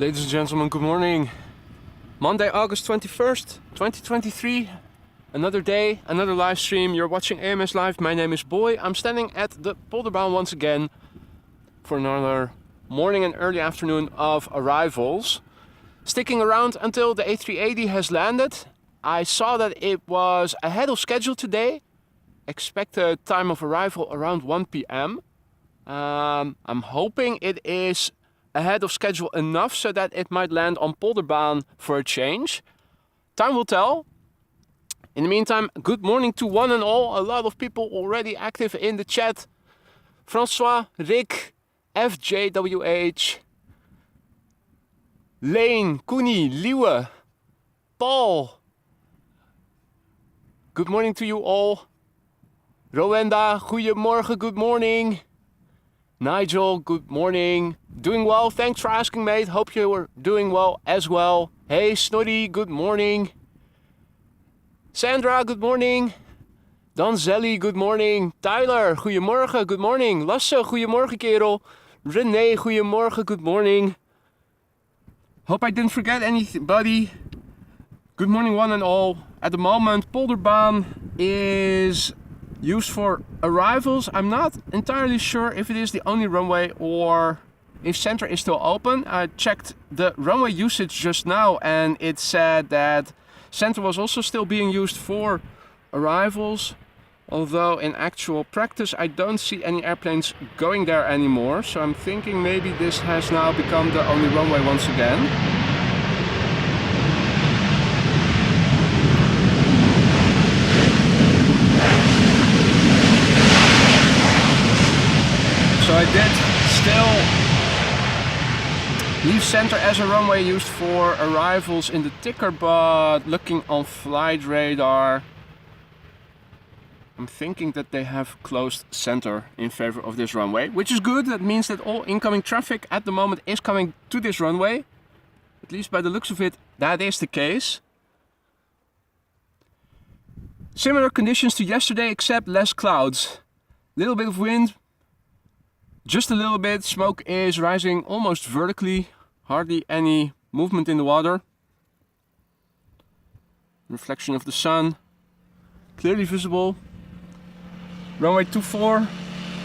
Ladies and gentlemen, good morning. Monday, August 21st, 2023. Another day, another live stream. You're watching AMS Live. My name is Boy. I'm standing at the Polderbaan once again for another morning and early afternoon of arrivals. Sticking around until the A380 has landed. I saw that it was ahead of schedule today. Expected time of arrival around 1 p.m. I'm hoping it is ahead of schedule enough so that it might land on Polderbaan for a change. Time will tell. In the meantime, good morning to one and all. A lot of people already active in the chat. François, Rick, FJWH, Lane, Koenie, Liewe, Paul. Good morning to you all. Rowenda, goedemorgen, good morning. Nigel, good morning. Doing well, thanks for asking, mate. Hope you were doing well as well. Hey, Snorri, good morning. Sandra, good morning. Donzelli, good morning. Tyler, goedemorgen, good morning. Lasse, goedemorgen, kerel. René, goedemorgen, good morning. Hope I didn't forget anybody. Good morning, one and all. At the moment, Polderbaan is used for arrivals. I'm not entirely sure if it is the only runway or if center is still open. I checked the runway usage just now and it said that center was also still being used for arrivals, although in actual practice I don't see any airplanes going there anymore, so I'm thinking maybe this has now become the only runway once again. So I did still leave center as a runway used for arrivals in the ticker, but looking on flight radar, I'm thinking that they have closed center in favor of this runway, which is good. That means that all incoming traffic at the moment is coming to this runway. At least by the looks of it, that is the case. Similar conditions to yesterday, except less clouds. Little bit of wind. Just a little bit. Smoke is rising almost vertically. Hardly any movement in the water. Reflection of the sun. Clearly visible. Runway 24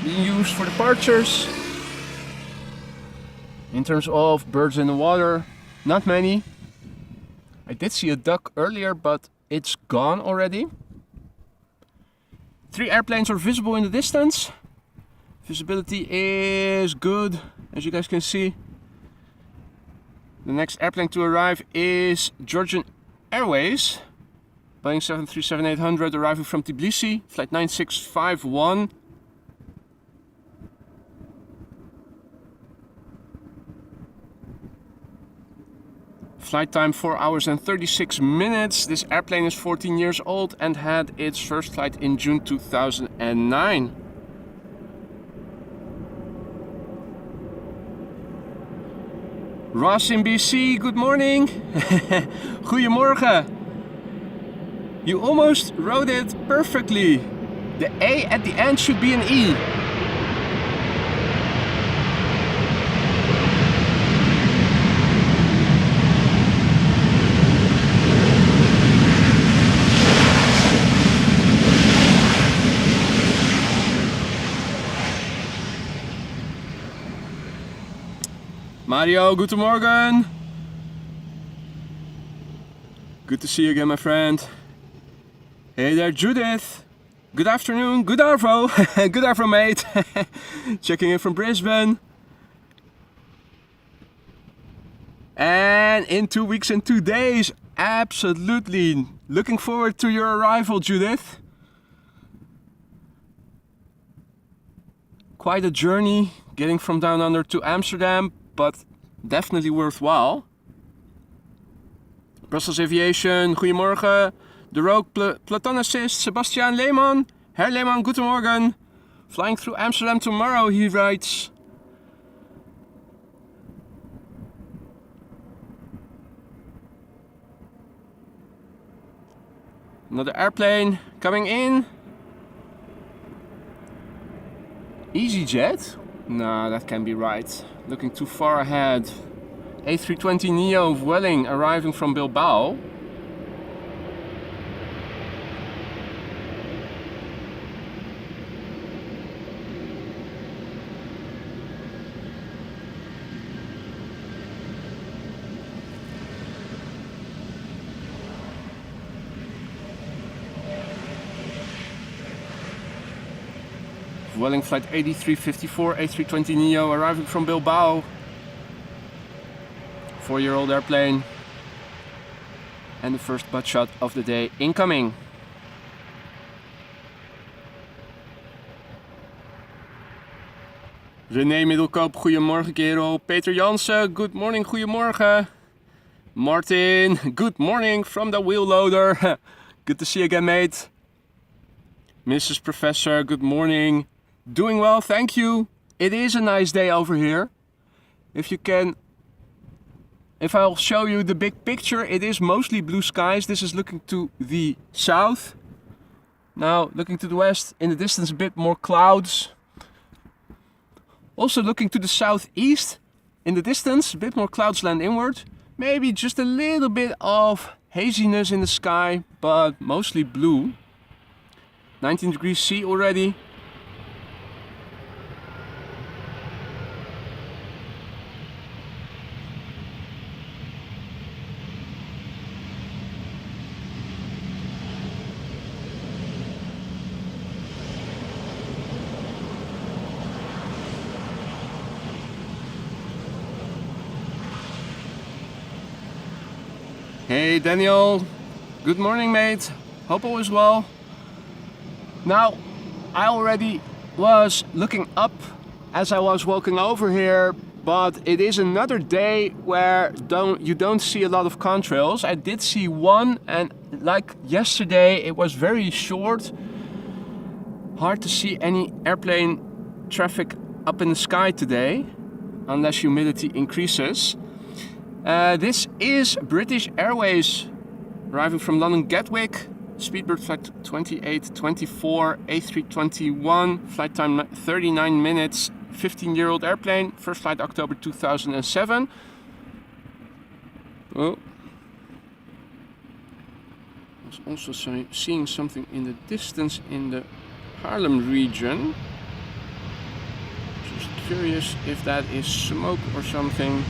being used for departures. In terms of birds in the water, not many. I did see a duck earlier, but it's gone already. 3 airplanes are visible in the distance. Visibility is good, as you guys can see. The next airplane to arrive is Georgian Airways, Boeing 737-800, arriving from Tbilisi, flight 9651. Flight time 4 hours and 36 minutes. This airplane is 14 years old and had its first flight in June 2009. Ross in BC, good morning. Goedemorgen. You almost wrote it perfectly. The A at the end should be an E. Mario, guten Morgen. Good to see you again, my friend. Hey there, Judith. Good afternoon, good arvo. Good arvo, mate. Checking in from Brisbane. And in 2 weeks and 2 days, absolutely. Looking forward to your arrival, Judith. Quite a journey getting from down under to Amsterdam, but definitely worthwhile. Brussels Aviation, goedemorgen. The Rogue Platonicist, Sebastian Lehmann. Herr Lehmann, guten Morgen. Flying through Amsterdam tomorrow, he writes. Another airplane coming in. EasyJet? No, that can't be right. Looking too far ahead. A320neo Vueling arriving from Bilbao. Vueling flight 8354 A320neo arriving from Bilbao. 4-year-old airplane. And the first butt shot of the day incoming. René Middelkoop, goedemorgen kerel. Peter Jansen, good morning, goedemorgen. Martin, good morning from the wheel loader. Good to see you again, mate. Mrs. Professor, good morning. Doing well, thank you. It is a nice day over here. If I'll show you the big picture, it is mostly blue skies. This is looking to the south. Now looking to the west, in the distance a bit more clouds. Also looking to the southeast, in the distance a bit more clouds land inward. Maybe just a little bit of haziness in the sky, but mostly blue. 19 degrees C already. Hey Daniel, good morning mate, hope all is well. Now, I already was looking up as I was walking over here, but it is another day where you don't see a lot of contrails. I did see one, and like yesterday it was very short. Hard to see any airplane traffic up in the sky today, unless humidity increases. This is British Airways arriving from London Gatwick. Speedbird flight 2824 A321, flight time 39 minutes, 15-year-old airplane, first flight October 2007. Oh. I was also seeing something in the distance in the Haarlem region. Just curious if that is smoke or something.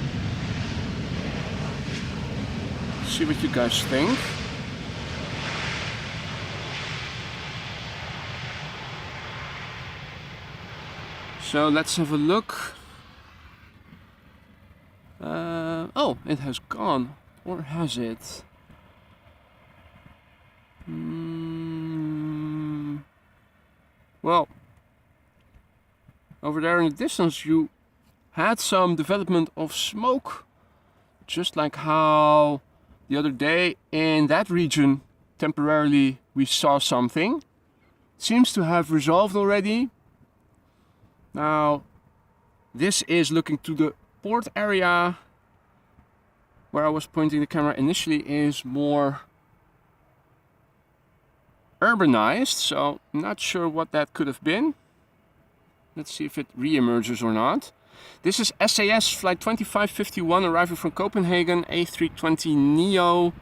See what you guys think. So let's have a look. Oh, it has gone. Or has it? Well, over there in the distance you had some development of smoke. Just like how the other day in that region temporarily we saw something. Seems to have resolved already. Now this is looking to the port area. Where I was pointing the camera initially is more urbanized, so not sure what that could have been. Let's see if it re-emerges or not. This is SAS flight 2551 arriving from Copenhagen, A320neo.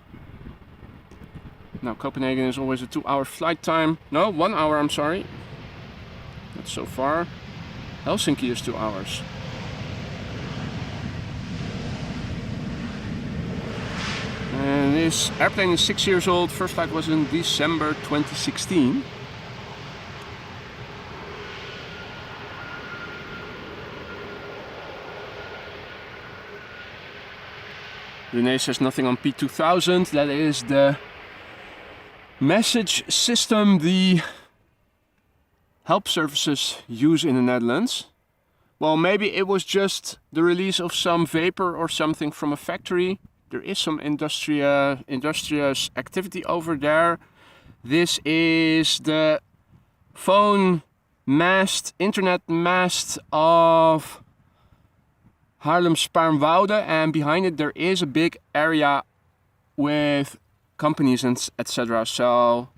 Now Copenhagen is always a 2-hour flight time. No, 1 hour, I'm sorry. Not so far. Helsinki is 2 hours. And this airplane is 6 years old. First flight was in December 2016. René says nothing on P2000. That is the message system the help services use in the Netherlands. Well, maybe it was just the release of some vapor or something from a factory. There is some industrious activity over there. This is the phone mast, internet mast of Haarlem-Spaarnwoude, and behind it there is a big area with companies and etc. So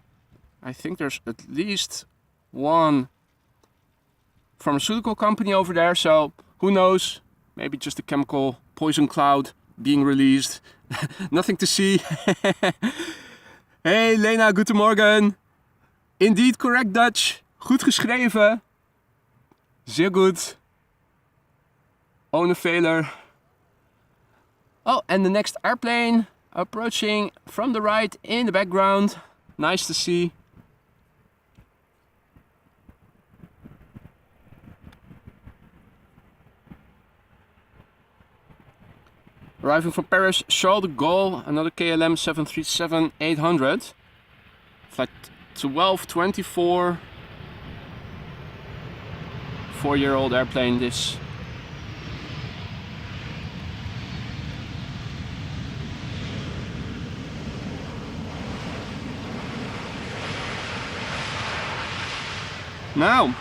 I think there's at least one pharmaceutical company over there. So who knows? Maybe just a chemical poison cloud being released. Nothing to see. Hey Lena, guten Morgen. Indeed correct Dutch. Goed geschreven. Zeer goed. Ohne Fehler. Oh, and the next airplane approaching from the right in the background. Nice to see. Arriving from Paris, Charles de Gaulle, another KLM 737-800. Flight 1224. 4-year-old airplane this. Now,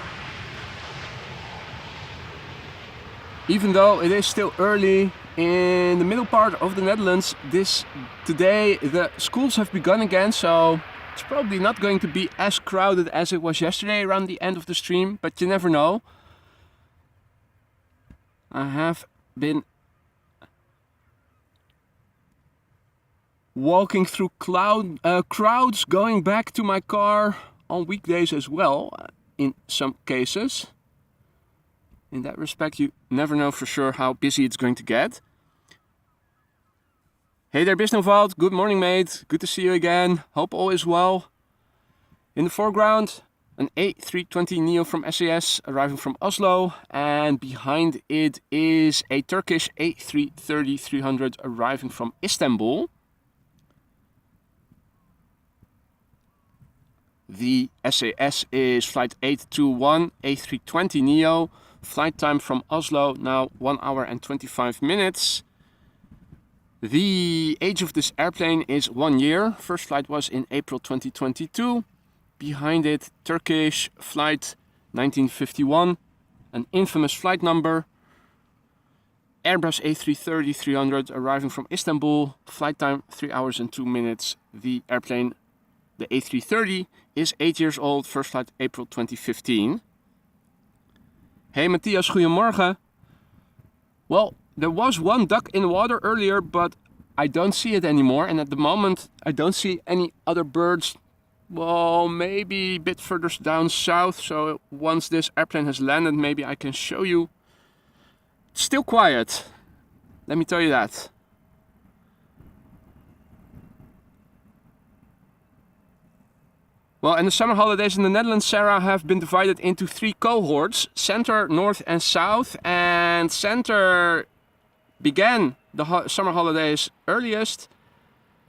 even though it is still early in the middle part of the Netherlands, today the schools have begun again, so it's probably not going to be as crowded as it was yesterday around the end of the stream, but you never know. I have been walking through crowds going back to my car on weekdays as well, in some cases. In that respect, you never know for sure how busy it's going to get. Hey there, Bisnovald. Good morning, mate. Good to see you again. Hope all is well. In the foreground, an A320neo from SAS arriving from Oslo, and behind it is a Turkish A330-300 arriving from Istanbul. The SAS is flight 821 A320neo. Flight time from Oslo now 1 hour and 25 minutes. The age of this airplane is 1 year. First flight was in April 2022. Behind it, Turkish flight 1951, an infamous flight number. Airbus A330-300 arriving from Istanbul. Flight time 3 hours and 2 minutes. The airplane, the A330, is 8 years old. First flight April 2015. Hey Matthias, goedemorgen. Well, there was one duck in the water earlier, but I don't see it anymore. And at the moment, I don't see any other birds. Well, maybe a bit further down south. So once this airplane has landed, maybe I can show you. It's still quiet. Let me tell you that. Well, and the summer holidays in the Netherlands, Sarah, have been divided into 3 cohorts. Center, North and South. And Center began the summer holidays earliest.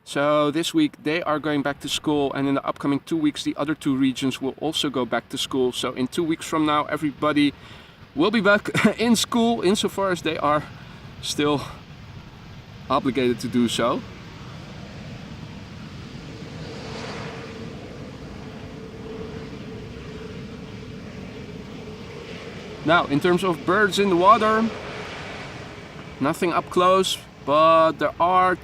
So this week they are going back to school, and in the upcoming 2 weeks the other 2 regions will also go back to school. So in 2 weeks from now everybody will be back in school, insofar as they are still obligated to do so. Now, in terms of birds in the water, nothing up close, but there are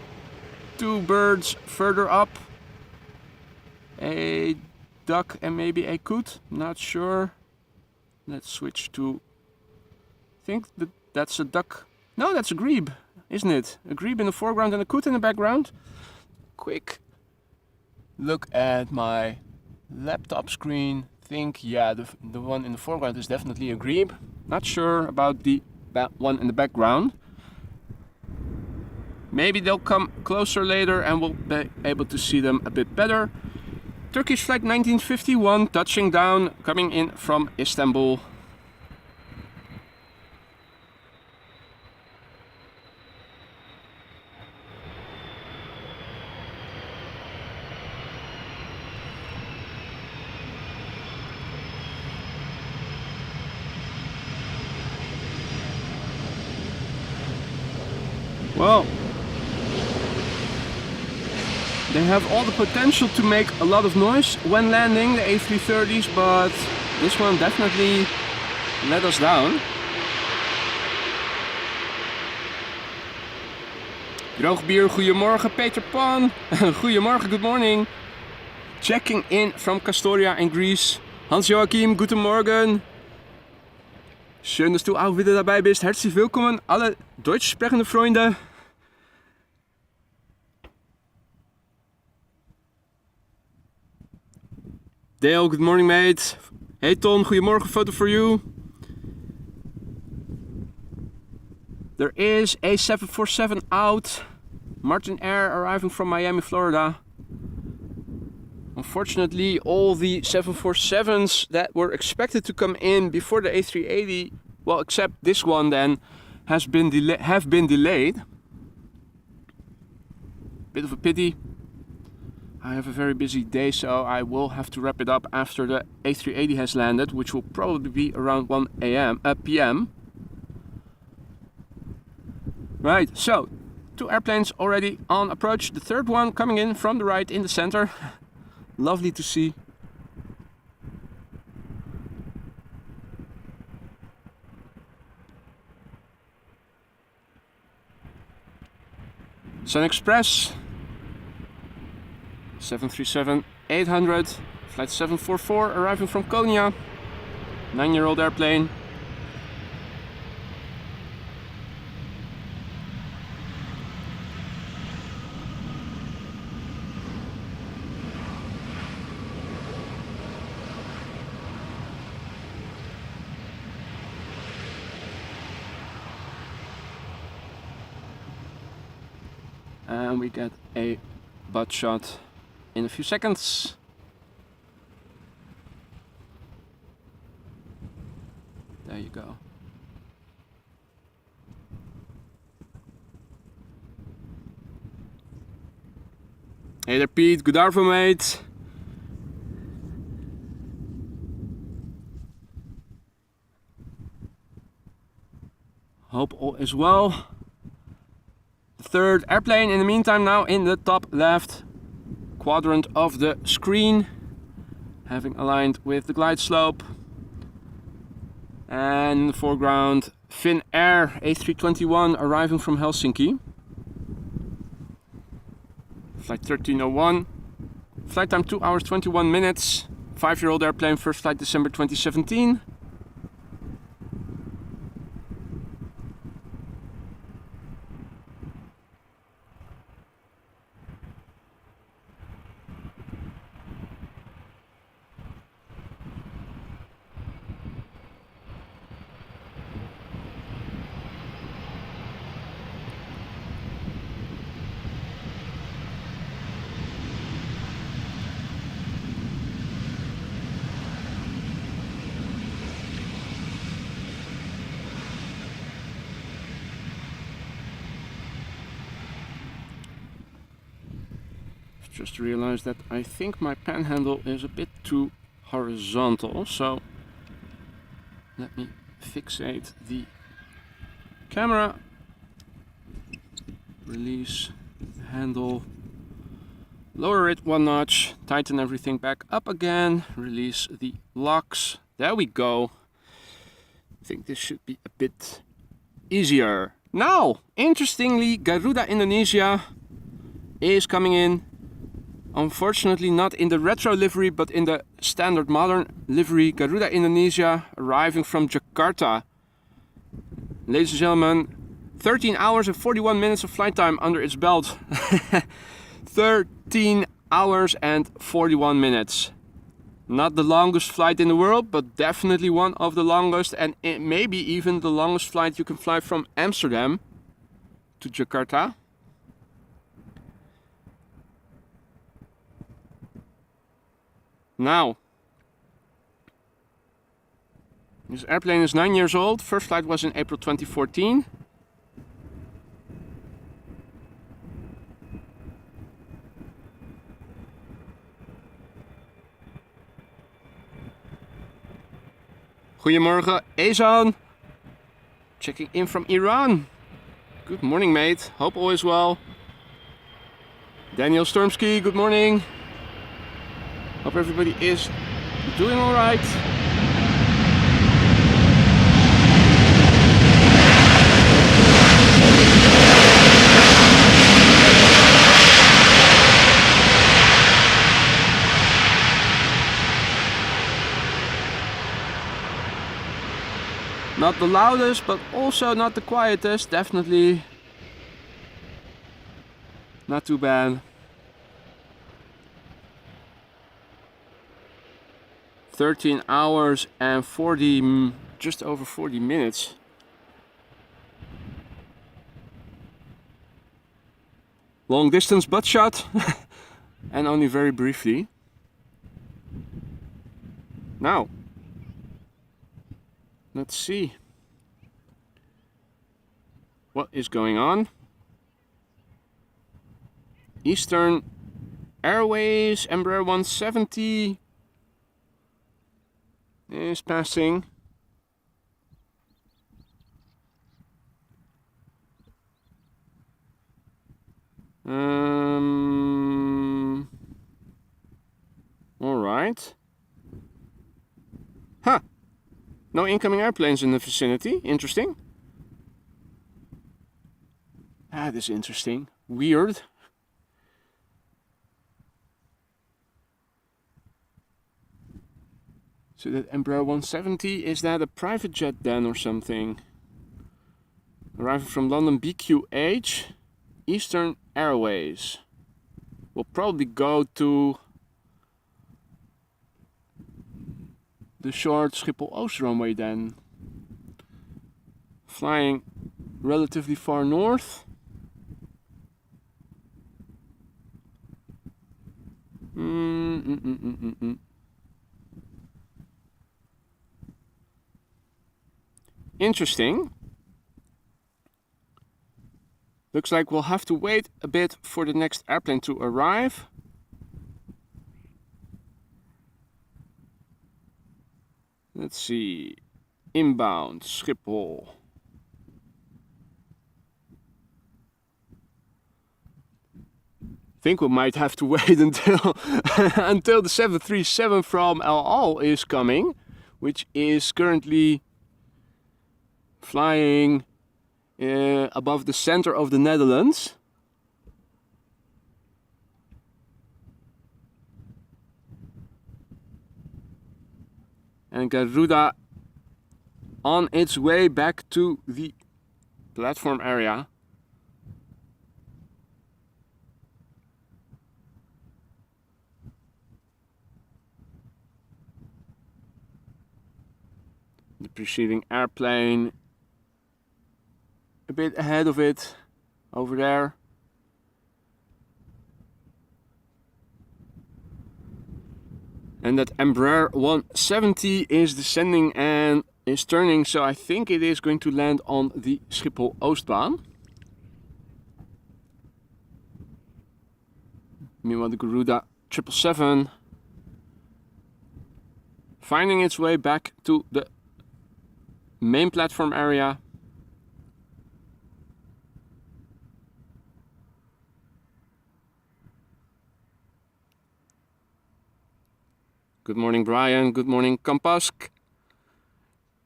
2 birds further up. A duck and maybe a coot, not sure. Let's switch to, I think that's a duck. No, that's a grebe, isn't it? A grebe in the foreground and a coot in the background. Quick look at my laptop screen. Yeah, the one in the foreground is definitely a grebe. Not sure about the one in the background. Maybe they'll come closer later and we'll be able to see them a bit better. Turkish flight 1951 touching down, coming in from Istanbul. Well, they have all the potential to make a lot of noise when landing, the A330s, but this one definitely let us down. Droogbier, goedemorgen. Peter Pan, goedemorgen, good morning. Checking in from Castoria in Greece. Hans-Joachim, guten Morgen. Schön, dass du auch wieder dabei bist. Herzlich willkommen, alle deutsch sprechende Freunde. Dale, good morning mate. Hey Tom, goedemorgen, photo for you. There is a 747 out. Martinair arriving from Miami, Florida. Unfortunately, all the 747s that were expected to come in before the A380, well, except this one then, have been delayed. Bit of a pity. I have a very busy day, so I will have to wrap it up after the A380 has landed, which will probably be around 1 p.m. Right, so 2 airplanes already on approach. The third one coming in from the right in the center. Lovely to see. Sun Express 737-800, flight 744 arriving from Konya. 9-year-old airplane. And we get a butt shot in a few seconds. There you go. Hey there Pete, good arvo mate. Hope all is well. Third airplane in the meantime now in the top left quadrant of the screen, having aligned with the glide slope. And in the foreground, Finnair A321 arriving from Helsinki. Flight 1301. Flight time 2 hours 21 minutes. 5-year-old airplane, first flight December 2017. Just realized that I think my pen handle is a bit too horizontal, so let me fixate the camera, release the handle, lower it 1 notch, tighten everything back up again, release the locks. There we go. I think this should be a bit easier. Now, interestingly, Garuda Indonesia is coming in. Unfortunately not in the retro livery, but in the standard modern livery. Garuda Indonesia arriving from Jakarta. Ladies and gentlemen, 13 hours and 41 minutes of flight time under its belt. 13 hours and 41 minutes. Not the longest flight in the world, but definitely one of the longest, and maybe even the longest flight you can fly from Amsterdam to Jakarta. Now, this airplane is 9 years old. First flight was in April 2014. Goedemorgen, Ezan. Checking in from Iran. Good morning, mate. Hope all is well. Daniel Stormski, good morning. Hope everybody is doing all right. Not the loudest, but also not the quietest. Definitely not too bad. 13 hours and 40, just over 40 minutes. Long distance butt shot and only very briefly. Now, let's see what is going on. Eastern Airways Embraer 170 is passing. All right. Huh. No incoming airplanes in the vicinity. Interesting. That is interesting. Weird. So that Embraer 170, is that a private jet then or something? Arriving from London BQH, Eastern Airways. We'll probably go to the short Schiphol Oost runway then. Flying relatively far north. Interesting. Looks like we'll have to wait a bit for the next airplane to arrive. Let's see. Inbound Schiphol. Think we might have to wait until until the 737 from El Al is coming, which is currently flying above the center of the Netherlands. And Garuda on its way back to the platform area. The preceding airplane a bit ahead of it over there. And that Embraer 170 is descending and is turning, so I think it is going to land on the Schiphol Oostbaan. Meanwhile, the Garuda 777 finding its way back to the main platform area. Good morning, Brian. Good morning, Kampask.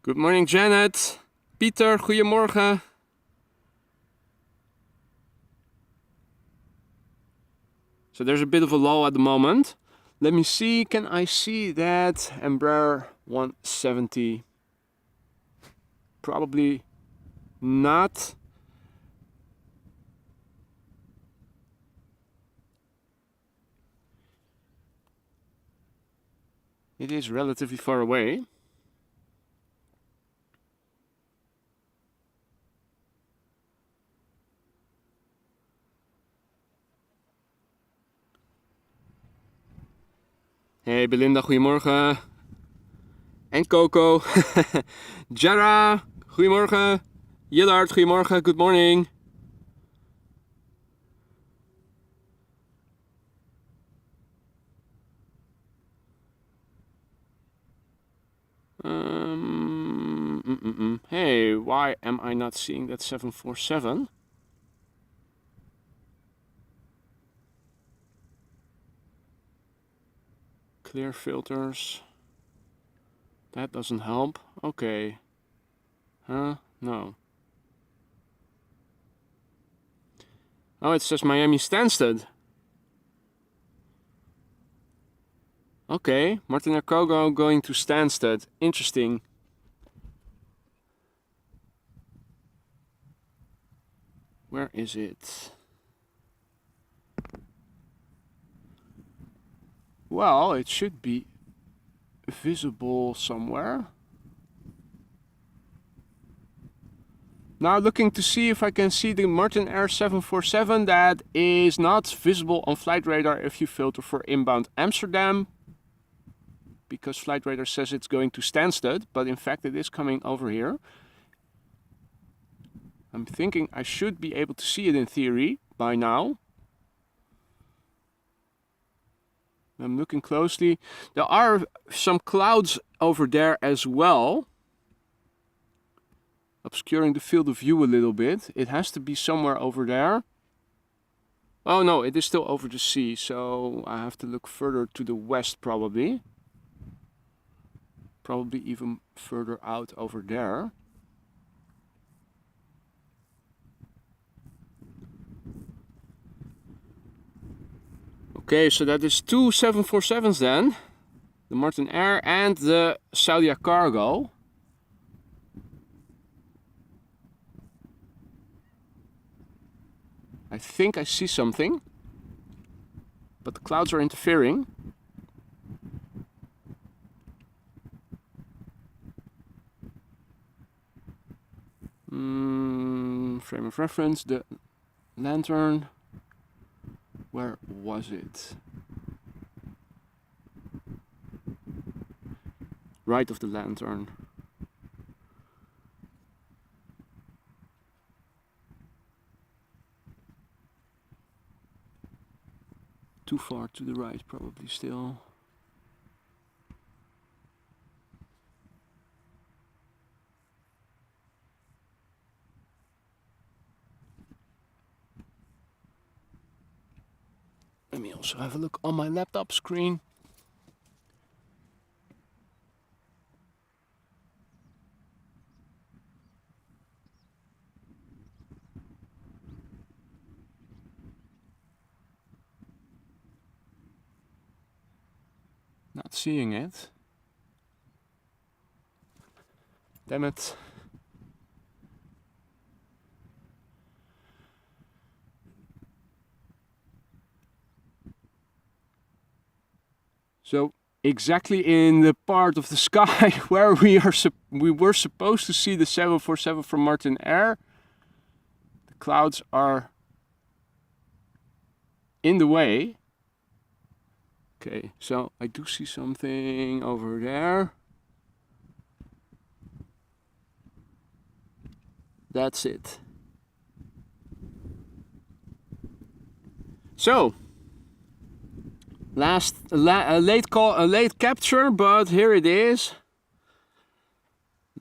Good morning, Janet. Pieter, goedemorgen. So there's a bit of a lull at the moment. Let me see, can I see that Embraer 170? Probably not. It is relatively far away. Hey Belinda, goedemorgen. En Coco. Jara, goedemorgen. Jillard, goedemorgen. Good morning. Hey, why am I not seeing that 747? Clear filters. That doesn't help. Okay. Huh? No. Oh, it says Miami Stansted. Okay, Martinair Cargo going to Stansted. Interesting. Where is it? Well, it should be visible somewhere. Now looking to see if I can see the Martinair 747 that is not visible on flight radar if you filter for inbound Amsterdam. Because flight radar says it's going to Stansted, but in fact it is coming over here. I'm thinking I should be able to see it in theory by now. I'm looking closely. There are some clouds over there as well, obscuring the field of view a little bit. It has to be somewhere over there. Oh no, it is still over the sea, so I have to look further to the west probably. Probably even further out over there. Okay, so that is two 747s then. The Martinair and the Saudia Cargo. I think I see something, but the clouds are interfering. Frame of reference, the lantern. Where was it? Right of the lantern. Too far to the right, probably still. Let me also have a look on my laptop screen. Not seeing it. Damn it. So exactly in the part of the sky where we were supposed to see the 747 from Martinair, the clouds are in the way. Okay, so I do see something over there. That's it. So late capture, but here it is.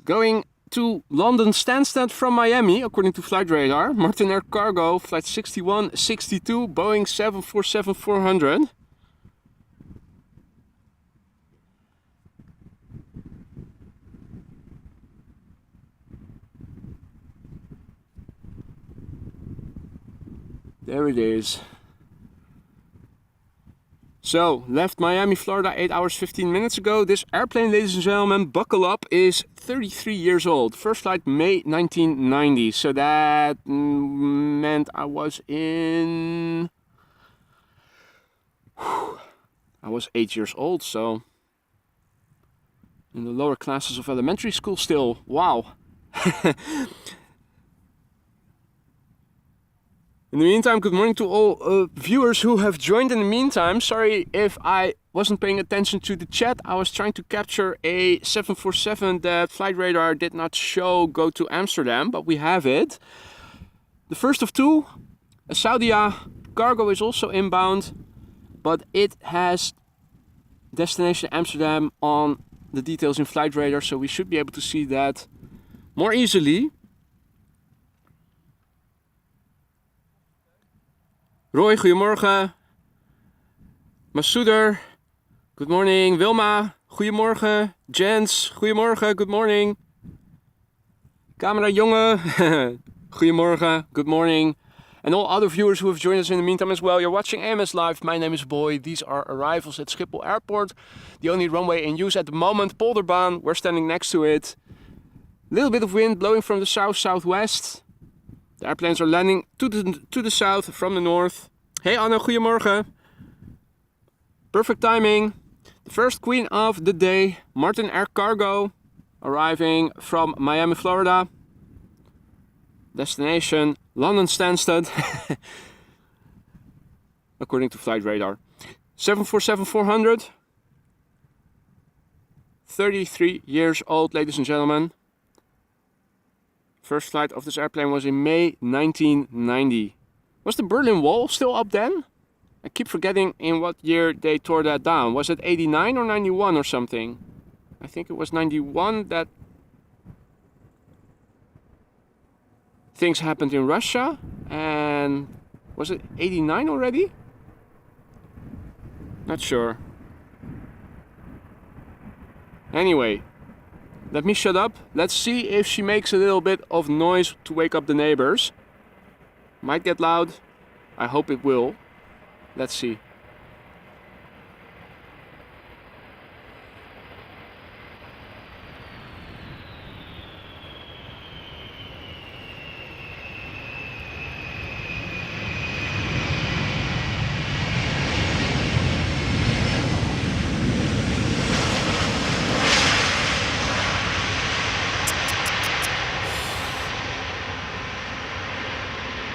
Going to London Stansted from Miami, according to flight radar. Martinair Cargo, flight 6162, Boeing 747-400. There it is. So, left Miami, Florida 8 hours 15 minutes ago. This airplane, ladies and gentlemen, buckle up, is 33 years old. First flight May 1990. So that meant I was in... I was 8 years old, so... in the lower classes of elementary school still. Wow. In the meantime, good morning to all viewers who have joined in the meantime. Sorry if I wasn't paying attention to the chat. I was trying to capture a 747 that flight radar did not show go to Amsterdam, but we have it. The first of two, a Saudia Cargo is also inbound, but it has destination Amsterdam on the details in flight radar, so we should be able to see that more easily. Roy, goedemorgen. Masouder, good morning. Wilma, goedemorgen. Jens, goedemorgen, good morning. Camera jongen, goedemorgen, good morning. And all other viewers who have joined us in the meantime as well. You're watching AMS Live. My name is Boy. These are arrivals at Schiphol Airport. The only runway in use at the moment, Polderbaan. We're standing next to it. A little bit of wind blowing from the south-southwest. The airplanes are landing to the south from the north. Hey Anne, goedemorgen. Perfect timing. The first queen of the day, Martinair Cargo, arriving from Miami, Florida. Destination London Stansted, according to flight radar. 747-400. 33 years old, ladies and gentlemen. First flight of this airplane was in May 1990. Was the Berlin Wall still up then? I keep forgetting in what year they tore that down. Was it 89 or 91 or something? I think it was 91 that things happened in Russia. And was it 89 already? Not sure. Anyway, let me shut up. Let's see if she makes a little bit of noise to wake up the neighbors. Might get loud. I hope it will. Let's see.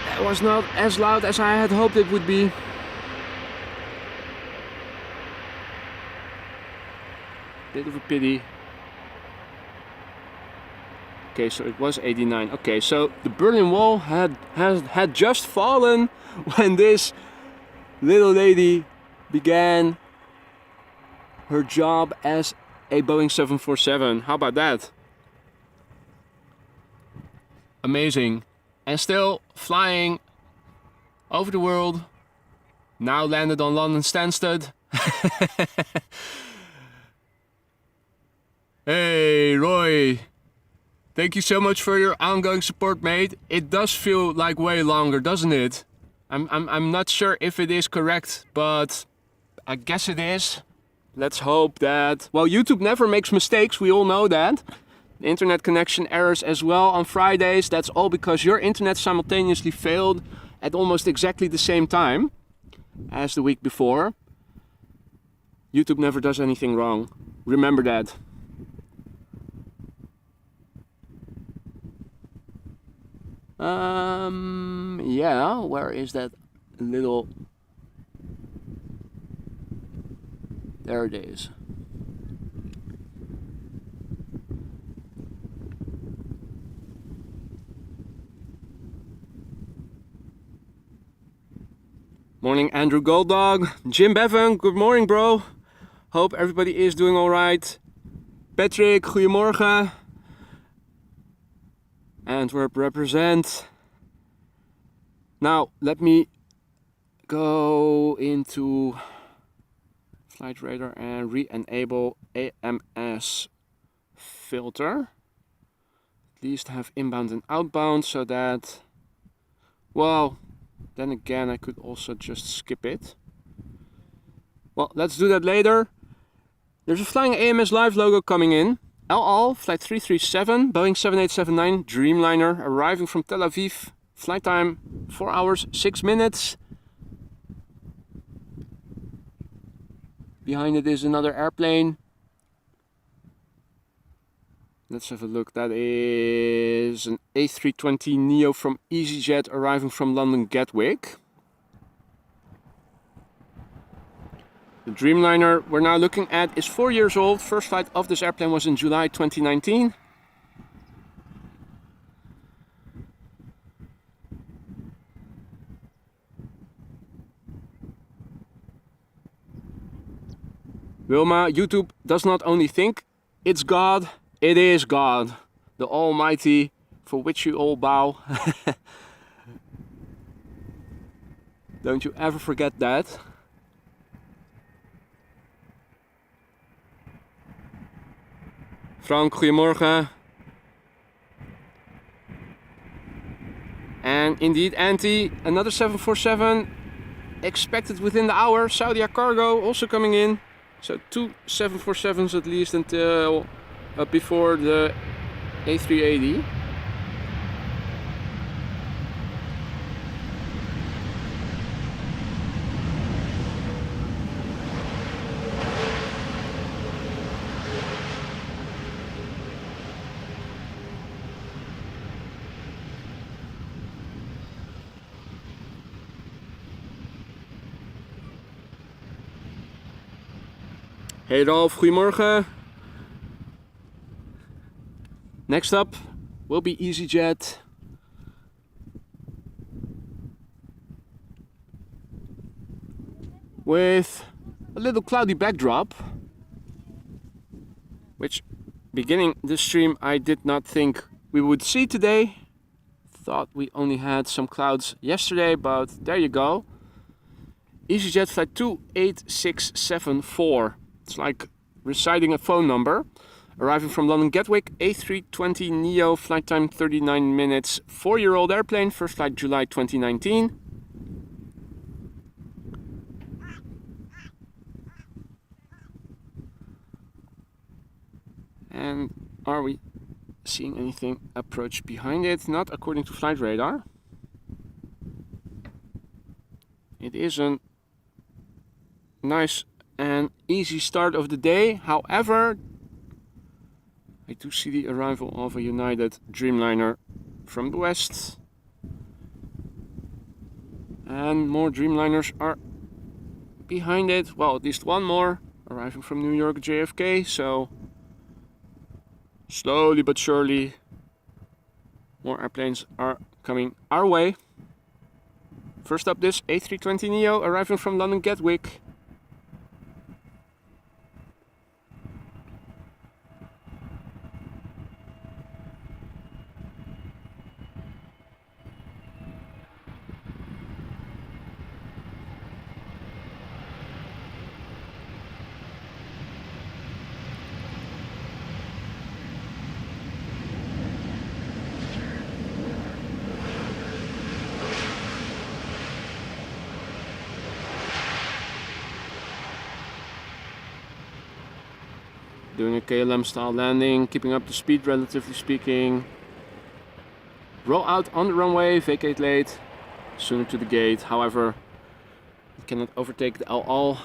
That was not as loud as I had hoped it would be. Bit of a pity. Okay, so it was 89. Okay, so the Berlin Wall had just fallen when this little lady began her job as a Boeing 747. How about that? Amazing. And still flying over the world. Now landed on London Stansted. Hey Roy, thank you so much for your ongoing support, mate. It does feel like way longer, doesn't it? I'm not sure if it is correct, but I guess it is. Let's hope that... Well, YouTube never makes mistakes, we all know that. The internet connection errors as well on Fridays. That's all because your internet simultaneously failed at almost exactly the same time as the week before. YouTube never does anything wrong. Remember that. Yeah, where is that little... There it is. Morning Andrew Golddog, Jim Bevan, good morning bro. Hope everybody is doing alright. Patrick, goedemorgen. Antwerp represent. Now let me go into flight radar and re-enable AMS filter. At least have inbound and outbound so that, well, then again I could also just skip it. Well, let's do that later. There's a flying AMS live logo coming in. El Al, flight 337, Boeing 7879 Dreamliner, arriving from Tel Aviv. Flight time 4 hours 6 minutes. Behind it is another airplane. Let's have a look. That is an A320neo from EasyJet arriving from London Gatwick. The Dreamliner we're now looking at is 4 years old. First flight of this airplane was in July 2019. Wilma, YouTube does not only think it's God, it is God, the Almighty, for which you all bow. Don't you ever forget that. Frank, goedemorgen. And indeed, Antti, another 747 expected within the hour. Saudia Cargo also coming in. So 2 747s at least until before the A380. Hey Rolf, goedemorgen. Next up will be EasyJet. With a little cloudy backdrop, which beginning this stream I did not think we would see today. Thought we only had some clouds yesterday, but there you go. EasyJet flight 28674. It's like reciting a phone number. Arriving from London Gatwick, A320neo, flight time 39 minutes, 4-year-old airplane, first flight July 2019. And are we seeing anything approach behind it? Not according to flight radar. It is a nice and easy start of the day. However, I do see the arrival of a United Dreamliner from the west. And more Dreamliners are behind it. Well, at least one more arriving from New York JFK. So slowly but surely more airplanes are coming our way. First up, this A320neo arriving from London Gatwick. Doing a KLM style landing, keeping up the speed relatively speaking. Roll out on the runway, vacate late, sooner to the gate. However, you cannot overtake the LL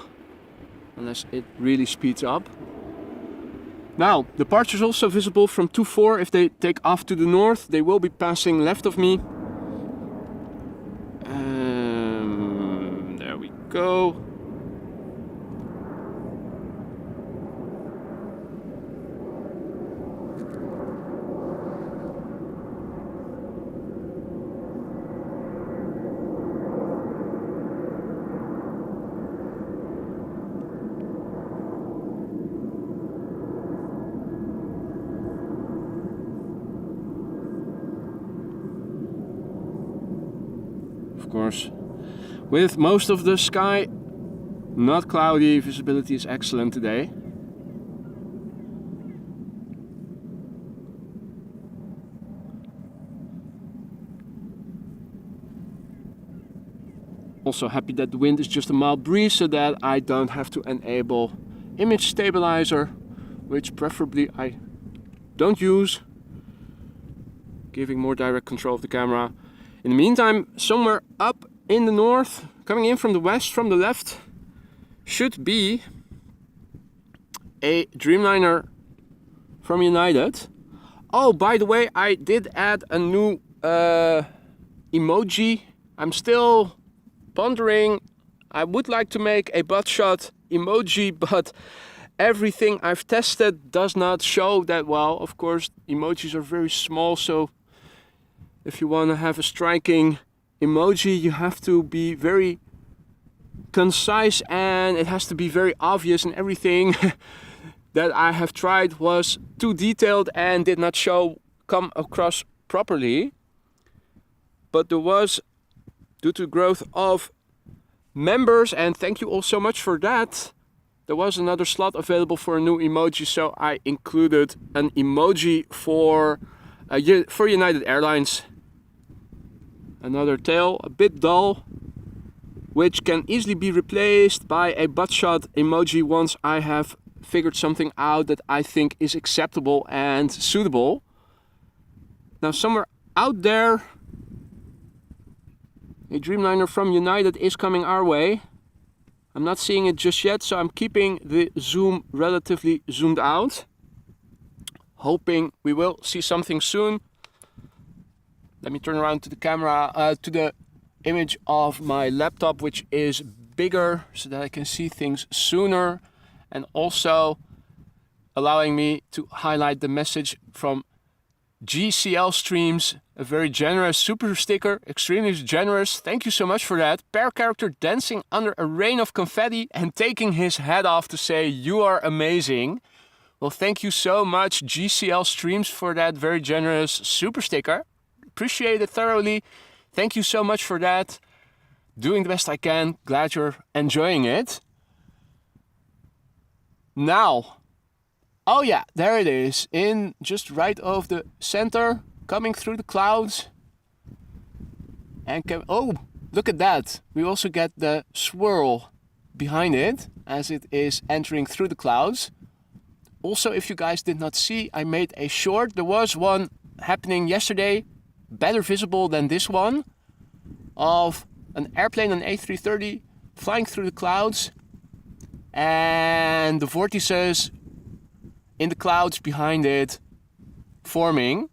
unless it really speeds up. Now, departure is also visible from 24. If they take off to the north, they will be passing left of me. There we go. Of course, with most of the sky not cloudy, visibility is excellent today. Also happy that the wind is just a mild breeze so that I don't have to enable image stabilizer, which preferably I don't use, giving more direct control of the camera. In the meantime, somewhere up in the north, coming in from the west, from the left, should be a Dreamliner from United. Oh, by the way, I did add a new emoji. I'm still pondering. I would like to make a butt shot emoji, but everything I've tested does not show that well. Of course, emojis are very small, so if you want to have a striking emoji, you have to be very concise and it has to be very obvious, and everything that I have tried was too detailed and did not come across properly. But there was, due to growth of members, and thank you all so much for that, there was another slot available for a new emoji, so I included an emoji for United Airlines. Another tail, a bit dull, which can easily be replaced by a butt shot emoji once I have figured something out that I think is acceptable and suitable. Now, somewhere out there, a Dreamliner from United is coming our way. I'm not seeing it just yet, so I'm keeping the zoom relatively zoomed out, hoping we will see something soon. Let me turn around to the camera, to the image of my laptop, which is bigger, so that I can see things sooner. and also allowing me to highlight the message from GCL Streams, a very generous super sticker, extremely generous. Thank you so much for that. Per character dancing under a rain of confetti and taking his hat off to say you are amazing. Well, thank you so much GCL Streams for that very generous super sticker. Appreciate it thoroughly. Thank you so much for that. Doing the best I can. Glad you're enjoying it. Now, oh yeah, there it is, in just right of the center, coming through the clouds. And oh, look at that. We also get the swirl behind it as it is entering through the clouds. Also, if you guys did not see, I made a short. There was one happening yesterday, better visible than this one, of an airplane, an A330, flying through the clouds. And the vortices in the clouds behind it forming.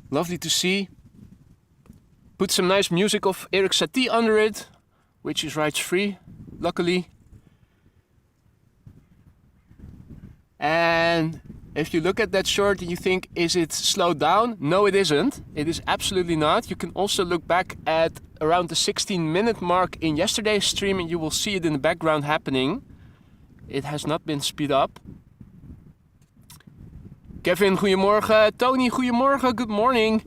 Lovely to see. Put some nice music of Eric Satie under it, which is rights free, luckily. And if you look at that short and you think, is it slowed down? No, it isn't. It is absolutely not. You can also look back at around the 16-minute mark in yesterday's stream and you will see it in the background happening. It has not been speed up. Kevin, goedemorgen. Tony, goedemorgen. Good morning.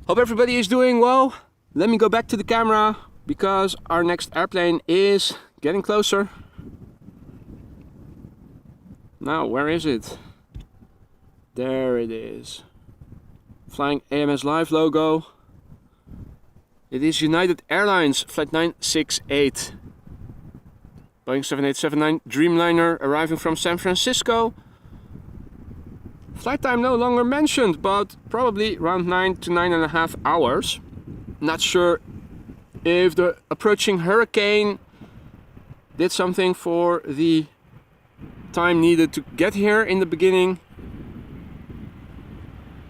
Hope everybody is doing well. Let me go back to the camera because our next airplane is getting closer. Now, where is it? There it is. Flying AMS Live logo. It is United Airlines Flight 968. Boeing 7879 Dreamliner arriving from San Francisco. Flight time no longer mentioned, but probably around 9 to 9.5 hours. Not sure if the approaching hurricane did something for the time needed to get here in the beginning.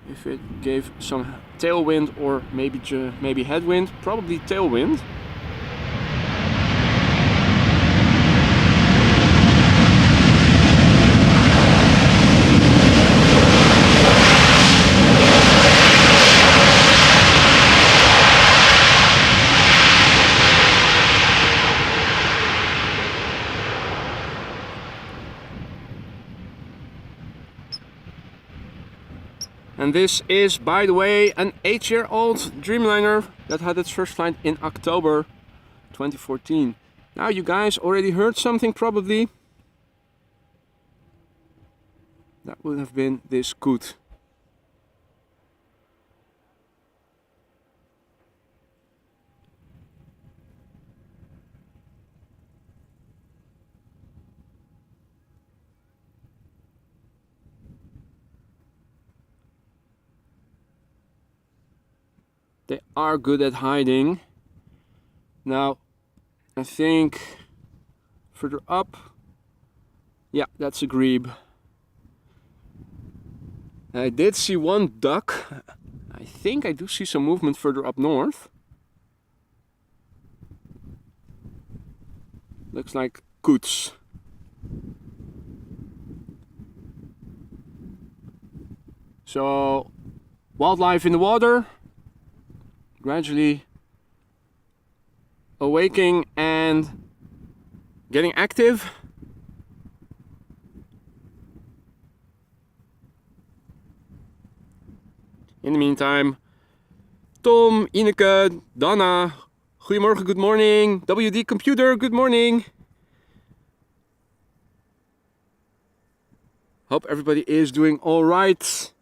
If it gave some tailwind or maybe headwind, probably tailwind. And this is, by the way, an 8-year-old Dreamliner that had its first flight in October 2014. Now you guys already heard something probably. That would have been this coot. They are good at hiding. Now, I think further up, yeah, that's a grebe. I did see one duck. I think I do see some movement further up north. Looks like coots. So, wildlife in the water. Gradually awaking and getting active. In the meantime, Tom, Ineke, Dana, goedemorgen, good morning. WD Computer, good morning. Hope everybody is doing all right.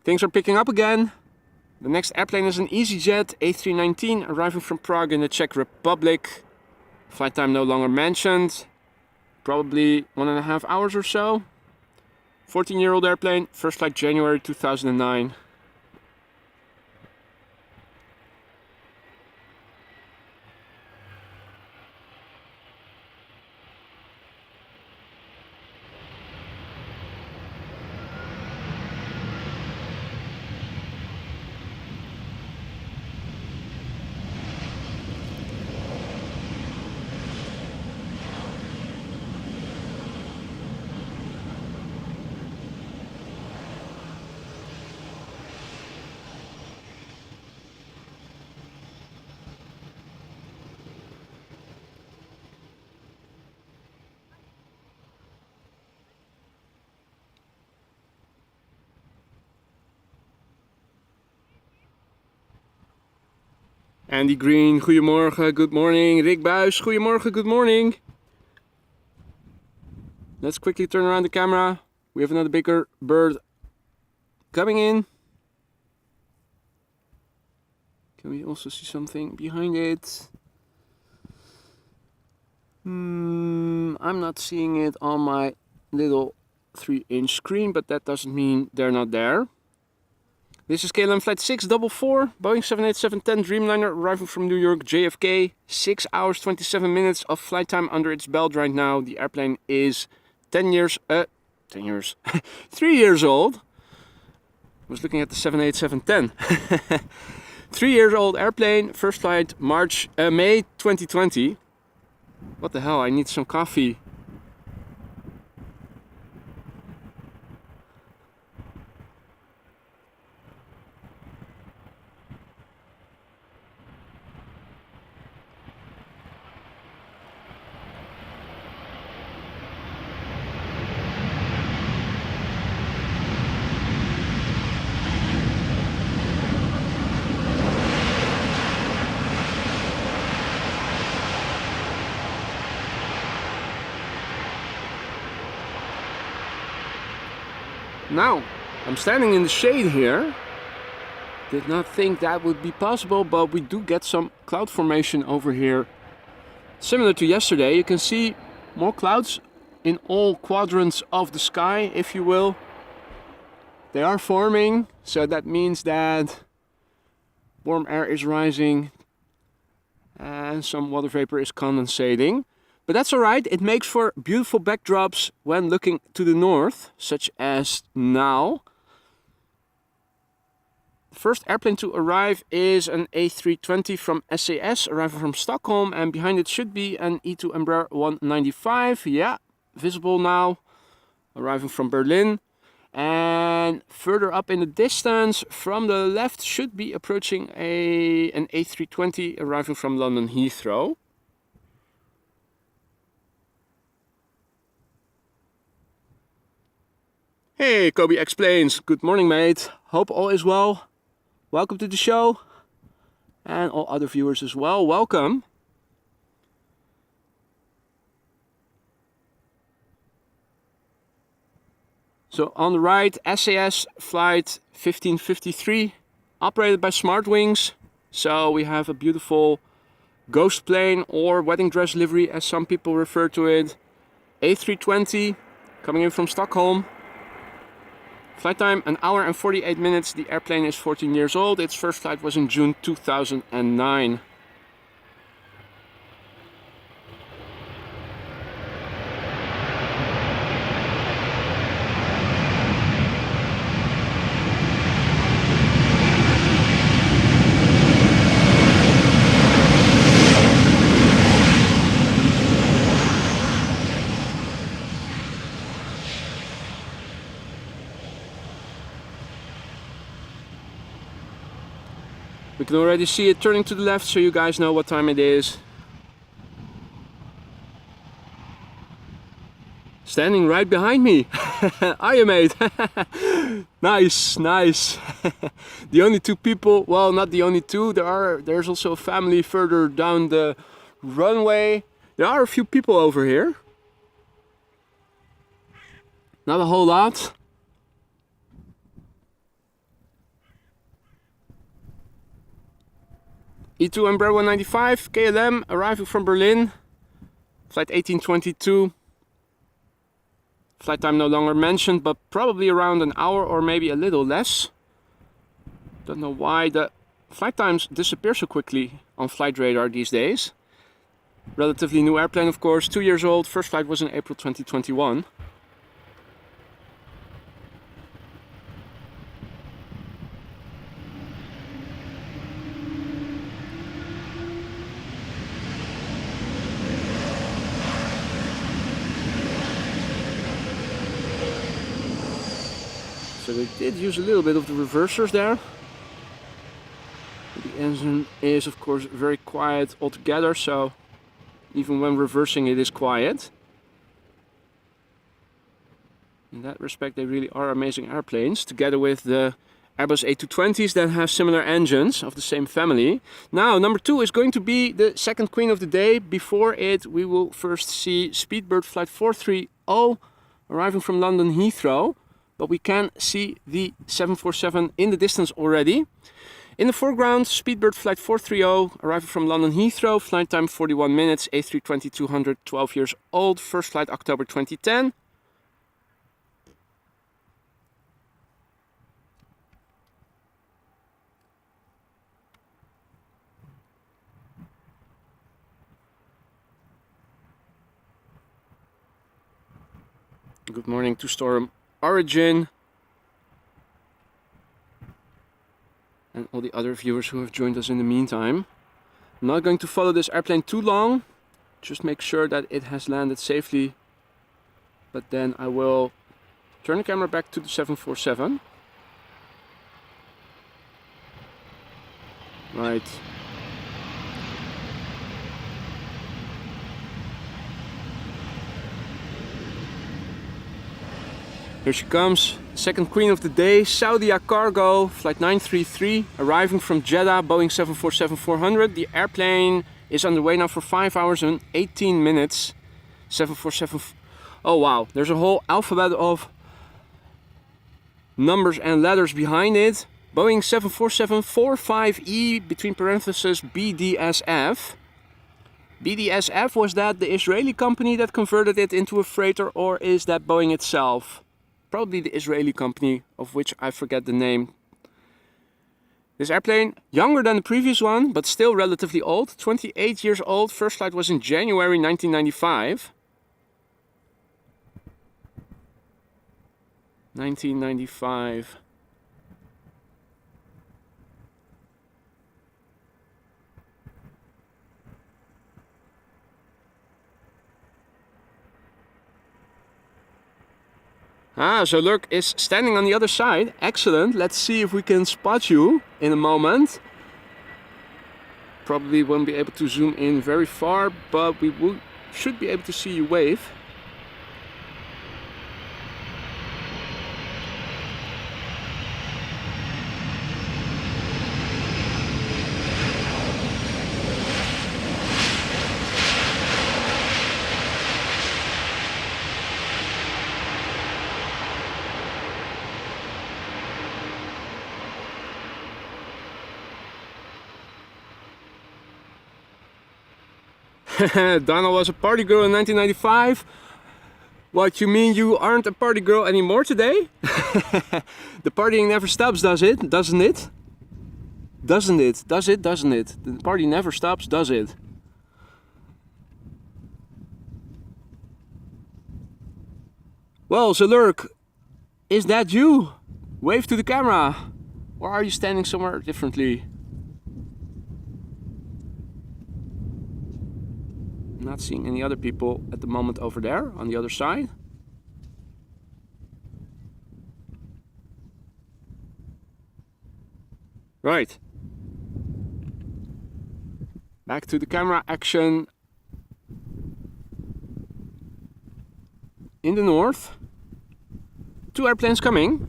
Things are picking up again. The next airplane is an EasyJet A319 arriving from Prague in the Czech Republic. Flight time no longer mentioned. Probably 1.5 hours or so. 14-year-old airplane, first flight January 2009. Andy Green, goedemorgen, good morning. Rick Buis, goedemorgen, good morning. Let's quickly turn around the camera. We have another bigger bird coming in. Can we also see something behind it? I'm not seeing it on my little 3-inch screen, but that doesn't mean they're not there. This is KLM flight 644, Boeing 787-10 Dreamliner arriving from New York JFK. 6 hours 27 minutes of flight time under its belt right now. The airplane is 3 years old. I was looking at the 787-10. 3 years old airplane, first flight May 2020. What the hell, I need some coffee. Now, I'm standing in the shade here. Did not think that would be possible, but we do get some cloud formation over here. Similar to yesterday, you can see more clouds in all quadrants of the sky, if you will. They are forming, so that means that warm air is rising and some water vapor is condensating. But that's alright, it makes for beautiful backdrops when looking to the north, such as now. The first airplane to arrive is an A320 from SAS, arriving from Stockholm, and behind it should be an E2 Embraer 195, yeah, visible now, arriving from Berlin. And further up in the distance, from the left, should be approaching an A320, arriving from London Heathrow. Hey, Kobe Explains. Good morning, mate. Hope all is well. Welcome to the show. And all other viewers as well, welcome. So on the right, SAS flight 1553, operated by SmartWings. So we have a beautiful ghost plane or wedding dress livery, as some people refer to it. A320, coming in from Stockholm. Flight time, 1 hour and 48 minutes. The airplane is 14 years old. Its first flight was in June 2009. We can already see it turning to the left, so you guys know what time it is. Standing right behind me. Are you, mate? Nice, nice. The only two people, well, not the only two. There's also a family further down the runway. There are a few people over here. Not a whole lot. E2 Embraer 195, KLM, arriving from Berlin, flight 1822. Flight time no longer mentioned, but probably around an hour or maybe a little less. Don't know why the flight times disappear so quickly on flight radar these days. Relatively new airplane, of course, 2 years old. First flight was in April 2021. So they did use a little bit of the reversers there. The engine is of course very quiet altogether, so even when reversing it is quiet. In that respect they really are amazing airplanes, together with the Airbus A220s that have similar engines of the same family. Now, number 2 is going to be the second queen of the day. Before it, we will first see Speedbird Flight 430 arriving from London Heathrow. But we can see the 747 in the distance already. In the foreground, Speedbird Flight 430 arriving from London Heathrow. Flight time 41 minutes, A320-200, 12 years old. First flight October 2010. Good morning to Storm Origin and all the other viewers who have joined us in the meantime. I'm not going to follow this airplane too long, just make sure that it has landed safely, but then I will turn the camera back to the 747. Right. Here she comes, second queen of the day, Saudia Cargo, flight 933, arriving from Jeddah, Boeing 747-400. The airplane is underway now for 5 hours and 18 minutes. 747, oh wow, there's a whole alphabet of numbers and letters behind it. Boeing 747-45E, between parentheses, BDSF. BDSF, was that the Israeli company that converted it into a freighter, or is that Boeing itself? Probably the Israeli company, of which I forget the name. This airplane, younger than the previous one, but still relatively old, 28 years old. First flight was in January 1995. 1995. So Lurk is standing on the other side. Excellent. Let's see if we can spot you in a moment. Probably won't be able to zoom in very far, but we should be able to see you wave. Donna was a party girl in 1995. What, you mean you aren't a party girl anymore today? The partying never stops, does it? Doesn't it? Doesn't it? Does it? Doesn't it? The party never stops, does it? Well, Zalurk, is that you? Wave to the camera. Or are you standing somewhere differently? Not seeing any other people at the moment over there on the other side. Right. Back to the camera action. In the north. 2 airplanes coming.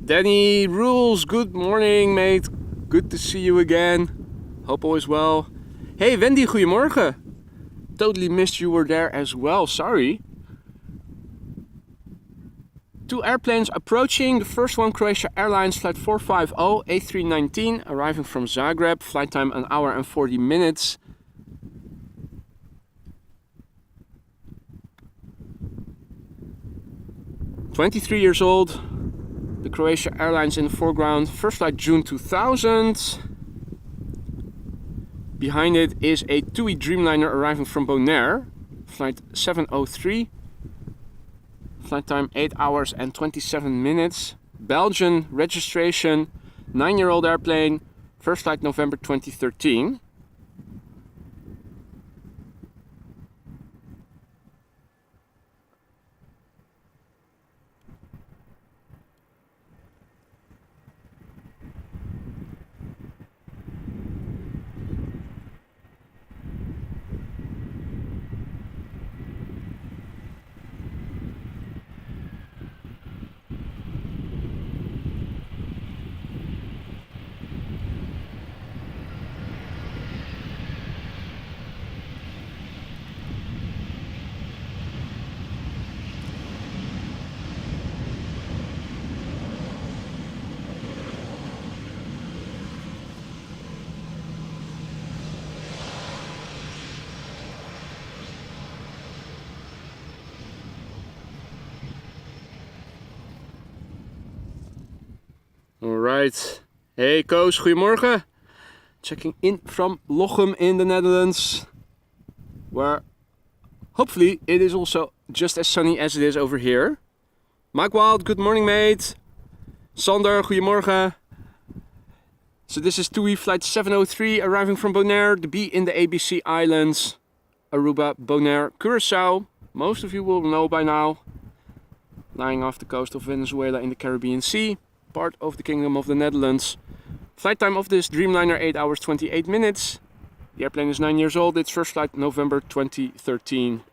Danny Rules, good morning mate. Good to see you again. Hope all is well. Hey Wendy, goedemorgen. Totally missed you were there as well, sorry. 2 airplanes approaching. The first one, Croatia Airlines flight 450 A319, arriving from Zagreb. Flight time 1 hour and 40 minutes. "23 years old. The Croatia Airlines in the foreground. First flight June 2000. Behind it is a TUI Dreamliner arriving from Bonaire. Flight 703. Flight time 8 hours and 27 minutes. Belgian registration. 9-year-old airplane. First flight November 2013. Right. Hey Koos, goedemorgen. Checking in from Lochem in the Netherlands, where hopefully it is also just as sunny as it is over here. Mike Wild, good morning mate. Sander, goedemorgen. So this is TUI flight 703 arriving from Bonaire, the B in the ABC Islands, Aruba, Bonaire, Curacao. Most of you will know by now. Lying off the coast of Venezuela in the Caribbean Sea, part of the Kingdom of the Netherlands. Flight time of this Dreamliner 8 hours 28 minutes. The airplane is 9 years old, its first flight November 2013.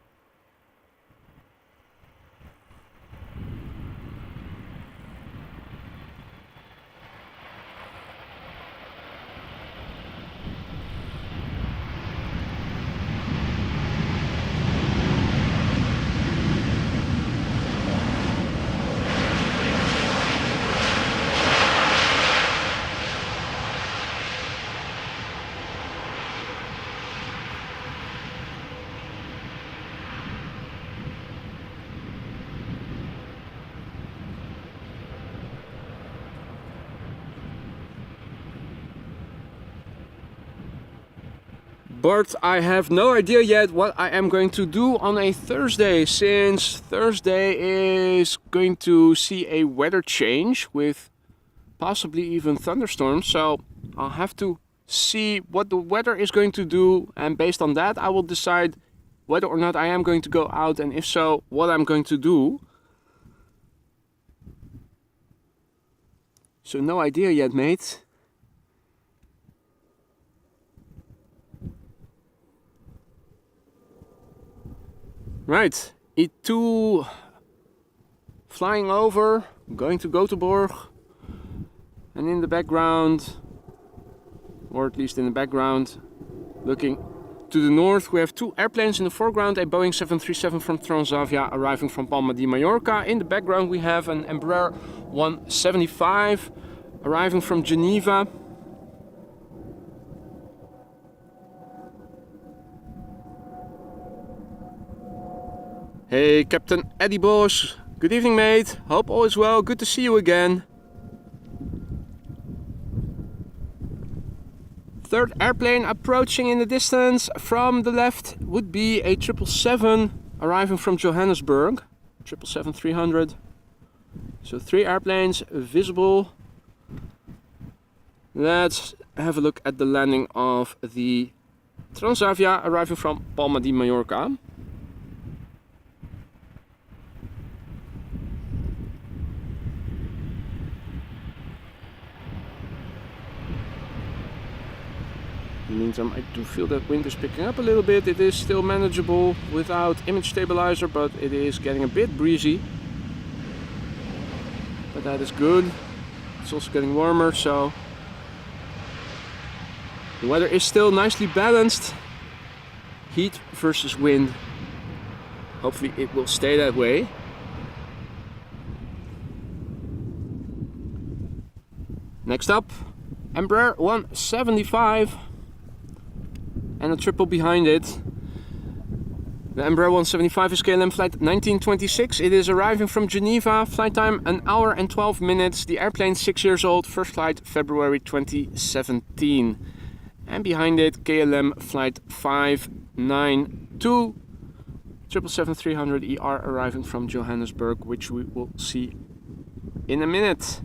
But I have no idea yet what I am going to do on a Thursday, since Thursday is going to see a weather change with possibly even thunderstorms. So I'll have to see what the weather is going to do, and based on that I will decide whether or not I am going to go out, and if so, what I'm going to do. So no idea yet, mate. Right, E2 flying over, going to Göteborg, and in the background, or at least in the background, looking to the north, we have two airplanes in the foreground, a Boeing 737 from Transavia arriving from Palma de Mallorca. In the background we have an Embraer 175 arriving from Geneva. Hey Captain Eddie Bosch, good evening mate, hope all is well, good to see you again. Third airplane approaching in the distance from the left would be a 777 arriving from Johannesburg, 777-300. So 3 airplanes visible. Let's have a look at the landing of the Transavia arriving from Palma de Mallorca. In the meantime, I do feel that wind is picking up a little bit. It is still manageable without image stabilizer, but it is getting a bit breezy. But that is good. It's also getting warmer, so the weather is still nicely balanced. Heat versus wind. Hopefully it will stay that way. Next up, Embraer 175. And a triple behind it. The Embraer 175 is KLM flight 1926. It is arriving from Geneva. Flight time 1 hour and 12 minutes. The airplane 6 years old. First flight February 2017. And behind it KLM flight 592. 777-300 ER arriving from Johannesburg, which we will see in a minute.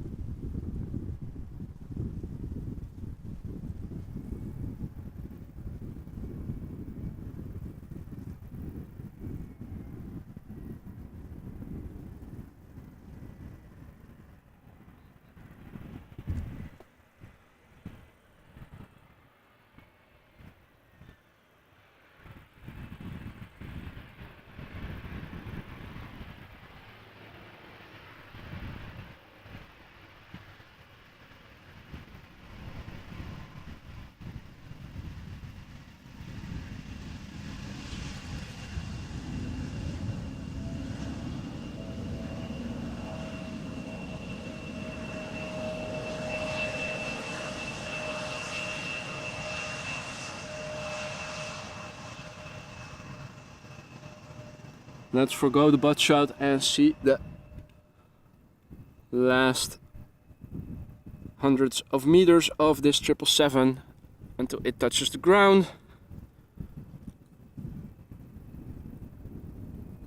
Let's forgo the butt shot and see the last hundreds of meters of this 777 until it touches the ground.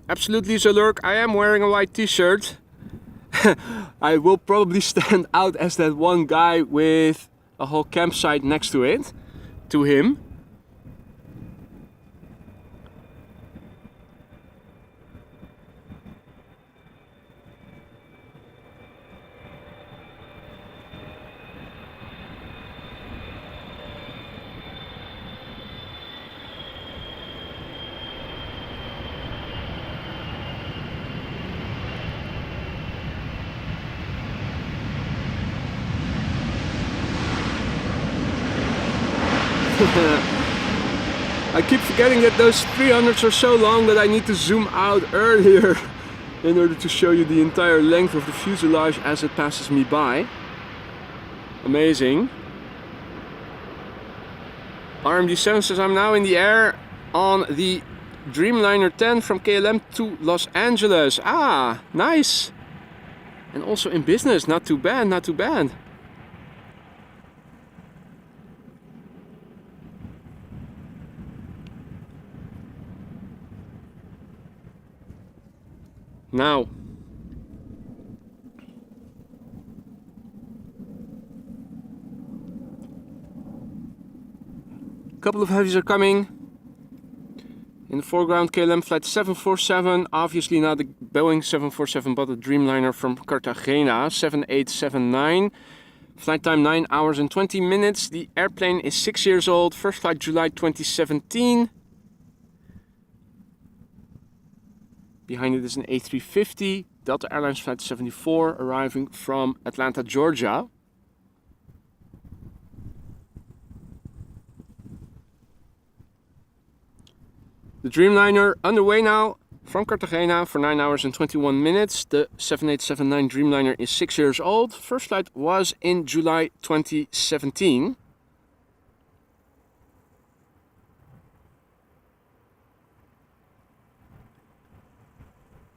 Absolutely, Zalurk, I am wearing a white t-shirt. I will probably stand out as that one guy with a whole campsite next to it, to him. I keep forgetting that those 300s are so long that I need to zoom out earlier in order to show you the entire length of the fuselage as it passes me by. Amazing. RMD7 says I'm now in the air on the Dreamliner 10 from KLM to Los Angeles. Ah, nice. And also in business, not too bad, not too bad. Now, a couple of heavies are coming. In the foreground, KLM flight 747, obviously not the Boeing 747 but the Dreamliner from Cartagena, 7879. Flight time 9 hours and 20 minutes. The airplane is 6 years old, first flight July 2017. Behind it is an A350, Delta Airlines Flight 74, arriving from Atlanta, Georgia. The Dreamliner underway now from Cartagena for 9 hours and 21 minutes. The 7879 Dreamliner is 6 years old. First flight was in July 2017.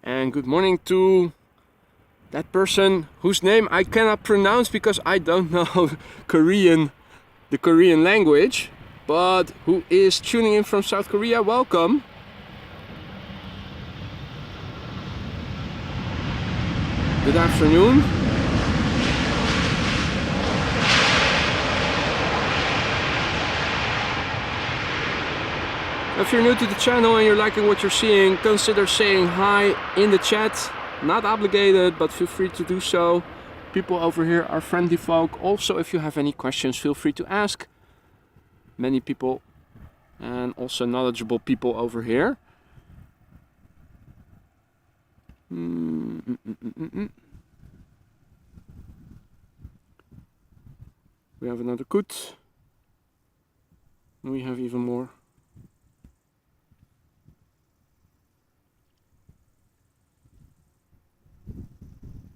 And good morning to that person whose name I cannot pronounce because I don't know Korean, the Korean language, but who is tuning in from South Korea. Welcome. Good afternoon. If you're new to the channel and you're liking what you're seeing, consider saying hi in the chat. Not obligated, but feel free to do so. People over here are friendly folk. Also, if you have any questions, feel free to ask. Many people and also knowledgeable people over here. We have another Koet. And we have even more.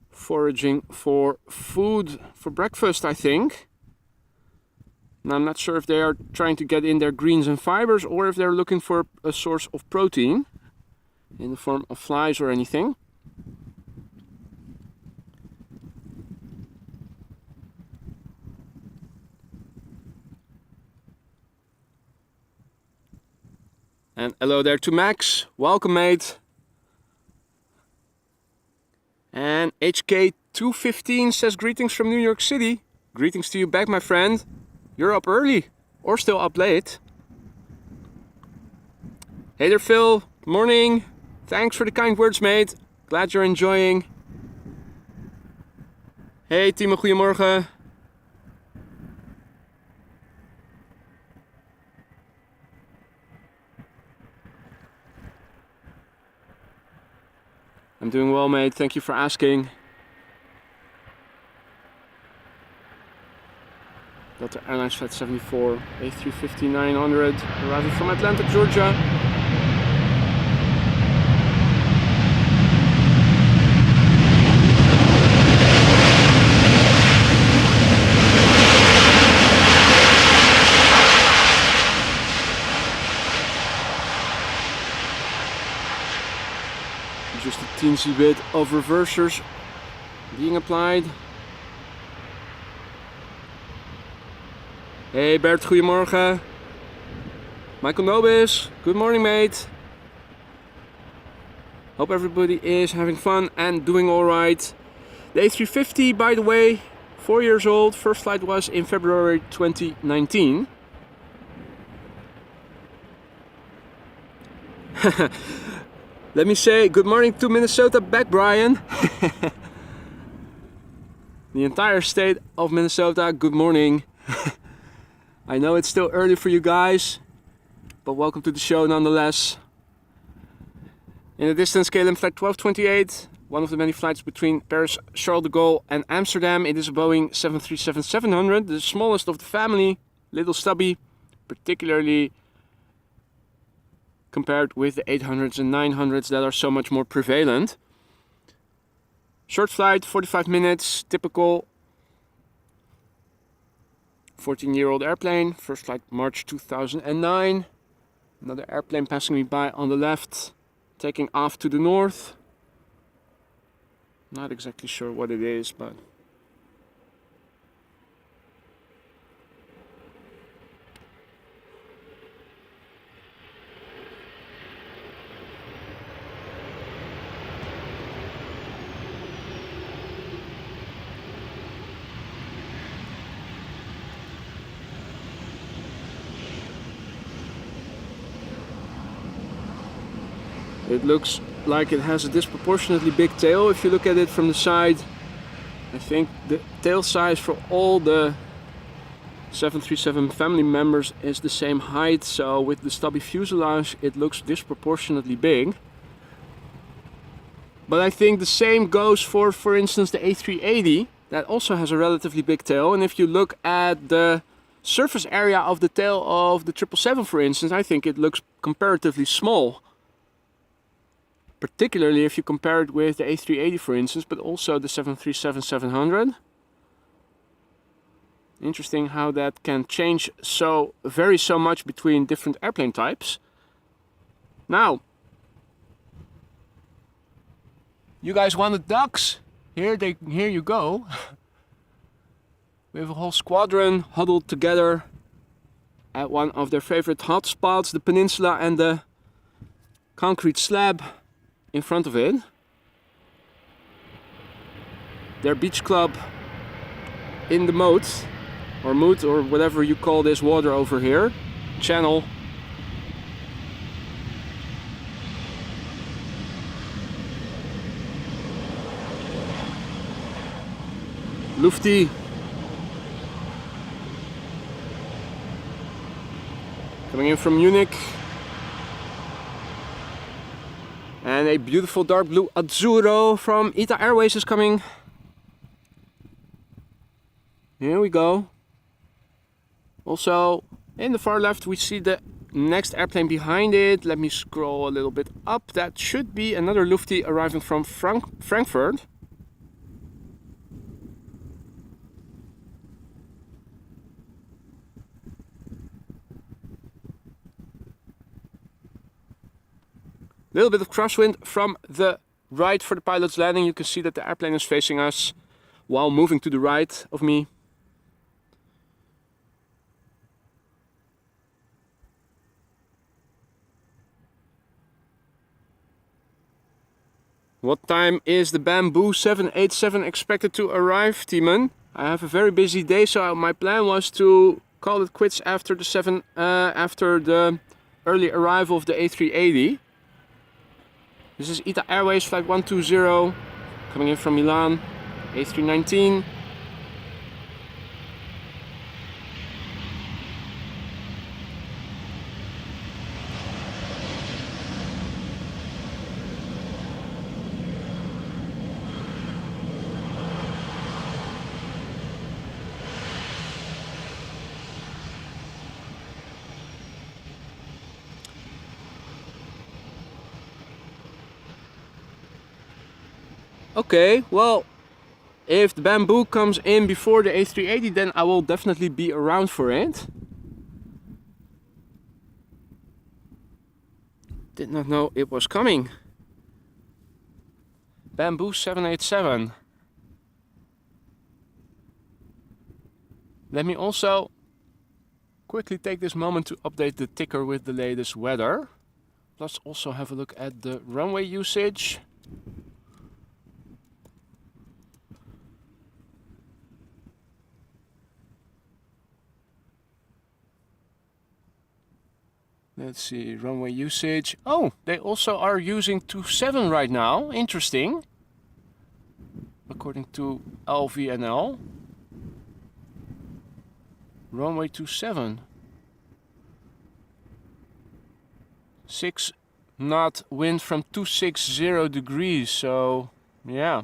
Foraging for food for breakfast, I think. Now, I'm not sure if they are trying to get in their greens and fibers or if they're looking for a source of protein in the form of flies or anything. And hello there to Max. Welcome, mate. And HK215 says greetings from New York City. Greetings to you back, my friend. You're up early or still up late. Hey there, Phil. Morning. Thanks for the kind words, mate. Glad you're enjoying. Hey, Timo, goedemorgen. I'm doing well, mate. Thank you for asking. Delta Airlines Flight 74, A350-900, arriving from Atlanta, Georgia. Just a teensy bit of reversers being applied. Hey Bert, goedemorgen. Michael Nobis, good morning mate. Hope everybody is having fun and doing alright. The A350, by the way, 4 years old. First flight was in February 2019. Let me say good morning to Minnesota back, Brian. The entire state of Minnesota, good morning. I know it's still early for you guys, but welcome to the show nonetheless. In the distance, KLM flight 1228, one of the many flights between Paris, Charles de Gaulle and Amsterdam. It is a Boeing 737-700, the smallest of the family, little stubby, particularly compared with the 800s and 900s that are so much more prevalent. Short flight, 45 minutes, typical 14-year-old airplane. First flight March 2009. Another airplane passing me by on the left, taking off to the north. Not exactly sure what it is, but it looks like it has a disproportionately big tail. If you look at it from the side, I think the tail size for all the 737 family members is the same height, so with the stubby fuselage it looks disproportionately big. But I think the same goes for instance, the A380, that also has a relatively big tail. And if you look at the surface area of the tail of the 777, for instance, I think it looks comparatively small. Particularly if you compare it with the A380, for instance, but also the 737-700. Interesting how that can change vary so much between different airplane types. Now, you guys wanted ducks? Here you go. We have a whole squadron huddled together at one of their favorite hotspots, the peninsula and the concrete slab in front of it. Their beach club in the moat, or moat, or whatever you call this water over here, channel. Lufty. Coming in from Munich. And a beautiful dark blue Azzurro from ITA Airways is coming. Here we go. Also, in the far left we see the next airplane behind it. Let me scroll a little bit up. That should be another Lufty arriving from Frankfurt. Little bit of crosswind from the right for the pilot's landing. You can see that the airplane is facing us while moving to the right of me. What time is the Bamboo 787 expected to arrive, Timon? I have a very busy day, so my plan was to call it quits after the early arrival of the A380. This is ITA Airways flight 120, coming in from Milan, A319. Okay, well, if the Bamboo comes in before the A380, then I will definitely be around for it. Did not know it was coming. Bamboo 787. Let me also quickly take this moment to update the ticker with the latest weather. Let's also have a look at the runway usage. Let's see, runway usage. Oh, they also are using 27 right now. Interesting. According to LVNL. Runway 27. 6 knot wind from 260 degrees, so yeah.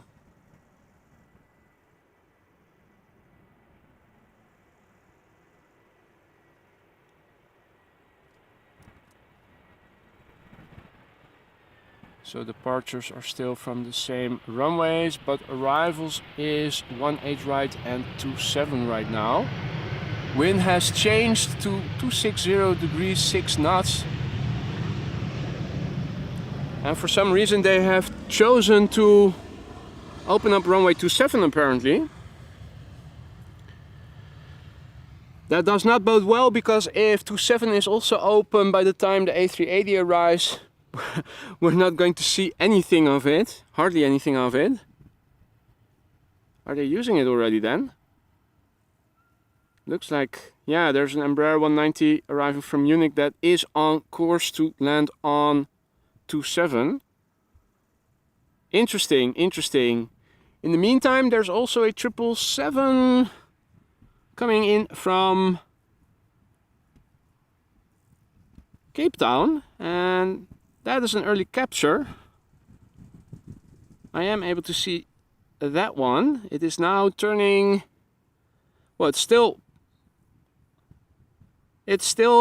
So departures are still from the same runways, but arrivals is 18 right and 27 right now. Wind has changed to 260 degrees, 6 knots. And for some reason they have chosen to open up runway 27 apparently. That does not bode well, because if 27 is also open by the time the A380 arrives, we're not going to see anything of it, hardly anything of it. Are they using it already then? Looks like, yeah, there's an Embraer 190 arriving from Munich that is on course to land on 27. Interesting, interesting. In the meantime, there's also a 777 coming in from Cape Town, and that is an early capture. I am able to see that one. It is now turning, well, it's still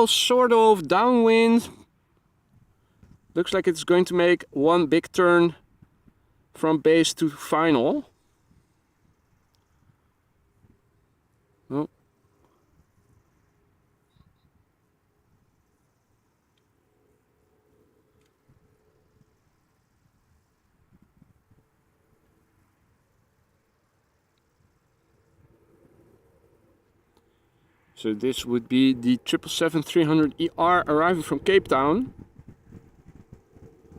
sort of downwind. Looks like it's going to make one big turn from base to final. Oh. So this would be the 777-300ER arriving from Cape Town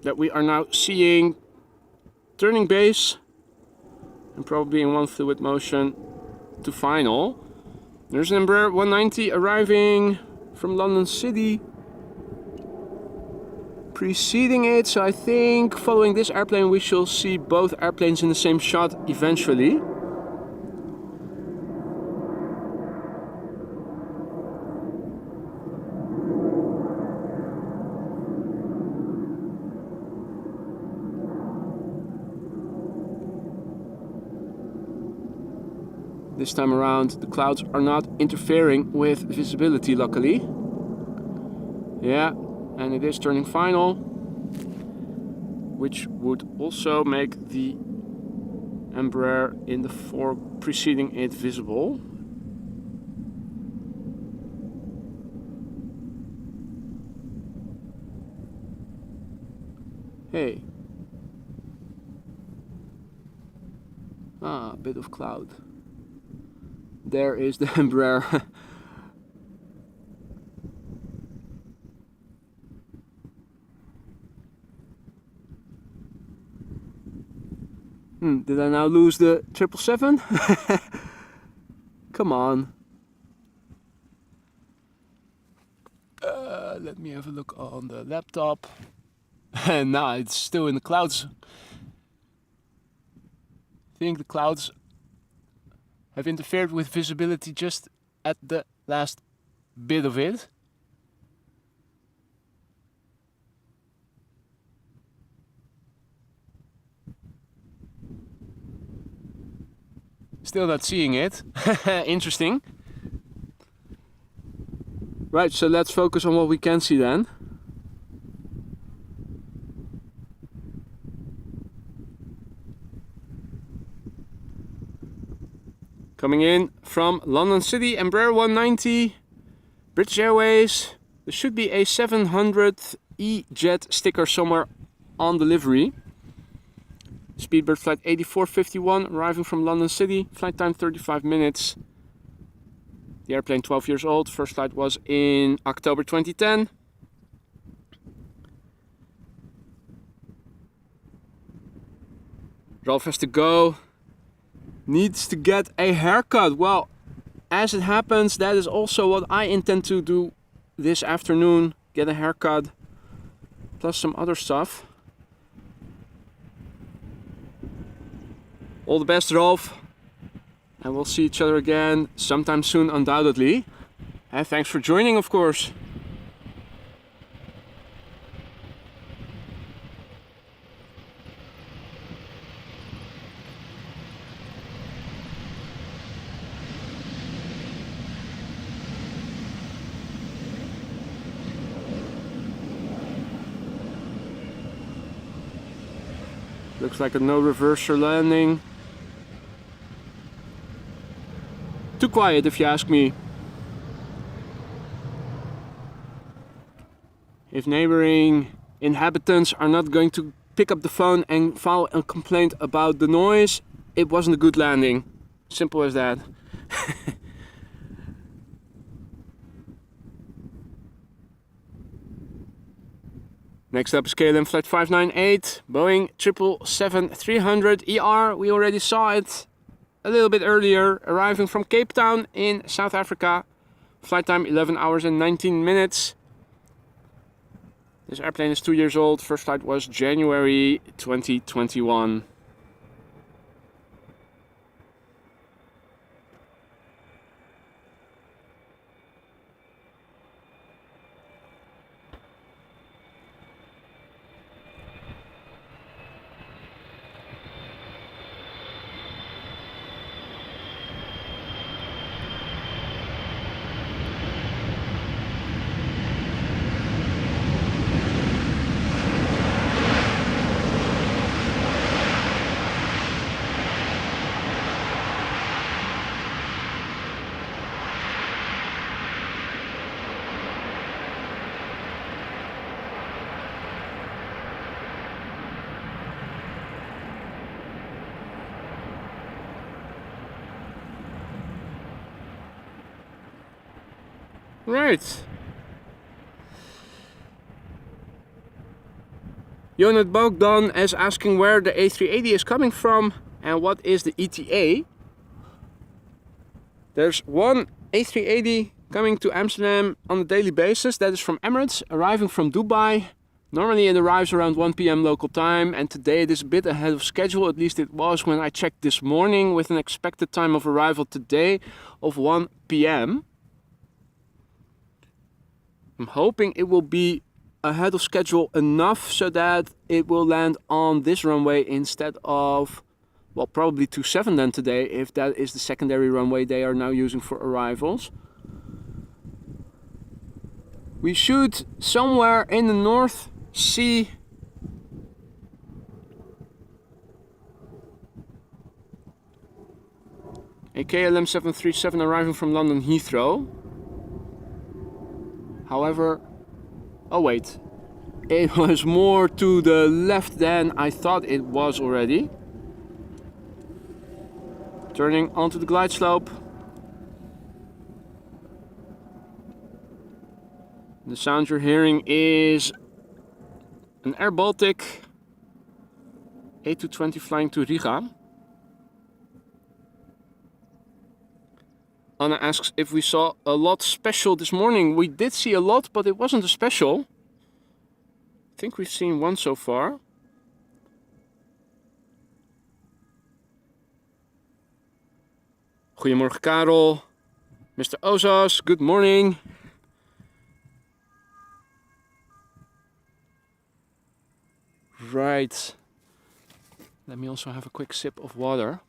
that we are now seeing turning base and probably in one fluid motion to final. There's an Embraer 190 arriving from London City preceding it, so I think following this airplane we shall see both airplanes in the same shot eventually. This time around the clouds are not interfering with visibility, luckily. Yeah, and it is turning final, which would also make the Embraer in the 4 preceding it visible. Hey. Ah, a bit of cloud. There is the Embraer. Did I now lose the 777? Come on. Let me have a look on the laptop. And now it's still in the clouds. I think the clouds have interfered with visibility just at the last bit of it. Still not seeing it. Interesting. Right, so let's focus on what we can see then. Coming in from London City, Embraer 190, British Airways. There should be a 700 E-Jet sticker somewhere on the livery. Speedbird flight 8451 arriving from London City. Flight time 35 minutes. The airplane 12 years old. First flight was in October 2010. Rolf has to go. Needs to get a haircut. Well, as it happens, that is also what I intend to do this afternoon. Get a haircut. Plus some other stuff. All the best, Rolf. And we'll see each other again sometime soon, undoubtedly. And thanks for joining, of course. Looks like a no reverser landing. Too quiet if you ask me. If neighboring inhabitants are not going to pick up the phone and file a complaint about the noise, it wasn't a good landing. Simple as that. Next up is KLM flight 598, Boeing 777-300 ER. We already saw it a little bit earlier, arriving from Cape Town in South Africa. Flight time 11 hours and 19 minutes. This airplane is 2 years old. First flight was January 2021. Right. Jonat Bogdan is asking where the A380 is coming from and what is the ETA. There's one A380 coming to Amsterdam on a daily basis. That is from Emirates, arriving from Dubai. Normally it arrives around 1 p.m. local time, and today it is a bit ahead of schedule. At least it was when I checked this morning, with an expected time of arrival today of 1 p.m. I'm hoping it will be ahead of schedule enough so that it will land on this runway instead of, well, probably 27 then today, if that is the secondary runway they are now using for arrivals. We shoot somewhere in the North Sea. A KLM 737 arriving from London Heathrow. However, oh wait, it was more to the left than I thought it was already. Turning onto the glide slope. The sound you're hearing is an Air Baltic A220 flying to Riga. Anna asks if we saw a lot special this morning. We did see a lot, but it wasn't a special. I think we've seen one so far. Goedemorgen Karel. Mr. Ozas, good morning. Right. Let me also have a quick sip of water.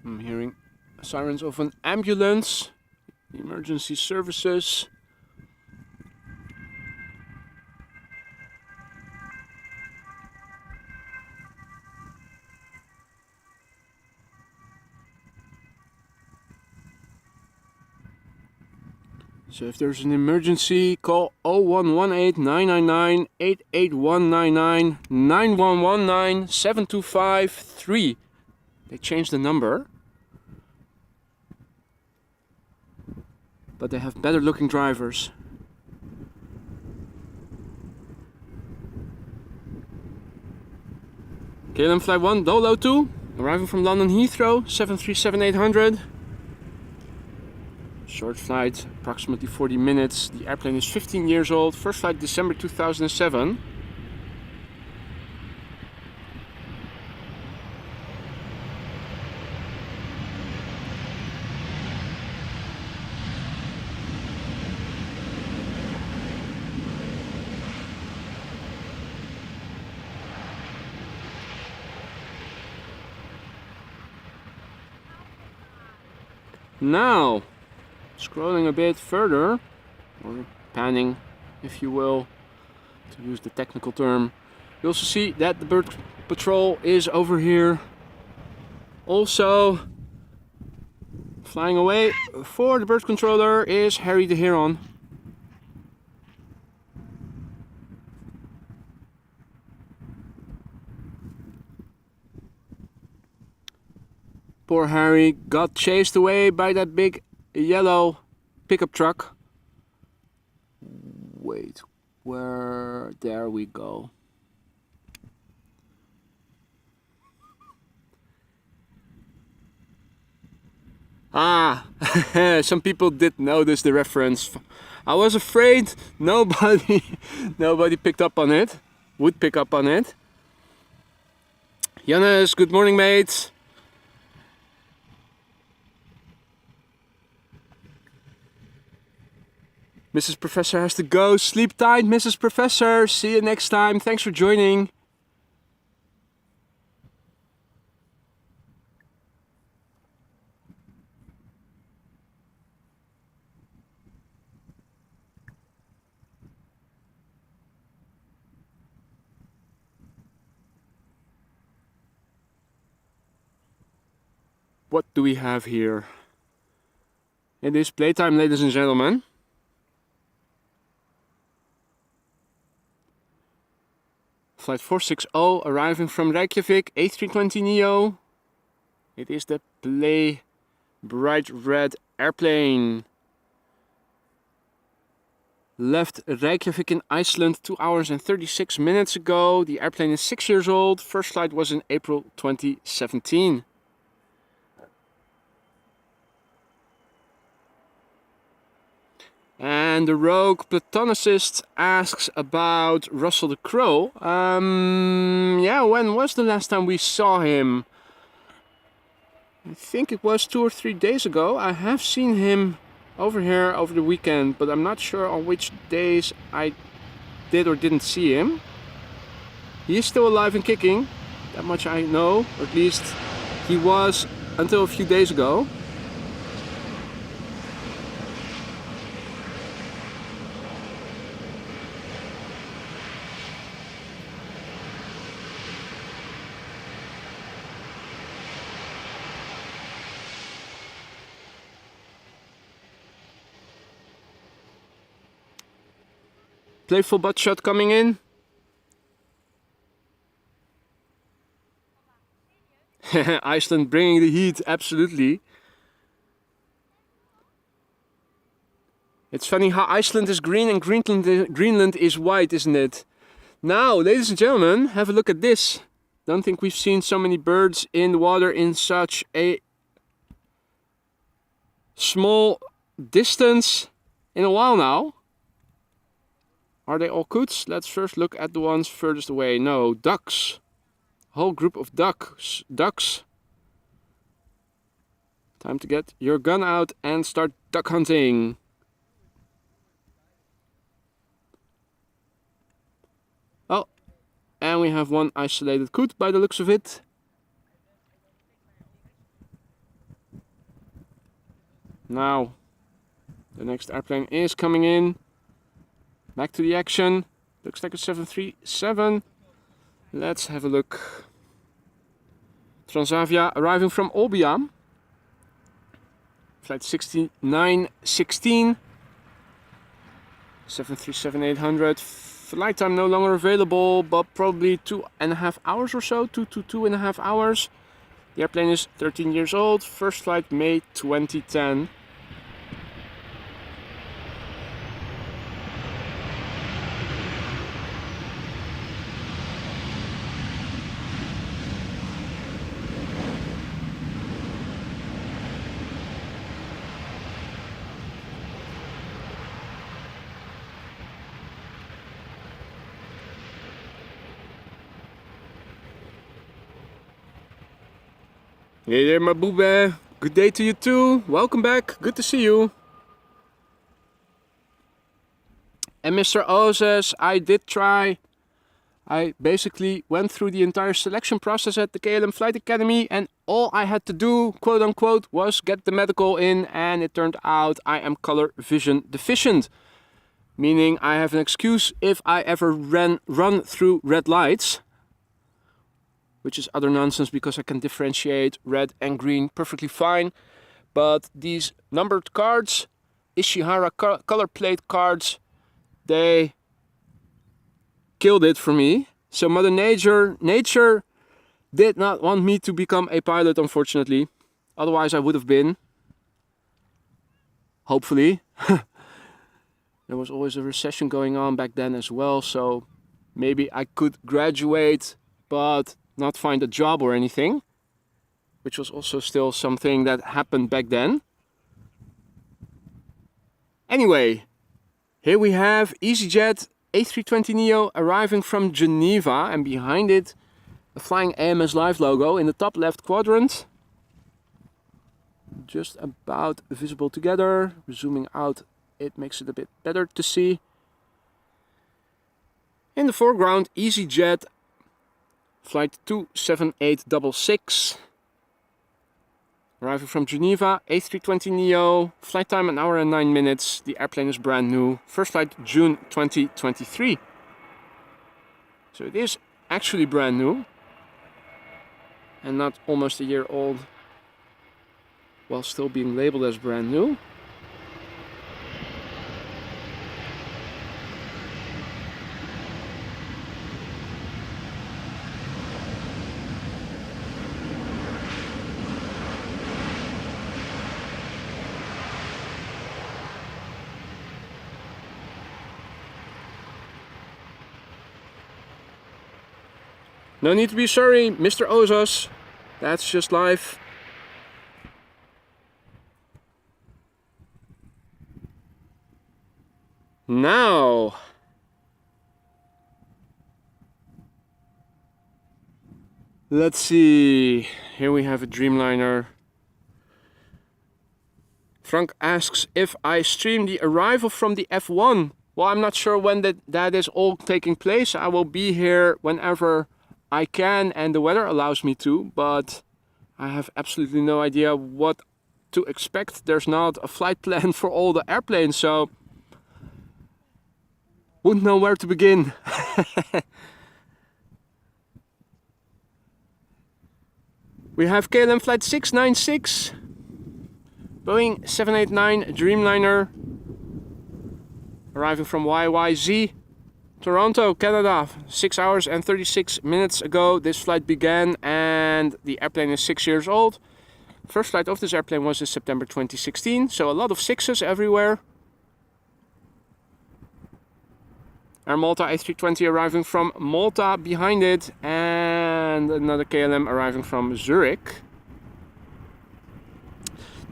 I'm hearing sirens of an ambulance, emergency services. So if there's an emergency, call 0118 999 88199 9119 7253. They changed the number, but they have better looking drivers. KLM Flight 1 Dolo 2, arriving from London Heathrow, 737-800. Short flight, approximately 40 minutes. The airplane is 15 years old. First flight December 2007. Now, scrolling a bit further, or panning if you will, to use the technical term, you also see that the bird patrol is over here. Also, flying away for the bird controller is Harry the Heron. Poor Harry got chased away by that big yellow pickup truck. Wait, where? There we go. Ah, some people did notice the reference. I was afraid nobody picked up on it, would pick up on it. Jannes, good morning, mate. Mrs. Professor has to go. Sleep tight, Mrs. Professor. See you next time. Thanks for joining. What do we have here? It is playtime, ladies and gentlemen. Flight 460 arriving from Reykjavik, A320neo. It is the play bright red airplane. Left Reykjavik in Iceland 2 hours and 36 minutes ago. The airplane is 6 years old. First flight was in April 2017. And the rogue platonicist asks about Russell the Crow. Yeah, when was the last time we saw him? I think it was 2 or 3 days ago. I have seen him over here over the weekend, but I'm not sure on which days I did or didn't see him. He is still alive and kicking, that much I know, or at least he was until a few days ago. Playful butt shot coming in. Iceland bringing the heat, absolutely. It's funny how Iceland is green and Greenland is white, isn't it? Now, ladies and gentlemen, have a look at this. Don't think we've seen so many birds in the water in such a small distance in a while now. Are they all coots? Let's first look at the ones furthest away. No, ducks. Whole group of ducks. Time to get your gun out and start duck hunting. Oh, and we have one isolated coot by the looks of it. Now, the next airplane is coming in. Back to the action. Looks like a 737. Let's have a look. Transavia arriving from Olbia. Flight 6916. 737-800. Flight time no longer available, but probably 2.5 hours or so, 2.5 hours. The airplane is 13 years old. First flight May 2010. Hey there, my boobe. Good day to you too. Welcome back. Good to see you. And Mr. O says, I did try. I basically went through the entire selection process at the KLM Flight Academy, and all I had to do, quote unquote, was get the medical in, and it turned out I am color vision deficient. Meaning I have an excuse if I ever run through red lights. Which is utter nonsense because I can differentiate red and green perfectly fine. But these numbered cards, Ishihara color plate cards, they killed it for me. So Mother Nature did not want me to become a pilot, unfortunately. Otherwise I would have been. Hopefully. There was always a recession going on back then as well. So maybe I could graduate, but not find a job or anything, which was also still something that happened back then. Anyway, here we have EasyJet A320neo arriving from Geneva, and behind it a flying AMS Live logo in the top left quadrant. Just about visible together. Zooming out, it makes it a bit better to see. In the foreground, EasyJet Flight 27866, arriving from Geneva, A320neo, flight time 1 hour and 9 minutes. The airplane is brand new. First flight June 2023. So it is actually brand new and not almost a year old while still being labeled as brand new. No need to be sorry, Mr. Ozos. That's just life. Now, let's see. Here we have a Dreamliner. Frank asks if I stream the arrival from the F1. Well, I'm not sure when that is all taking place. I will be here whenever I can and the weather allows me to, but I have absolutely no idea what to expect. There's not a flight plan for all the airplanes, so wouldn't know where to begin. We have KLM flight 696, Boeing 789 Dreamliner, arriving from YYZ. Toronto, Canada, 6 hours and 36 minutes ago this flight began, and the airplane is 6 years old. First flight of this airplane was in September 2016, so a lot of sixes everywhere. Air Malta A320 arriving from Malta behind it, and another KLM arriving from Zurich.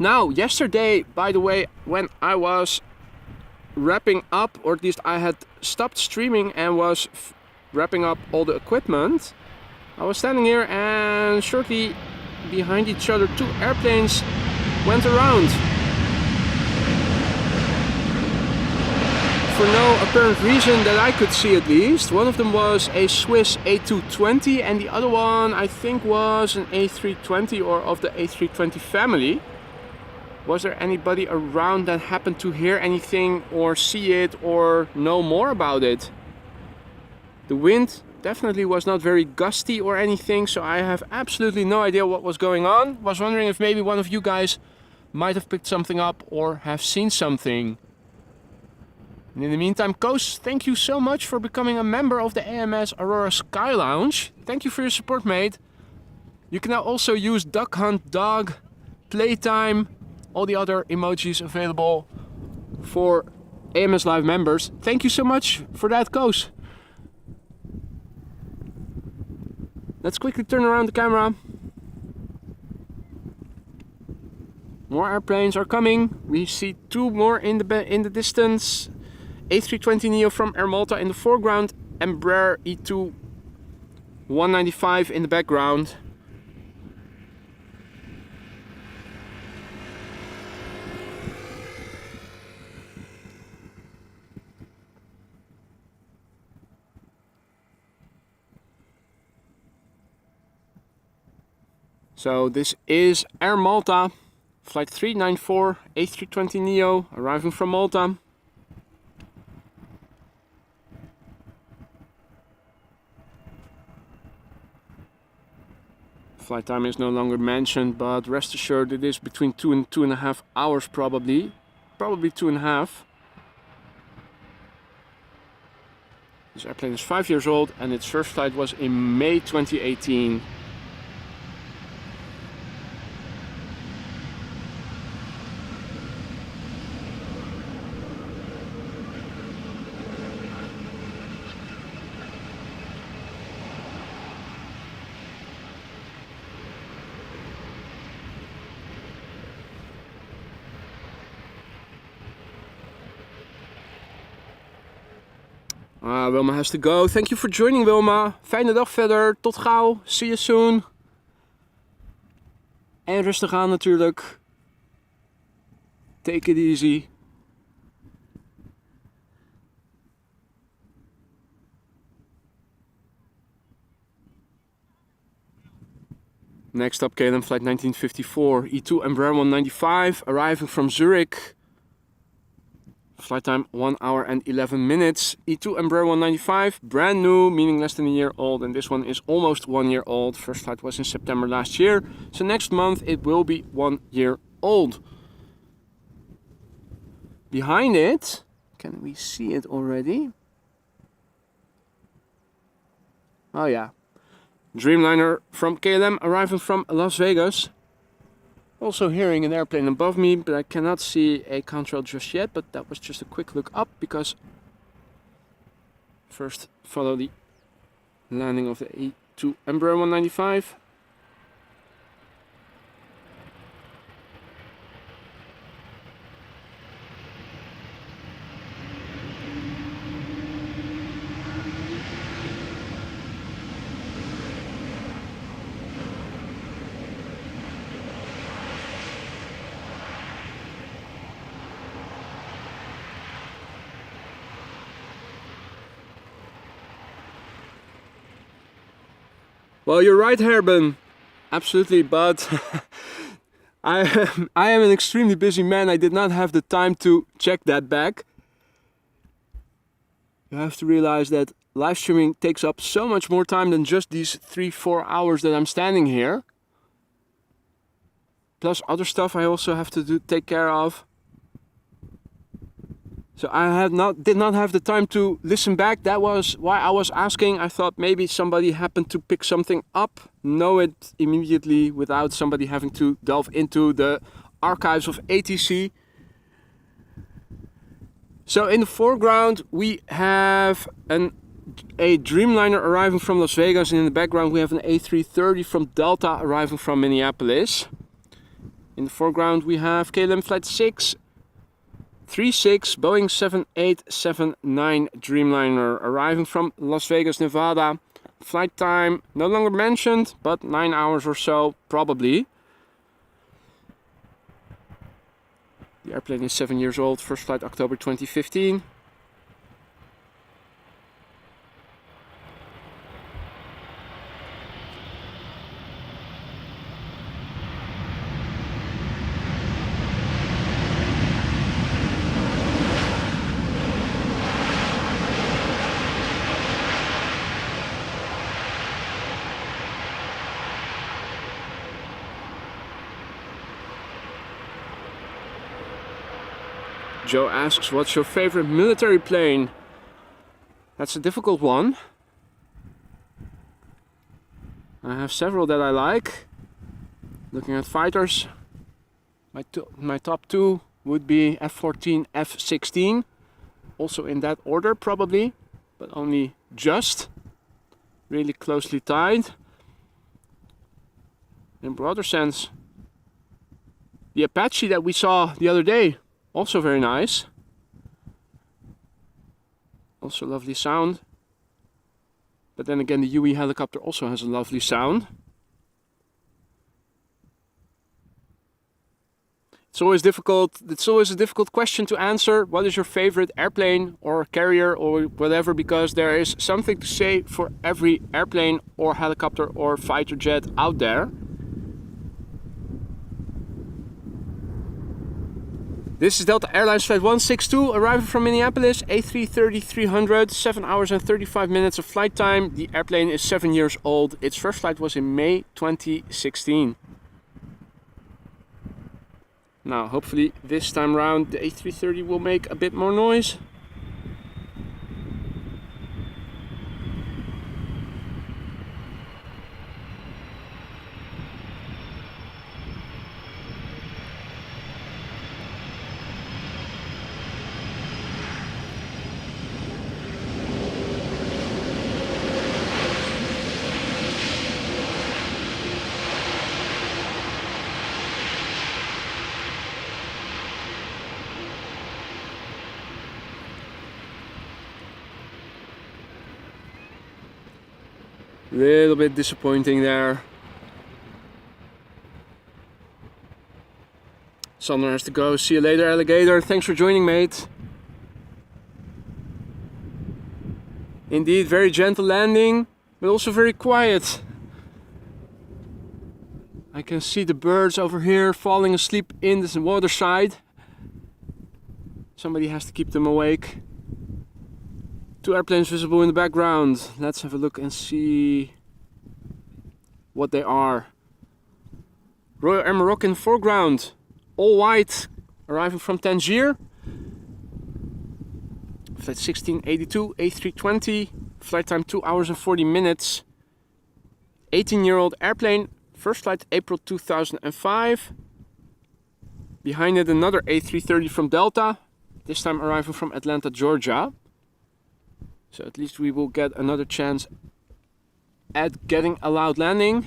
Now, yesterday, by the way, when I was wrapping up, or at least I had stopped streaming and was wrapping up all the equipment, I was standing here and shortly behind each other two airplanes went around for no apparent reason that I could see, at least. One of them was a Swiss A220 and the other one I think was an A320 or of the A320 family. Was there anybody around that happened to hear anything or see it or know more about it? The wind definitely was not very gusty or anything, so I have absolutely no idea what was going on. Was wondering if maybe one of you guys might have picked something up or have seen something. And in the meantime, Koos, thank you so much for becoming a member of the AMS Aurora Sky Lounge. Thank you for your support, mate. You can now also use Duck Hunt Dog, Playtime, all the other emojis available for AMS Live members. Thank you so much for that, Koos. Let's quickly turn around the camera. More airplanes are coming. We see two more in the distance. A320neo from Air Malta in the foreground, Embraer E2 195 in the background. So this is Air Malta, flight 394, A320neo, arriving from Malta. Flight time is no longer mentioned, but rest assured it is between 2 and 2.5 hours probably. Probably 2.5. This airplane is 5 years old and its first flight was in May 2018. Wilma has to go. Thank you for joining, Wilma. Fijne dag verder. Tot gauw. See you soon. En rustig aan natuurlijk. Take it easy. Next up, KLM flight 1954, E2 Embraer 195, arriving from Zurich. Flight time 1 hour and 11 minutes. E2 Embraer 195, brand new, meaning less than a year old, and this one is almost 1 year old. First flight was in September last year, so next month it will be 1 year old. Behind it, can we see it already? Oh yeah, Dreamliner from KLM arriving from Las Vegas. Also hearing an airplane above me, but I cannot see a contrail just yet, but that was just a quick look up because first follow the landing of the E2 Embraer 195. Well, you're right, Herben. Absolutely, but I am an extremely busy man. I did not have the time to check that back. You have to realize that live streaming takes up so much more time than just these 3-4 hours that I'm standing here. Plus other stuff I also have to take care of. So I did not have the time to listen back. That was why I was asking. I thought maybe somebody happened to pick something up, know it immediately without somebody having to delve into the archives of ATC. So in the foreground we have a Dreamliner arriving from Las Vegas, and in the background we have an A330 from Delta arriving from Minneapolis. In the foreground we have KLM flight 636 Boeing 7879 Dreamliner arriving from Las Vegas, Nevada. Flight time no longer mentioned, but 9 hours or so probably. The airplane is 7 years old, first flight October 2015. Joe asks, what's your favorite military plane? That's a difficult one. I have several that I like. Looking at fighters, my top two would be F-14, F-16. Also in that order probably, but only just. Really closely tied. In broader sense, the Apache that we saw the other day, also very nice. Also lovely sound. But then again, the UE helicopter also has a lovely sound. It's always a difficult question to answer. What is your favorite airplane or carrier or whatever, because there is something to say for every airplane or helicopter or fighter jet out there. This is Delta Airlines flight 162 arriving from Minneapolis, A330-300, 7 hours and 35 minutes of flight time. The airplane is 7 years old. Its first flight was in May 2016. Now, hopefully this time round the A330 will make a bit more noise. Little bit disappointing there. Sander has to go. See you later, alligator. Thanks for joining, mate. Indeed, very gentle landing, but also very quiet. I can see the birds over here falling asleep in the water side. Somebody has to keep them awake. Two airplanes visible in the background. Let's have a look and see what they are. Royal Air Moroccan foreground, all white, arriving from Tangier. Flight 1682, A320, flight time 2 hours and 40 minutes. 18-year-old airplane, first flight April 2005. Behind it another A330 from Delta, this time arriving from Atlanta, Georgia. So at least we will get another chance at getting a loud landing.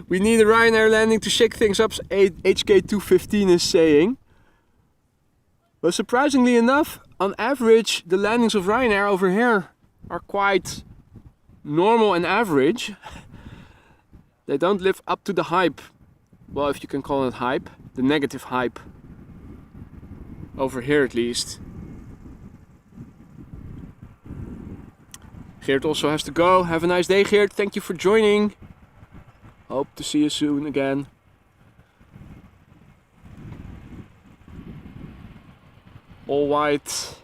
We need a Ryanair landing to shake things up, HK215 is saying. But surprisingly enough, on average, the landings of Ryanair over here are quite normal and average. They don't live up to the hype. Well, if you can call it hype, the negative hype. Over here at least. Geert also has to go. Have a nice day, Geert. Thank you for joining. Hope to see you soon again. All white.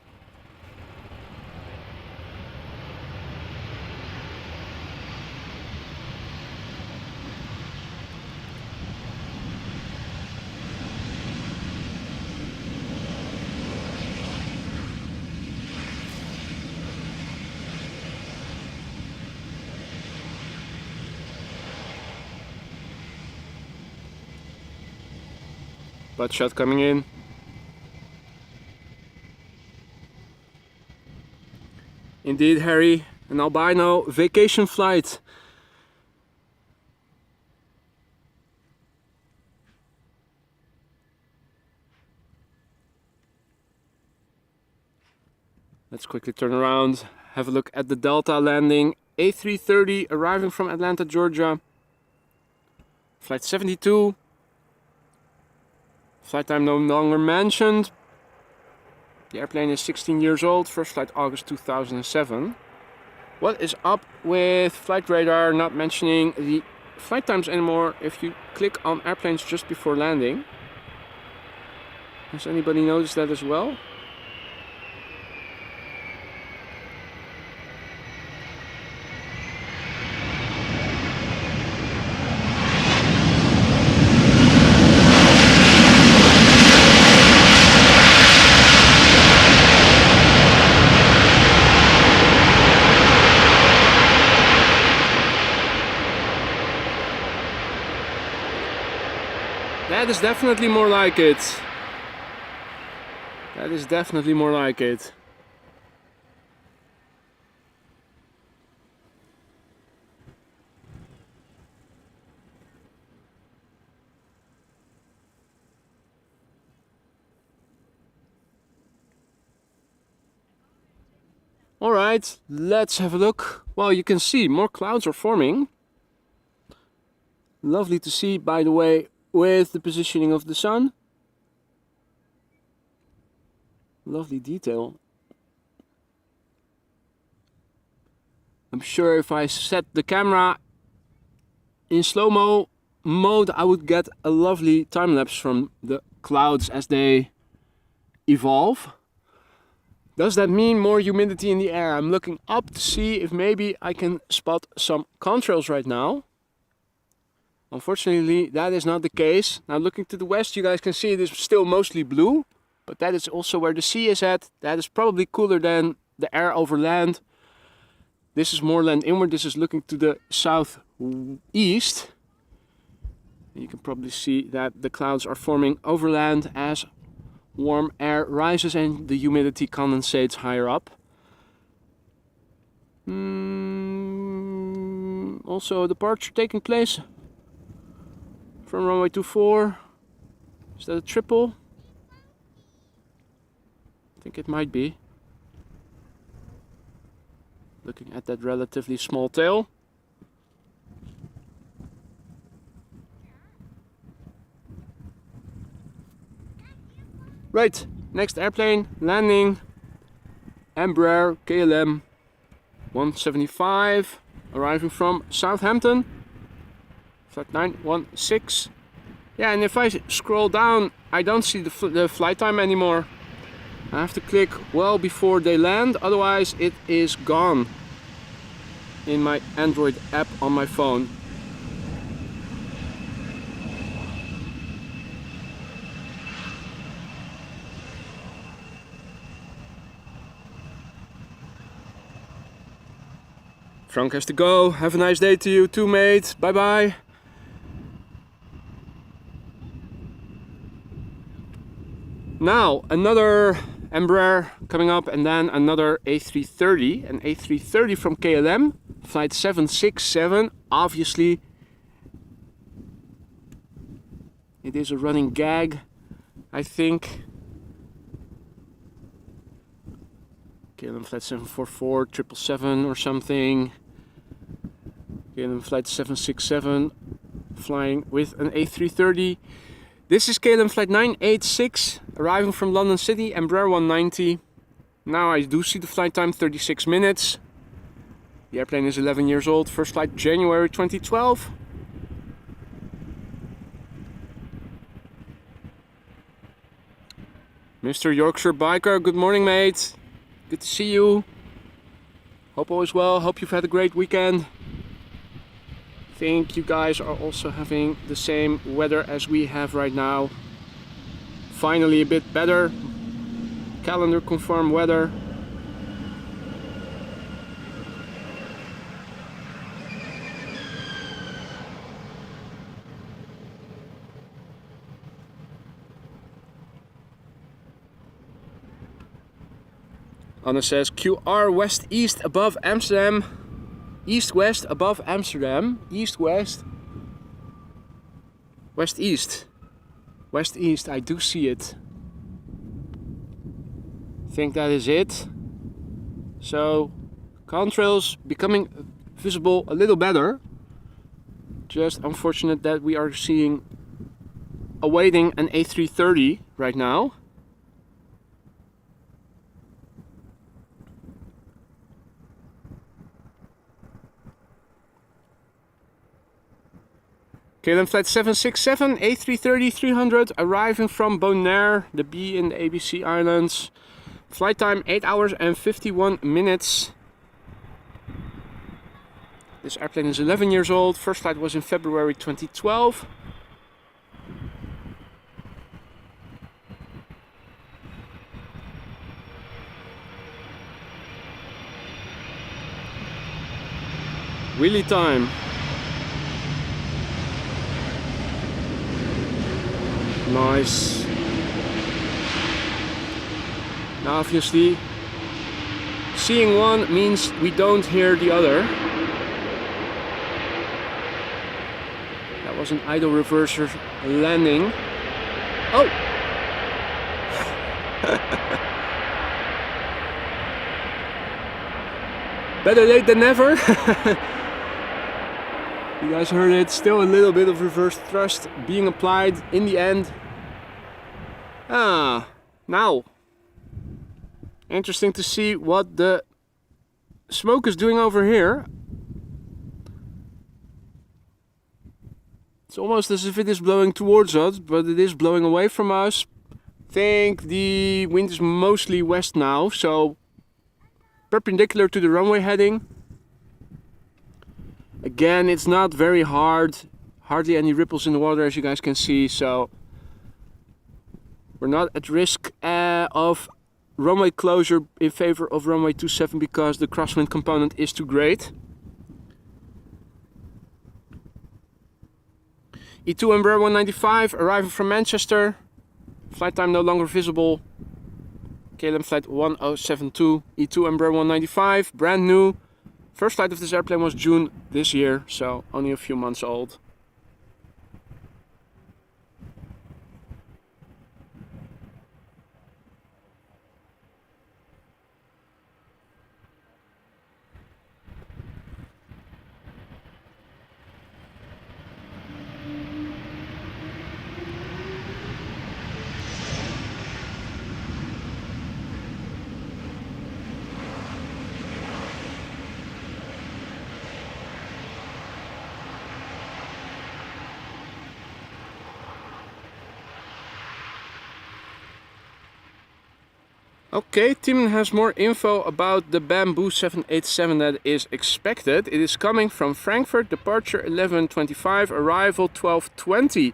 Butt shot coming in. Indeed, Harry, an albino vacation flight. Let's quickly turn around, have a look at the Delta landing. A330 arriving from Atlanta, Georgia. Flight 72. Flight time no longer mentioned. The airplane is 16 years old, first flight August 2007. What is up with flight radar not mentioning the flight times anymore if you click on airplanes just before landing? Has anybody noticed that as well? That is definitely more like it. That is definitely more like it. Alright, let's have a look. Well, you can see more clouds are forming. Lovely to see, by the way, with the positioning of the sun. Lovely detail. I'm sure if I set the camera in slow-mo mode, I would get a lovely time-lapse from the clouds as they evolve. Does that mean more humidity in the air? I'm looking up to see if maybe I can spot some contrails right now. Unfortunately, that is not the case. Now looking to the west, you guys can see it is still mostly blue, but that is also where the sea is at. That is probably cooler than the air over land. This is more land inward. This is looking to the southeast. You can probably see that the clouds are forming over land as warm air rises and the humidity condensates higher up. Also a departure taking place from runway 24. Is that a triple? I think it might be. Looking at that relatively small tail. Right, next airplane landing. Embraer KLM 175 arriving from Southampton. Flight 916. Yeah, and if I scroll down, I don't see the flight time anymore. I have to click well before they land, otherwise it is gone in my Android app on my phone. Frank has to go. Have a nice day to you too, mate. Bye bye. Now another Embraer coming up, and then another A330, an A330 from KLM, flight 767. Obviously it is a running gag, I think. KLM flight 744, 777 or something. KLM flight 767 flying with an A330. This is KLM flight 986 arriving from London City, Embraer 190. Now I do see the flight time, 36 minutes. The airplane is 11 years old, first flight January 2012. Mr. Yorkshire Biker, good morning, mate. Good to see you. Hope all is well, hope you've had a great weekend. Think you guys are also having the same weather as we have right now. Finally a bit better calendar confirmed weather. Anna says QR west east above Amsterdam. East-west above Amsterdam. East-west. West-east. West-east, I do see it. I think that is it. So, contrails becoming visible a little better. Just unfortunate that we are seeing awaiting an A330 right now. KLM flight 767, A330-300 arriving from Bonaire, the B in the ABC Islands. Flight time 8 hours and 51 minutes. This airplane is 11 years old. First flight was in February 2012. Wheelie time. Nice. Now obviously, seeing one means we don't hear the other. That was an idle reverser landing. Oh! Better late than never. You guys heard it, still a little bit of reverse thrust being applied in the end. Now, interesting to see what the smoke is doing over here. It's almost as if it is blowing towards us, but it is blowing away from us. I think the wind is mostly west now, so perpendicular to the runway heading. Again, it's not very hard, hardly any ripples in the water as you guys can see, so we're not at risk of runway closure in favor of runway 27 because the crosswind component is too great. E2 Embraer 195 arriving from Manchester, flight time no longer visible, KLM flight 1072, E2 Embraer 195, brand new. First flight of this airplane was June this year, so only a few months old. Okay, Tim has more info about the Bamboo 787 that is expected. It is coming from Frankfurt, departure 11:25, arrival 12:20.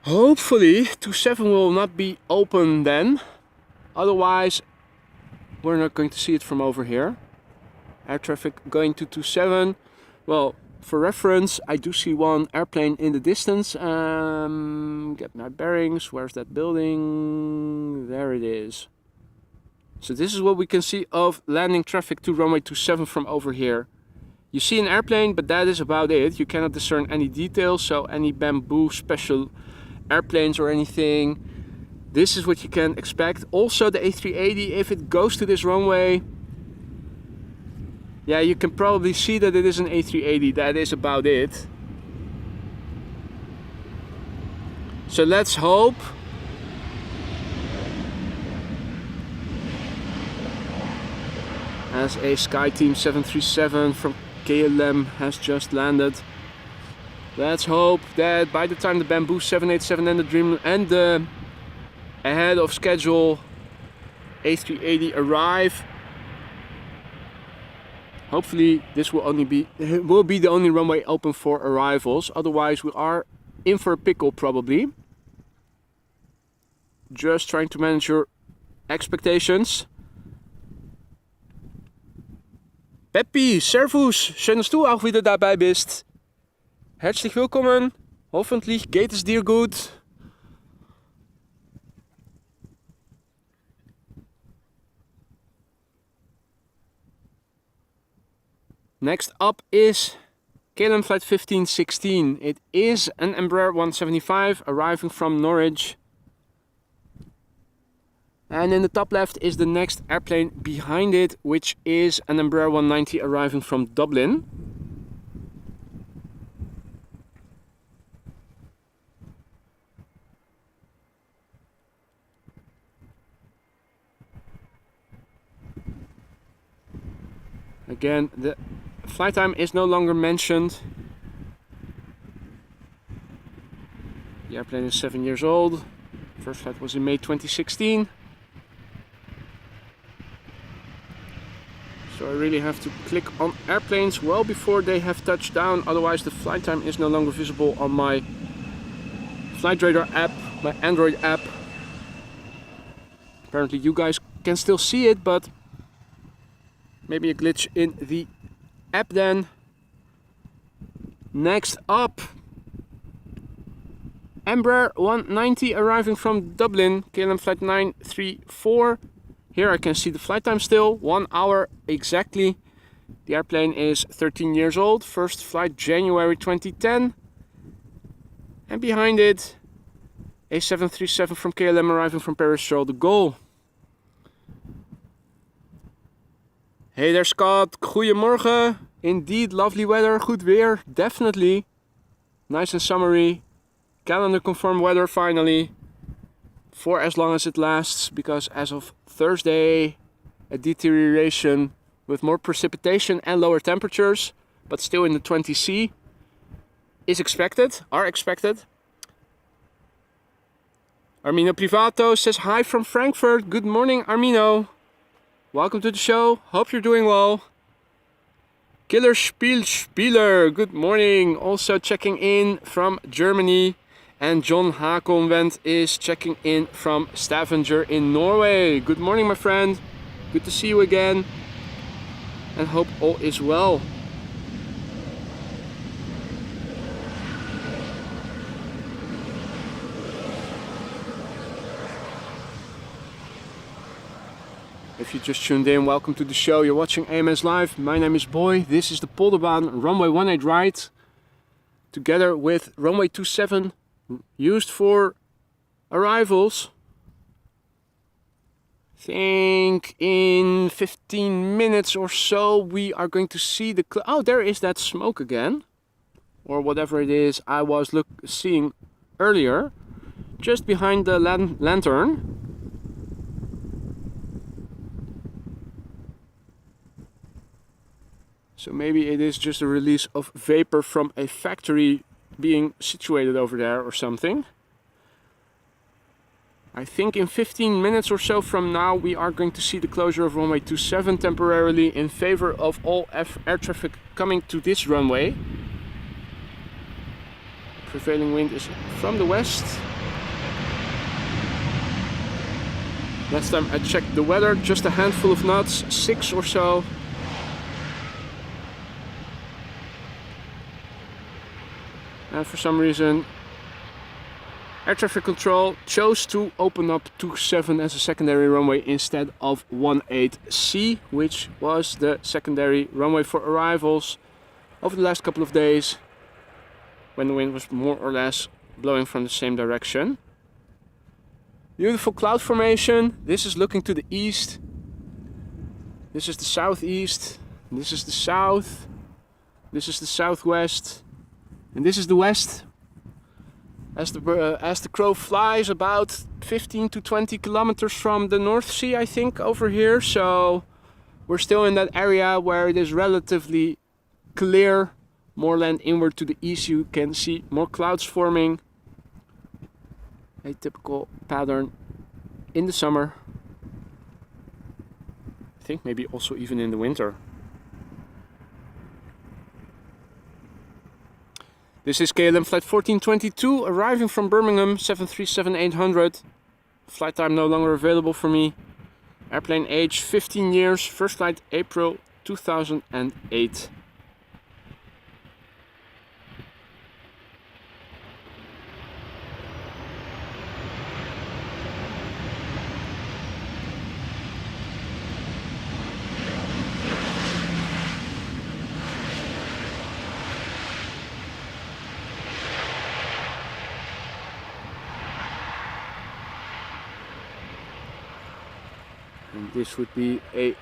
Hopefully 27 will not be open then, otherwise we're not going to see it from over here. Air traffic going to 27. Well, for reference, I do see one airplane in the distance. Get my bearings. Where's that building? There it is. So this is what we can see of landing traffic to runway 27 from over here. You see an airplane, but that is about it. You cannot discern any details, so any Bamboo special airplanes or anything. This is what you can expect. Also the A380, if it goes to this runway, yeah, you can probably see that it is an A380. That is about it. So let's hope as a SkyTeam 737 from KLM has just landed. Let's hope that by the time the Bamboo 787 and the Dream and the ahead of schedule A380 arrive, hopefully this will be the only runway open for arrivals. Otherwise we are in for a pickle probably. Just trying to manage your expectations. Peppi, Servus, schön, dass du auch wieder dabei bist. Herzlich willkommen. Hoffentlich geht es dir gut. Next up is KLM flight 1516. It is an Embraer 175 arriving from Norwich. And in the top left is the next airplane behind it, which is an Embraer 190 arriving from Dublin. Again, the flight time is no longer mentioned. The airplane is 7 years old. First flight was in May 2016. So I really have to click on airplanes well before they have touched down, otherwise the flight time is no longer visible on my Flight Radar app, my Android app. Apparently you guys can still see it, but maybe a glitch in the app then. Next up Embraer 190 arriving from Dublin, KLM flight 934. Here I can see the flight time still, 1 hour exactly. The airplane is 13 years old, first flight January 2010. And behind it, a 737 from KLM arriving from Paris Charles de Gaulle. Hey there Scott, goedemorgen. Indeed, lovely weather, good weer, definitely. Nice and summery. Calendar confirmed weather finally. For as long as it lasts, because as of Thursday, a deterioration with more precipitation and lower temperatures, but still in the 20 C, is expected, are expected. Armino Privato says hi from Frankfurt. Good morning, Armino. Welcome to the show. Hope you're doing well. Killer Spieler, good morning. Also checking in from Germany. And John Hakonvent is checking in from Stavanger in Norway. Good morning, my friend. Good to see you again. And hope all is well. If you just tuned in, welcome to the show. You're watching AMS Live. My name is Boy. This is the Polderbaan runway 18 ride. Together with runway 27, used for arrivals. I think in 15 minutes or so we are going to see the... Oh, there is that smoke again. Or whatever it is I was seeing earlier. Just behind the lantern. So maybe it is just a release of vapor from a factory being situated over there or something. I think in 15 minutes or so from now we are going to see the closure of runway 27 temporarily in favor of all air traffic coming to this runway. Prevailing wind is from the west. Last time I checked the weather, just a handful of knots, 6 or so. And for some reason, air traffic control chose to open up 27 as a secondary runway instead of 18C, which was the secondary runway for arrivals over the last couple of days, when the wind was more or less blowing from the same direction. Beautiful cloud formation. This is looking to the east. This is the southeast. This is the south. This is the southwest. And this is the west. As the crow flies, about 15 to 20 kilometers from the North Sea, I think, over here. So we're still in that area where it is relatively clear. More land inward to the east, you can see more clouds forming. A typical pattern in the summer. I think maybe also even in the winter. This is KLM flight 1422 arriving from Birmingham, 737-800. Flight time no longer available for me. Airplane age 15 years, first flight April 2008. And this would be a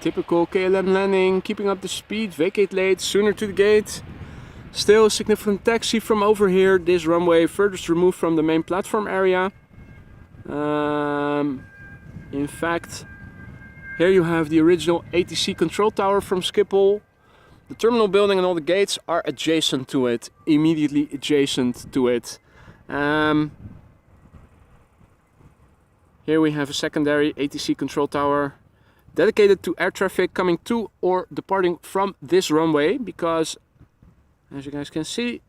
typical KLM landing, keeping up the speed, vacate late, sooner to the gate. Still significant taxi from over here, this runway furthest removed from the main platform area. In fact, here you have the original ATC control tower from Schiphol. The terminal building and all the gates are adjacent to it, immediately adjacent to it. Here we have a secondary ATC control tower dedicated to air traffic coming to or departing from this runway, because as you guys can see,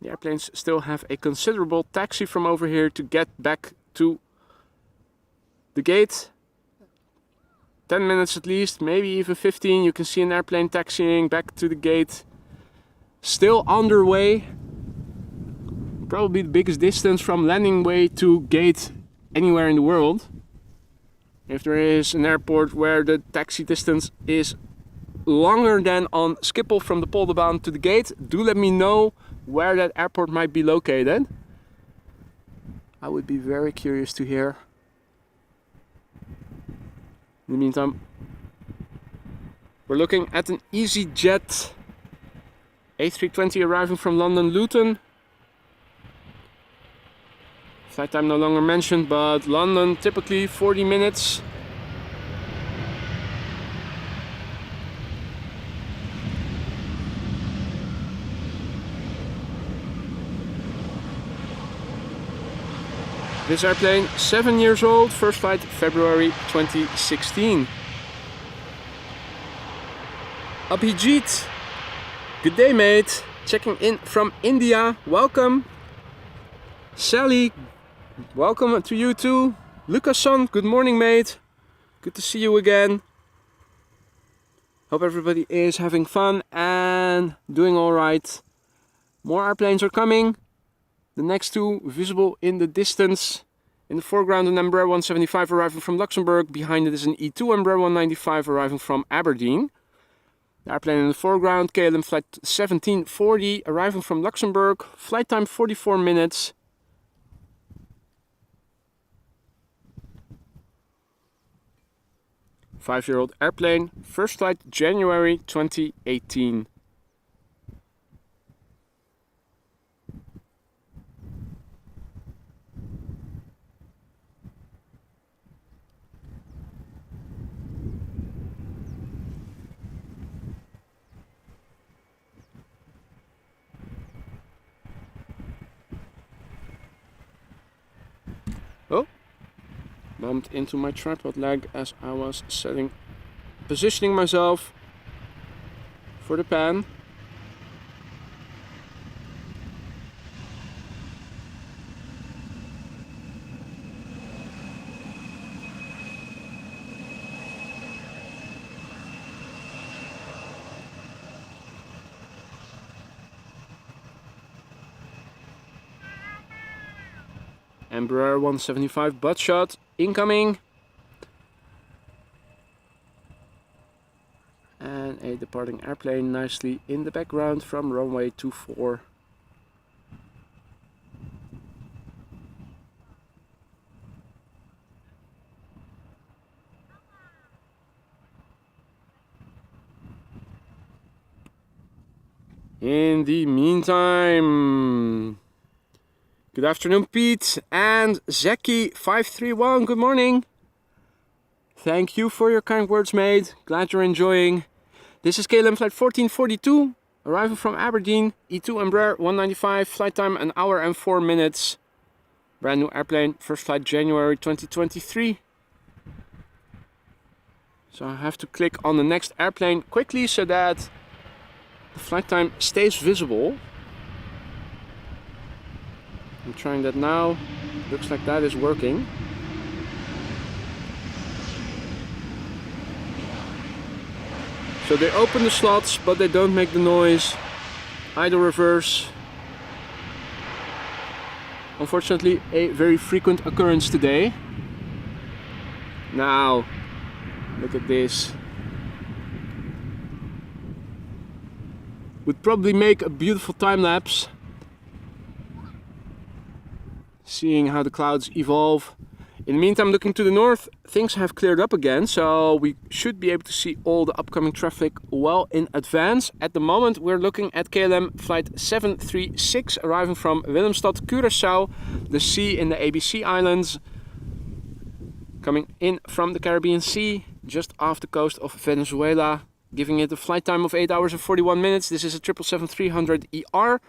the airplanes still have a considerable taxi from over here to get back to the gate. 10 minutes at least, maybe even 15. You can see an airplane taxiing back to the gate. Still underway. Probably the biggest distance from landing way to gate anywhere in the world. If there is an airport where the taxi distance is longer than on Schiphol from the Polderbaan to the gate, do let me know where that airport might be located. I would be very curious to hear. In the meantime, we're looking at an EasyJet A320 arriving from London Luton. Flight time no longer mentioned, but London typically 40 minutes. This airplane, 7 years old, first flight February 2016. Abhijit, good day mate, checking in from India, welcome. Sally, welcome to you too. Lucasson, good morning mate, good to see you again. Hope everybody is having fun and doing alright. More airplanes are coming. The next two visible in the distance. In the foreground, an Embraer 175 arriving from Luxembourg. Behind it is an E2 Embraer 195 arriving from Aberdeen. The airplane in the foreground, KLM flight 1740 arriving from Luxembourg. Flight time 44 minutes. Five-year-old airplane, first flight January 2018. Oh, bumped into my tripod leg as I was positioning myself for the pan. Embraer 175 butt shot incoming. And a departing airplane nicely in the background from runway 24. In the meantime, good afternoon Pete and Zeki531, good morning. Thank you for your kind words mate, glad you're enjoying. This is KLM flight 1442, arriving from Aberdeen, E2 Embraer 195, flight time an hour and 4 minutes. Brand new airplane, first flight January 2023. So I have to click on the next airplane quickly so that the flight time stays visible. I'm trying that now, looks like that is working. So they open the slots, but they don't make the noise, either reverse. Unfortunately, a very frequent occurrence today. Now, look at this. Would probably make a beautiful time lapse. Seeing how the clouds evolve. In the meantime, looking to the north, things have cleared up again, so we should be able to see all the upcoming traffic well in advance. At the moment, we're looking at KLM flight 736 arriving from Willemstad, Curaçao, the sea in the ABC Islands, coming in from the Caribbean Sea, just off the coast of Venezuela, giving it a flight time of 8 hours and 41 minutes. This is a 777-300ER,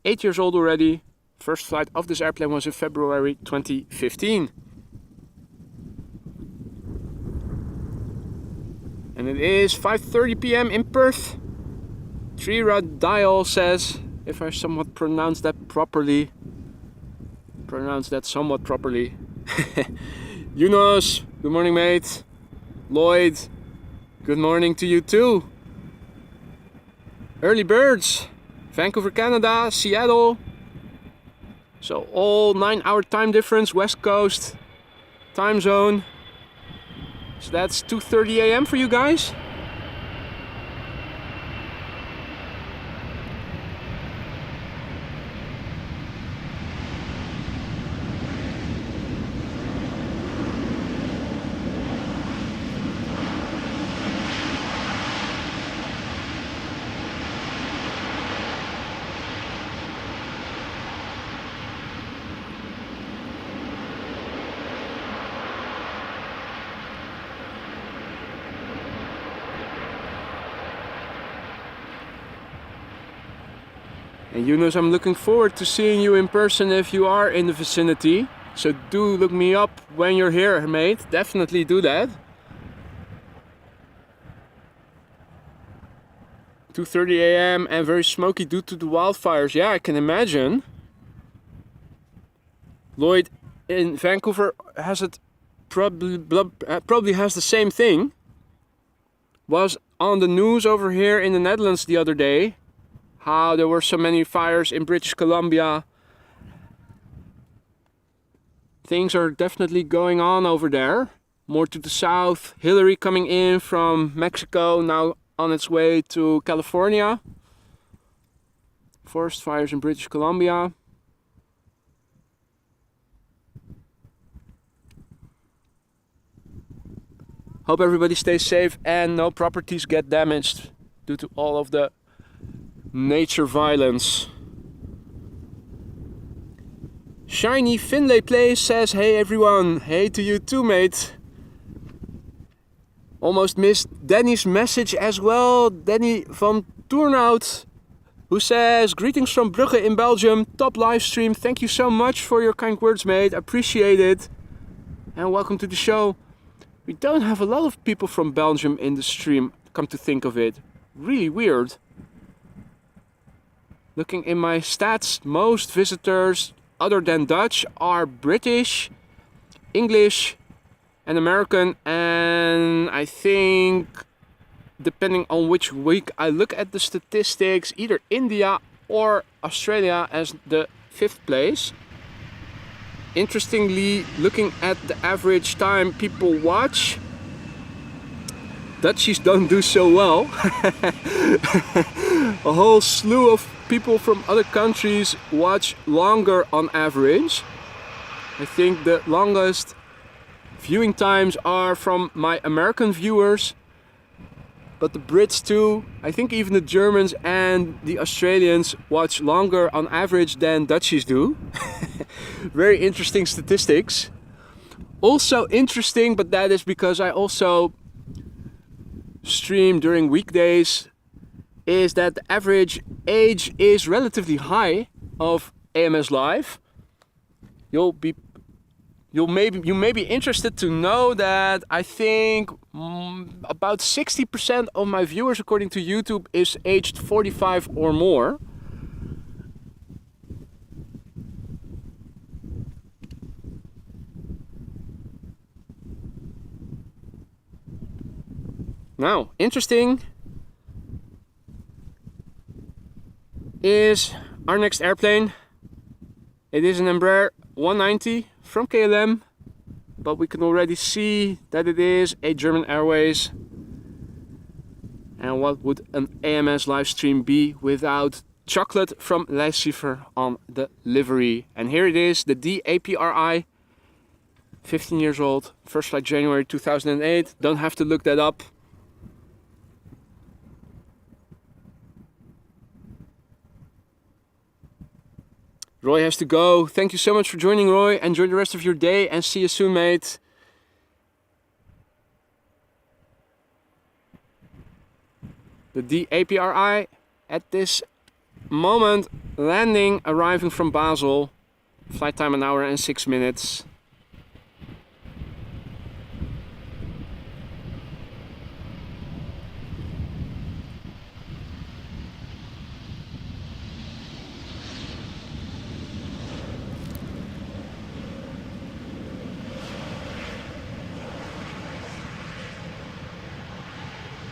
8 years old already. First flight of this airplane was in February 2015. And it is 5:30 p.m. in Perth. Trira Dial says, if I somewhat pronounce that somewhat properly. Yunus, good morning mate. Lloyd, good morning to you too. Early birds, Vancouver, Canada, Seattle. So all 9-hour time difference, West Coast time zone. So that's 2:30 a.m. for you guys. And Yunus, I'm looking forward to seeing you in person if you are in the vicinity. So do look me up when you're here, mate. Definitely do that. 2:30 a.m. and very smoky due to the wildfires. Yeah, I can imagine. Lloyd in Vancouver has it probably has the same thing. Was on the news over here in the Netherlands the other day. How there were so many fires in British Columbia. Things are definitely going on over there. More to the south. Hillary coming in from Mexico, now on its way to California. Forest fires in British Columbia. Hope everybody stays safe and no properties get damaged due to all of the nature violence. Shiny Finlay Place says, hey everyone, hey to you too, mate. Almost missed Danny's message as well. Danny van Toornout, who says, greetings from Brugge in Belgium, top live stream. Thank you so much for your kind words, mate. Appreciate it. And welcome to the show. We don't have a lot of people from Belgium in the stream, come to think of it. Really weird. Looking in my stats, most visitors other than Dutch are British, English and American, and I think depending on which week I look at the statistics, either India or Australia as the 5th place. Interestingly, looking at the average time people watch, Dutchies don't do so well. A whole slew of people from other countries watch longer on average. I think the longest viewing times are from my American viewers, but the Brits too. I think even the Germans and the Australians watch longer on average than Dutchies do. Very interesting statistics. Also interesting, but that is because I also stream during weekdays, is that the average age is relatively high of AMS Live. You may be interested to know that I think about 60% of my viewers, according to YouTube, is aged 45 or more. Now, interesting is our next airplane. It is an Embraer 190 from KLM, but we can already see that it is a German Airways. And what would an AMS live stream be without chocolate from Leicester on the livery? And here it is, the DAPRI, 15 years old, first flight January 2008. Don't have to look that up. Roy has to go. Thank you so much for joining, Roy. Enjoy the rest of your day and see you soon, mate. The DAPRI at this moment landing, arriving from Basel. Flight time 1 hour and 6 minutes.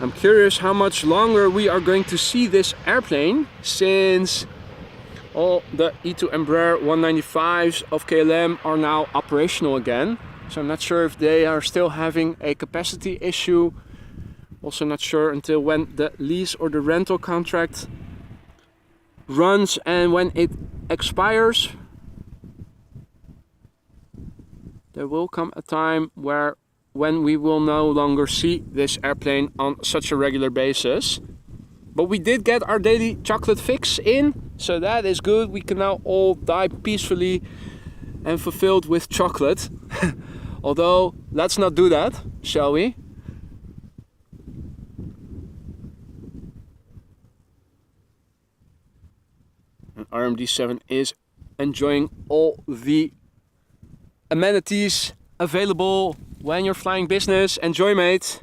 I'm curious how much longer we are going to see this airplane, since all the E2 Embraer 195s of KLM are now operational again. So I'm not sure if they are still having a capacity issue. Also not sure until when the lease or the rental contract runs and when it expires. There will come a time when we will no longer see this airplane on such a regular basis. But we did get our daily chocolate fix in, so that is good. We can now all die peacefully and fulfilled with chocolate. Although, let's not do that, shall we? And RMD7 is enjoying all the amenities available when you're flying business. Enjoy, mate.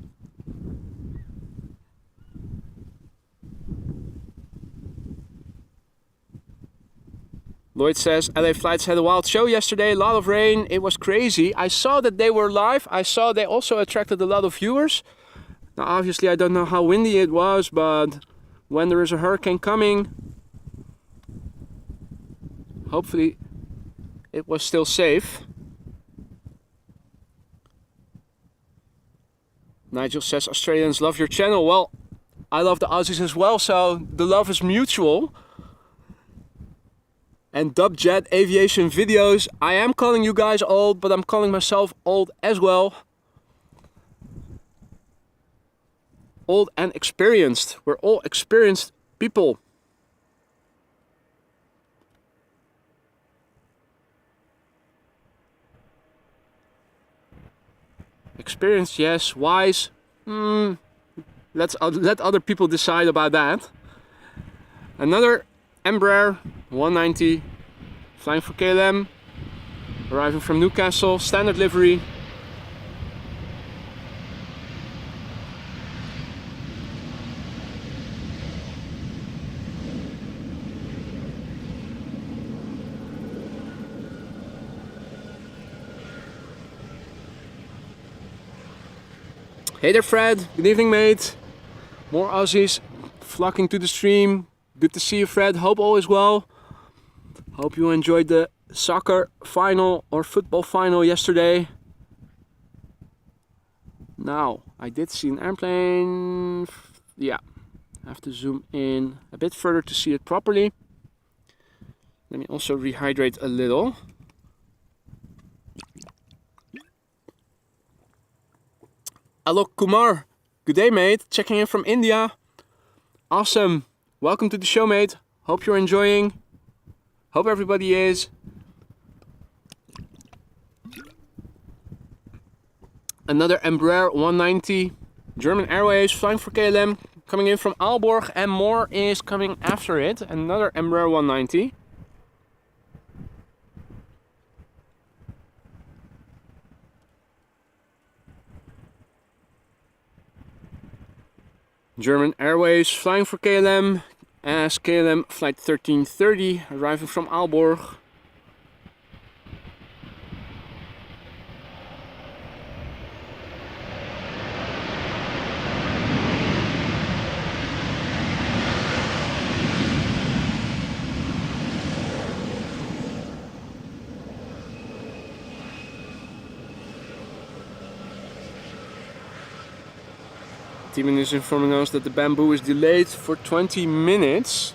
Lloyd says, LA flights had a wild show yesterday, a lot of rain, it was crazy. I saw that they were live, I saw they also attracted a lot of viewers. Now obviously I don't know how windy it was, but when there is a hurricane coming, hopefully it was still safe. Nigel says, Australians love your channel. Well, I love the Aussies as well, so the love is mutual. And Dubjet Aviation Videos, I am calling you guys old, but I'm calling myself old as well. Old and experienced. We're all experienced people. Experienced, yes. Wise, let other people decide about that. Another Embraer 190 flying for KLM, arriving from Newcastle, standard livery. Hey there, Fred. Good evening, mate. More Aussies flocking to the stream. Good to see you, Fred. Hope all is well. Hope you enjoyed the soccer final or football final yesterday. Now, I did see an airplane. Yeah, I have to zoom in a bit further to see it properly. Let me also rehydrate a little. Alok Kumar, good day, mate. Checking in from India. Awesome. Welcome to the show, mate. Hope you're enjoying. Hope everybody is. Another Embraer 190, German Airways, flying for KLM, coming in from Aalborg, and more is coming after it. Another Embraer 190. German Airways, flying for KLM, as KLM flight 1330, arriving from Aalborg. Team is informing us that the Bamboo is delayed for 20 minutes.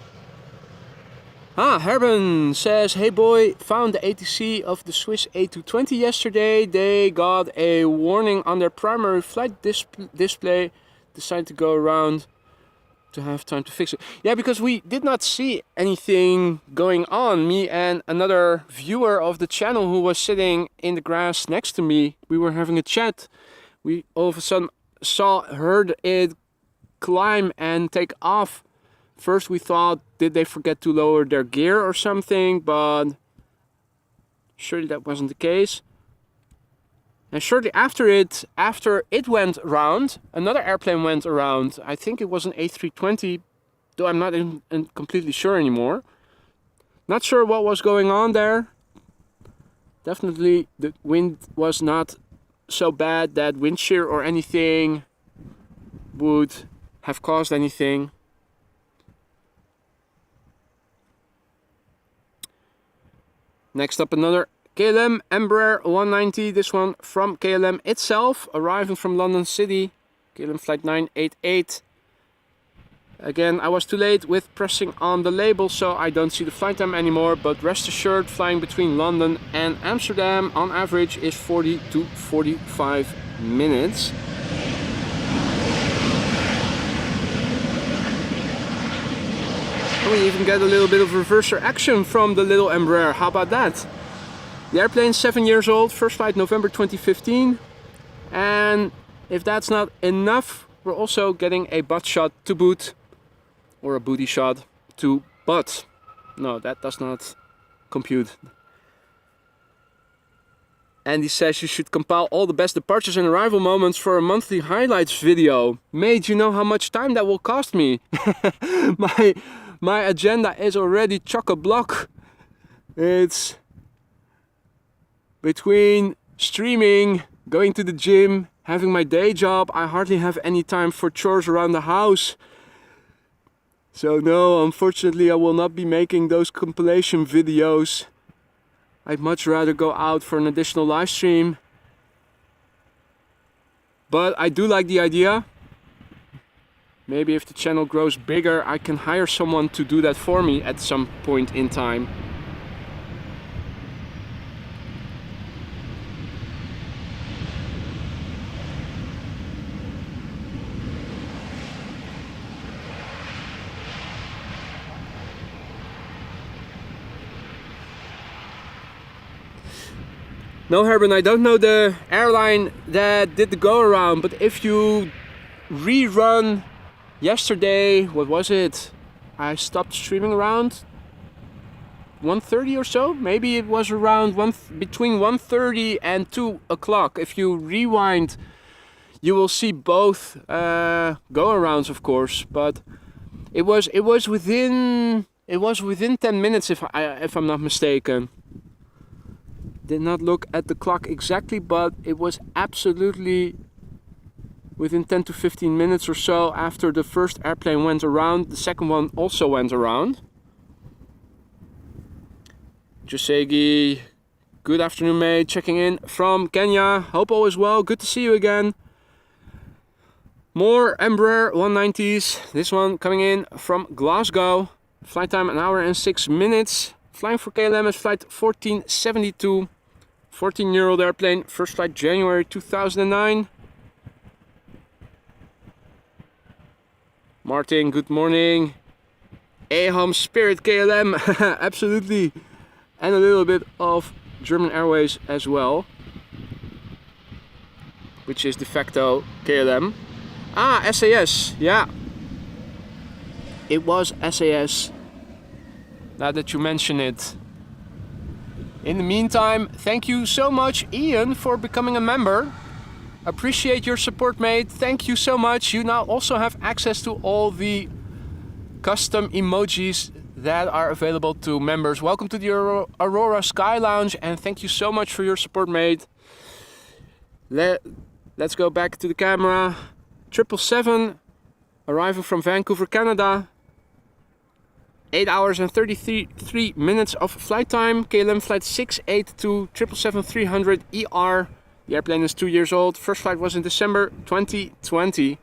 Herben says, hey boy, found the ATC of the Swiss A220 yesterday. They got a warning on their primary flight display. Decided to go around to have time to fix it. Yeah, because we did not see anything going on. Me and another viewer of the channel who was sitting in the grass next to me, we were having a chat. We all of a sudden heard it climb and take off. First we thought, did they forget to lower their gear or something, but surely that wasn't the case. And shortly after it went around, another airplane went around. I think it was an A320, though I'm not completely sure anymore. Not sure what was going on there. Definitely the wind was not so bad that wind shear or anything would have caused anything. Next up, another KLM Embraer 190, this one from KLM itself, arriving from London City, KLM flight 988. Again, I was too late with pressing on the label, so I don't see the flight time anymore, but rest assured, flying between London and Amsterdam on average is 40 to 45 minutes. We even get a little bit of reverser action from the little Embraer. How about that? The airplane's 7 years old, first flight November 2015. And if that's not enough, we're also getting a butt shot to boot. Or a booty shot to butt. No, that does not compute. Andy says you should compile all the best departures and arrival moments for a monthly highlights video. Mate, you know how much time that will cost me? My agenda is already chock-a-block. It's between streaming, going to the gym, having my day job. I hardly have any time for chores around the house. So no, unfortunately I will not be making those compilation videos. I'd much rather go out for an additional live stream. But I do like the idea. Maybe if the channel grows bigger, I can hire someone to do that for me at some point in time. No, Herben, I don't know the airline that did the go around, but if you rerun yesterday, what was it? I stopped streaming around 1:30 or so. Maybe it was around between 1:30 and 2 o'clock. If you rewind, you will see both go-arounds, of course. But it was within 10 minutes, if I'm not mistaken. Did not look at the clock exactly, but it was absolutely within 10 to 15 minutes or so after the first airplane went around. The second one also went around. Josegi, good afternoon, mate. Checking in from Kenya. Hope all is well. Good to see you again. More Embraer 190s. This one coming in from Glasgow. Flight time 1 hour and 6 minutes. Flying for KLM is flight 1472. 14-year-old airplane. First flight January 2009. Martin, good morning. Aham Spirit KLM. Absolutely. And a little bit of German Airways as well, which is de facto KLM. Ah, SAS, yeah. It was SAS, now that you mention it. In the meantime, thank you so much, Ian, for becoming a member. Appreciate your support, mate. Thank you so much. You now also have access to all the custom emojis that are available to members. Welcome to the Aurora Sky Lounge, and thank you so much for your support, mate. Let's go back to the camera. 777 arriving from Vancouver, Canada. 8 hours and 33 minutes of flight time. KLM flight 682 777-300 ER. The airplane is 2 years old. First flight was in December 2020.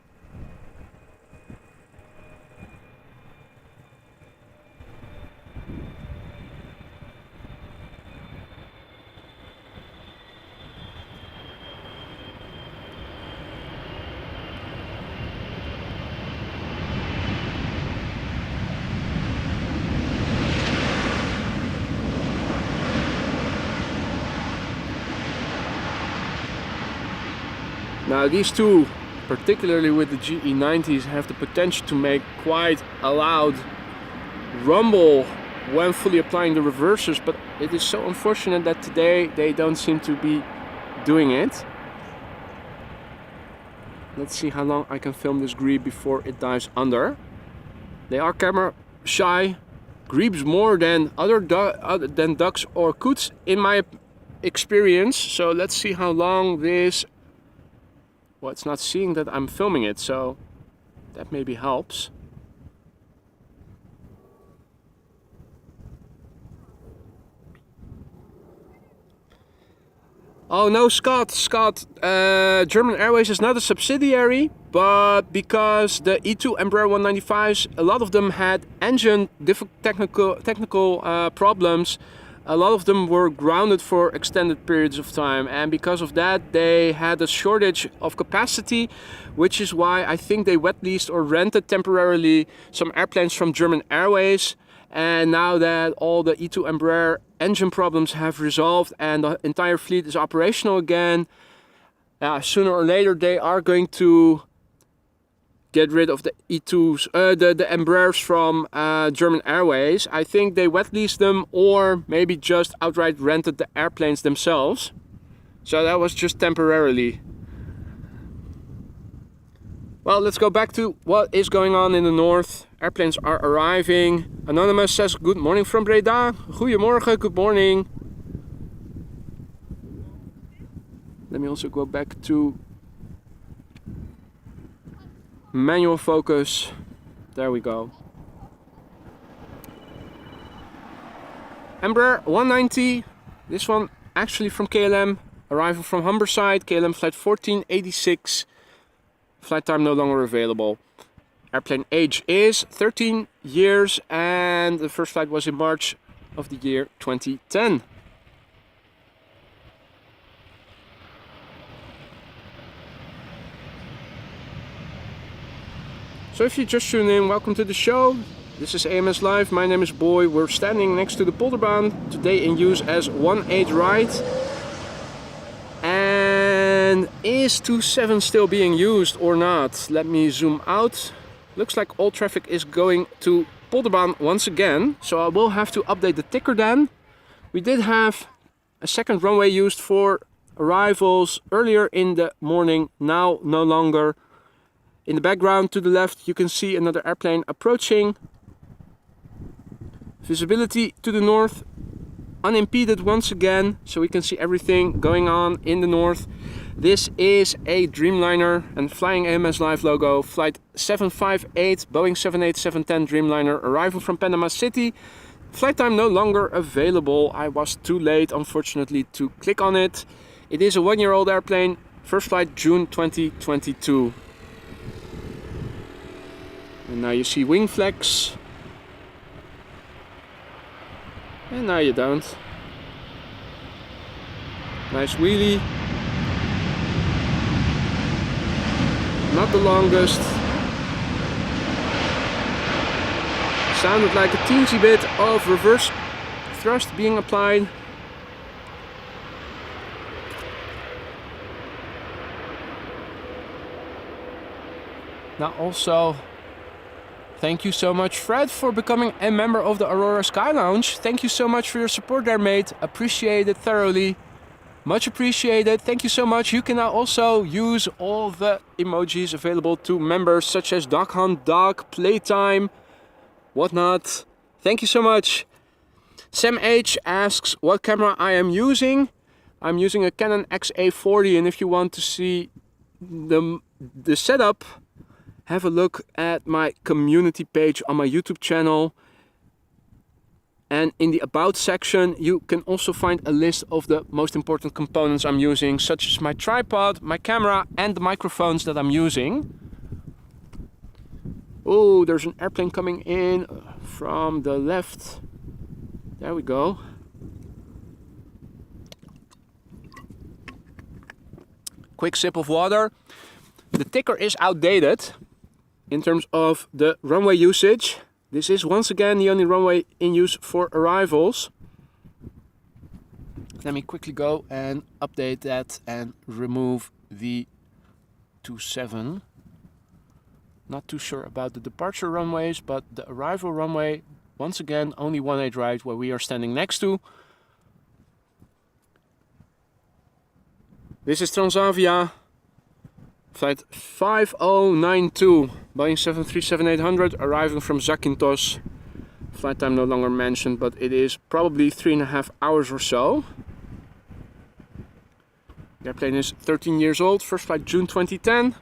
Now these two, particularly with the GE90s, have the potential to make quite a loud rumble when fully applying the reversers, but it is so unfortunate that today they don't seem to be doing it. Let's see how long I can film this grebe before it dives under. They are camera shy. Grebes more than than ducks or coots in my experience. So let's see how long this... Well, it's not seeing that I'm filming it, so that maybe helps. Oh no, Scott, German Airways is not a subsidiary, but because the E2 Embraer 195s, a lot of them had engine technical problems. A lot of them were grounded for extended periods of time, and because of that they had a shortage of capacity, which is why I think they wet leased or rented temporarily some airplanes from German Airways. And now that all the E2 Embraer engine problems have resolved and the entire fleet is operational again, sooner or later they are going to get rid of the E2s, the Embraers from German Airways. I think they wet leased them or maybe just outright rented the airplanes themselves. So that was just temporarily. Well, let's go back to what is going on in the north. Airplanes are arriving. Anonymous says good morning from Breda. Goedemorgen, good morning. Let me also go back to manual focus. There we go. Embraer 190. This one actually from KLM. Arrival from Humberside. KLM flight 1486. Flight time no longer available. Airplane age is 13 years and the first flight was in March of the year 2010. So if you just tune in, welcome to the show. This is AMS Live, my name is Boy. We're standing next to the Polderbaan, today in use as 1-8 ride. And is 27 still being used or not? Let me zoom out. Looks like all traffic is going to Polderbaan once again, so I will have to update the ticker then. We did have a second runway used for arrivals earlier in the morning, now no longer. In the background to the left you can see another airplane approaching. Visibility to the north unimpeded once again, so we can see everything going on in the north. This is a Dreamliner and flying AMS Live logo, flight 758, Boeing 787-10 Dreamliner, arrival from Panama City. Flight time no longer available. I was too late, unfortunately, to click on it. It is a 1-year-old airplane, first flight June 2022. And now you see wing flex. And now you don't. Nice wheelie. Not the longest. Sounded like a teensy bit of reverse thrust being applied. Now also, thank you so much, Fred, for becoming a member of the Aurora Sky Lounge. Thank you so much for your support there, mate. Appreciate it thoroughly. Much appreciated. Thank you so much. You can now also use all the emojis available to members, such as Dog Hunt, Dog, Playtime, whatnot. Thank you so much. Sam H asks what camera I am using. I'm using a Canon XA40, and if you want to see the setup, have a look at my community page on my YouTube channel. And in the About section, you can also find a list of the most important components I'm using, such as my tripod, my camera, and the microphones that I'm using. Oh, there's an airplane coming in from the left. There we go. Quick sip of water. The ticker is outdated in terms of the runway usage. This is once again the only runway in use for arrivals. Let me quickly go and update that and remove the 27. Not too sure about the departure runways, but the arrival runway, once again, only 1-8 right where we are standing next to. This is Transavia, flight 5092, Boeing 737-800, arriving from Zakynthos. Flight time no longer mentioned, but it is probably 3.5 hours or so. The airplane is 13 years old, first flight June 2010.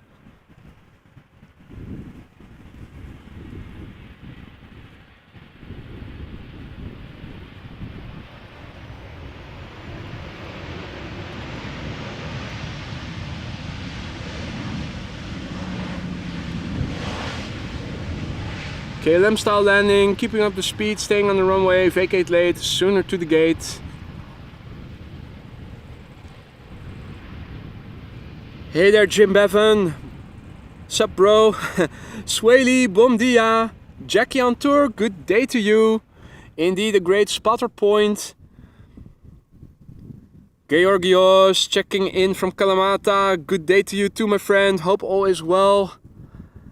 KLM style landing, keeping up the speed, staying on the runway, vacate late, sooner to the gate. Hey there Jim Bevan, sup bro, Swaley, bom dia, Jackie on tour, good day to you. Indeed a great spotter point. Georgios checking in from Kalamata, good day to you too my friend, hope all is well.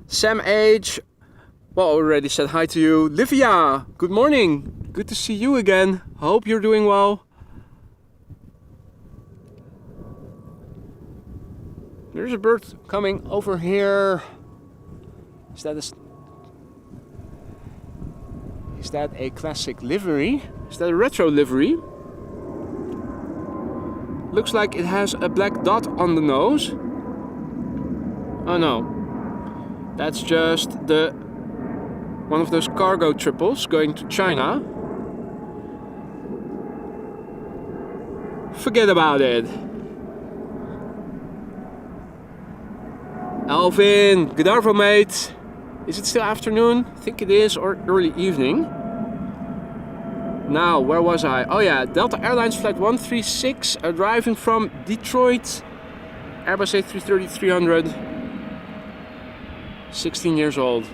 Sam H, well already said hi to you. Livia, good morning, good to see you again, hope you're doing well. There's a bird coming over here. Is that a classic livery? Is that a retro livery? Looks like it has a black dot on the nose. Oh no, that's just one of those cargo triples going to China. Forget about it. Alvin, good arvo mate. Is it still afternoon? I think it is, or early evening. Now, where was I? Oh yeah, Delta Airlines flight 136, arriving from Detroit. Airbus A330-300. 16 years old.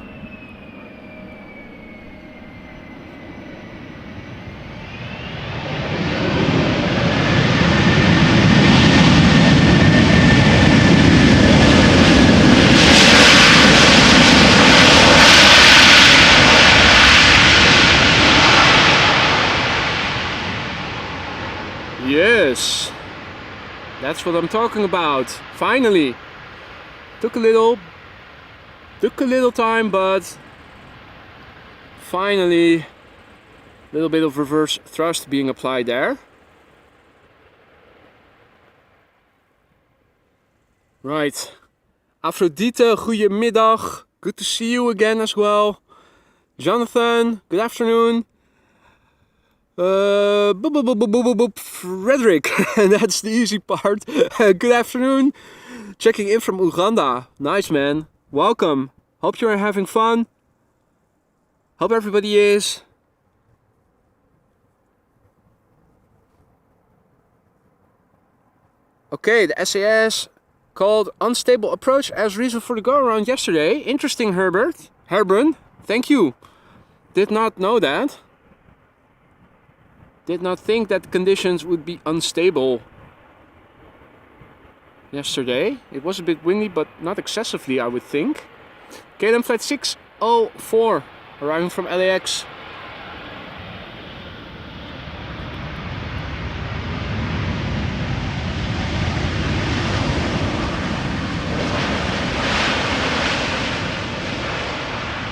Yes, that's what I'm talking about. Finally, took a little time, but finally, a little bit of reverse thrust being applied there. Right, Aphrodite, goedemiddag. Good to see you again as well. Jonathan, good afternoon. Frederick, that's the easy part. Good afternoon. Checking in from Uganda. Nice man. Welcome. Hope you're having fun. Hope everybody is. Okay, the SAS called unstable approach as reason for the go around yesterday. Interesting, Herbrun. Thank you. Did not know that. Did not think that conditions would be unstable yesterday. It was a bit windy, but not excessively, I would think. KLM flight 604, arriving from LAX.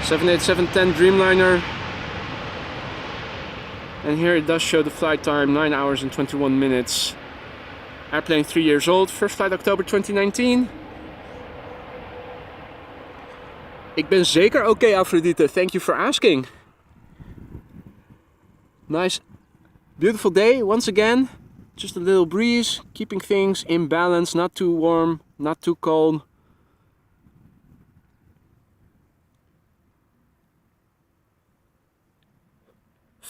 (787-10) Dreamliner. And here it does show the flight time, 9 hours and 21 minutes. Airplane 3 years old, first flight October 2019. Ik ben zeker oké, Aphrodite, thank you for asking. Nice, beautiful day once again. Just a little breeze, keeping things in balance, not too warm, not too cold.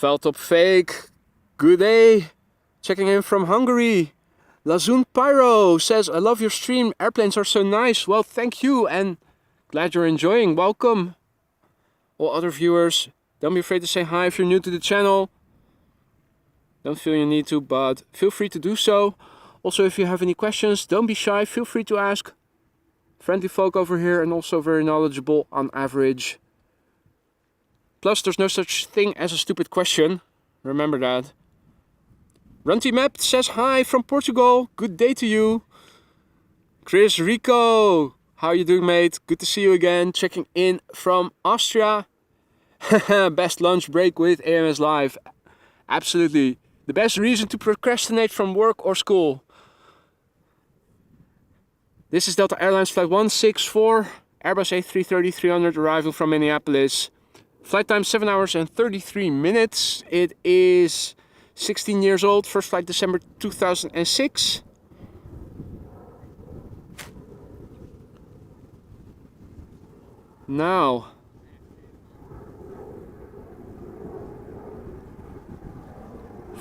Veldtop Fake, good day. Checking in from Hungary. Lazun Pyro says, I love your stream, airplanes are so nice. Well, thank you and glad you're enjoying. Welcome. All other viewers, don't be afraid to say hi if you're new to the channel. Don't feel you need to, but feel free to do so. Also, if you have any questions, don't be shy, feel free to ask. Friendly folk over here and also very knowledgeable on average. Plus, there's no such thing as a stupid question. Remember that. Runty Map says hi from Portugal. Good day to you. Chris Rico, how are you doing, mate? Good to see you again. Checking in from Austria. Best lunch break with AMS Live. Absolutely. The best reason to procrastinate from work or school. This is Delta Airlines flight 164. Airbus A330-300 arriving from Minneapolis. Flight time 7 hours and 33 minutes. It is 16 years old. First flight December 2006. Now,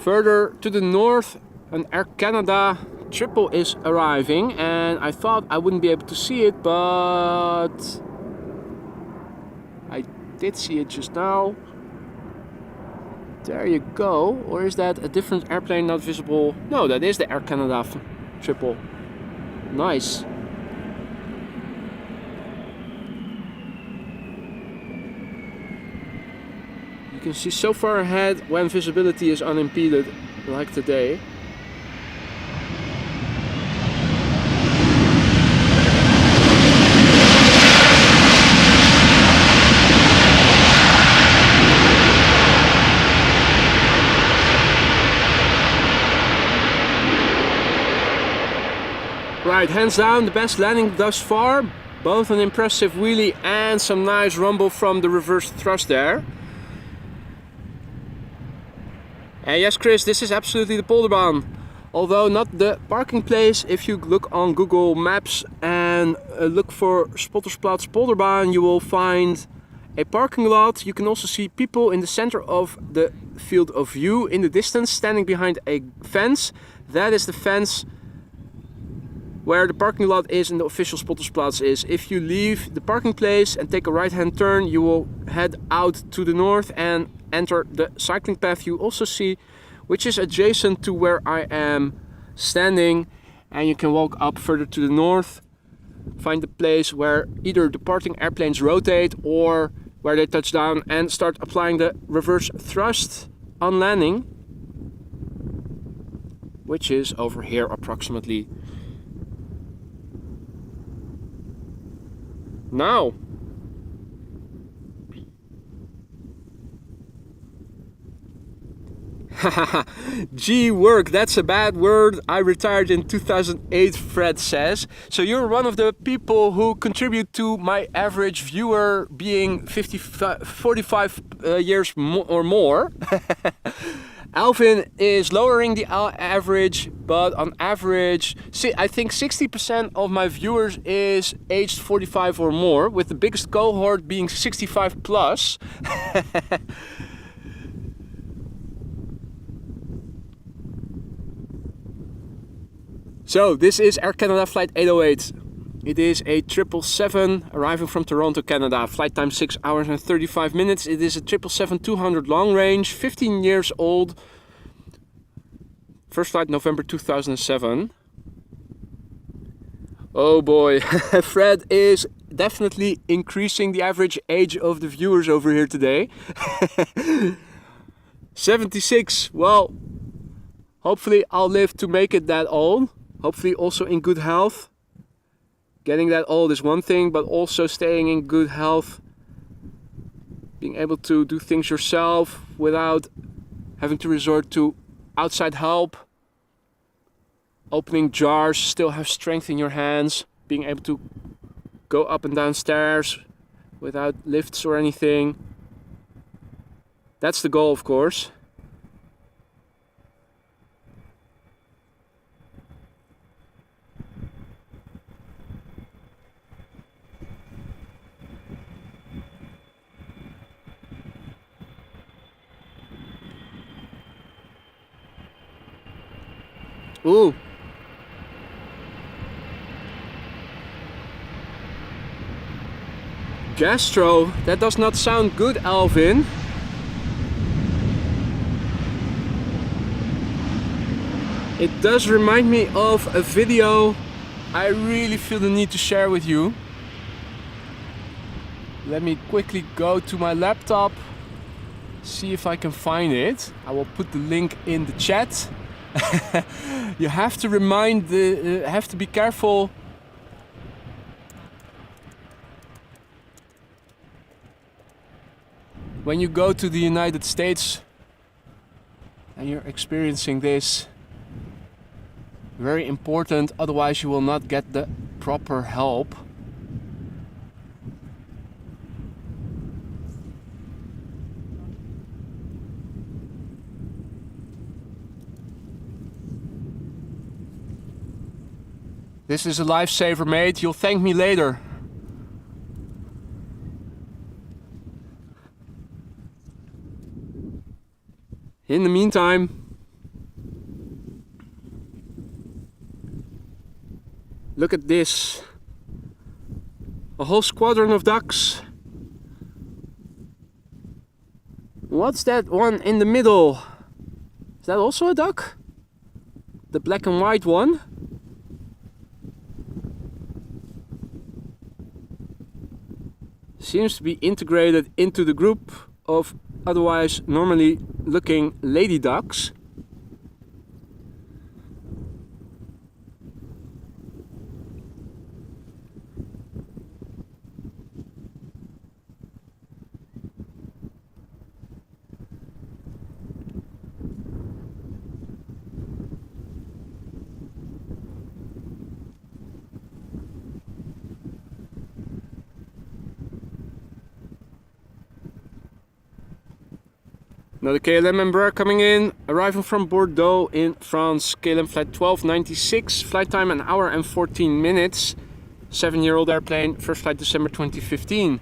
Further to the north, an Air Canada triple is arriving, and I thought I wouldn't be able to see it, but I did see it just now. There you go. Or is that a different airplane not visible? No, that is the Air Canada triple. Nice. You can see so far ahead when visibility is unimpeded, like today. Right, hands down, the best landing thus far. Both an impressive wheelie and some nice rumble from the reverse thrust there. And yes, Chris, this is absolutely the Polderbaan. Although not the parking place. If you look on Google Maps and look for Spottersplaats Polderbaan, you will find a parking lot. You can also see people in the center of the field of view in the distance standing behind a fence. That is the fence where the parking lot is and the official Spottersplaats is. If you leave the parking place and take a right-hand turn, you will head out to the north and enter the cycling path you also see, which is adjacent to where I am standing. And you can walk up further to the north, find the place where either departing airplanes rotate or where they touch down and start applying the reverse thrust on landing, which is over here approximately. Now, gee work, that's a bad word. I retired in 2008, Fred says. So you're one of the people who contribute to my average viewer being 45 years or more. Alvin is lowering the average, but on average, I think 60% of my viewers is aged 45 or more, with the biggest cohort being 65 plus. So this is Air Canada Flight 808. It is a 777 arriving from Toronto, Canada. Flight time 6 hours and 35 minutes. It is a 777-200 long range, 15 years old. First flight November 2007. Oh boy, Fred is definitely increasing the average age of the viewers over here today. 76, well, hopefully I'll live to make it that old. Hopefully also in good health. Getting that old is one thing, but also staying in good health, being able to do things yourself without having to resort to outside help, opening jars, still have strength in your hands, being able to go up and down stairs without lifts or anything. That's the goal, of course. Ooh. Gastro, that does not sound good, Alvin. It does remind me of a video I really feel the need to share with you. Let me quickly go to my laptop, see if I can find it. I will put the link in the chat. You have to have to be careful. When you go to the United States and you're experiencing this, very important, otherwise you will not get the proper help. This is a lifesaver, mate. You'll thank me later. In the meantime, Look at this. A whole squadron of ducks. What's that one in the middle? Is that also a duck? The black and white one? Seems to be integrated into the group of otherwise normally looking lady ducks. Another KLM Embraer coming in, arriving from Bordeaux in France. KLM flight 1296, flight time 1 hour and 14 minutes. 7-year-old airplane, first flight December 2015.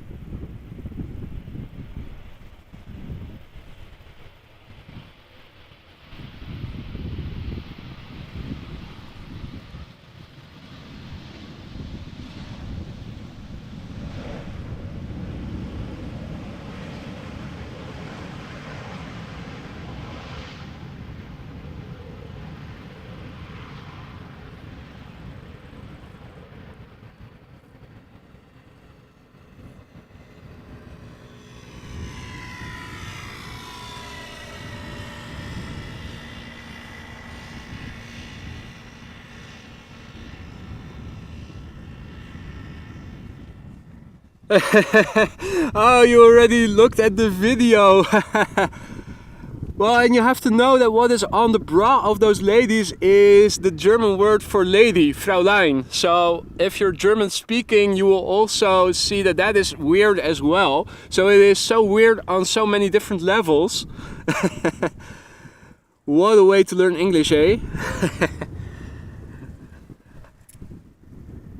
Oh, you already looked at the video. Well, and you have to know that what is on the bra of those ladies is the German word for lady, Fräulein. So if you're German speaking, you will also see that that is weird as well. So it is so weird on so many different levels. What a way to learn English, eh?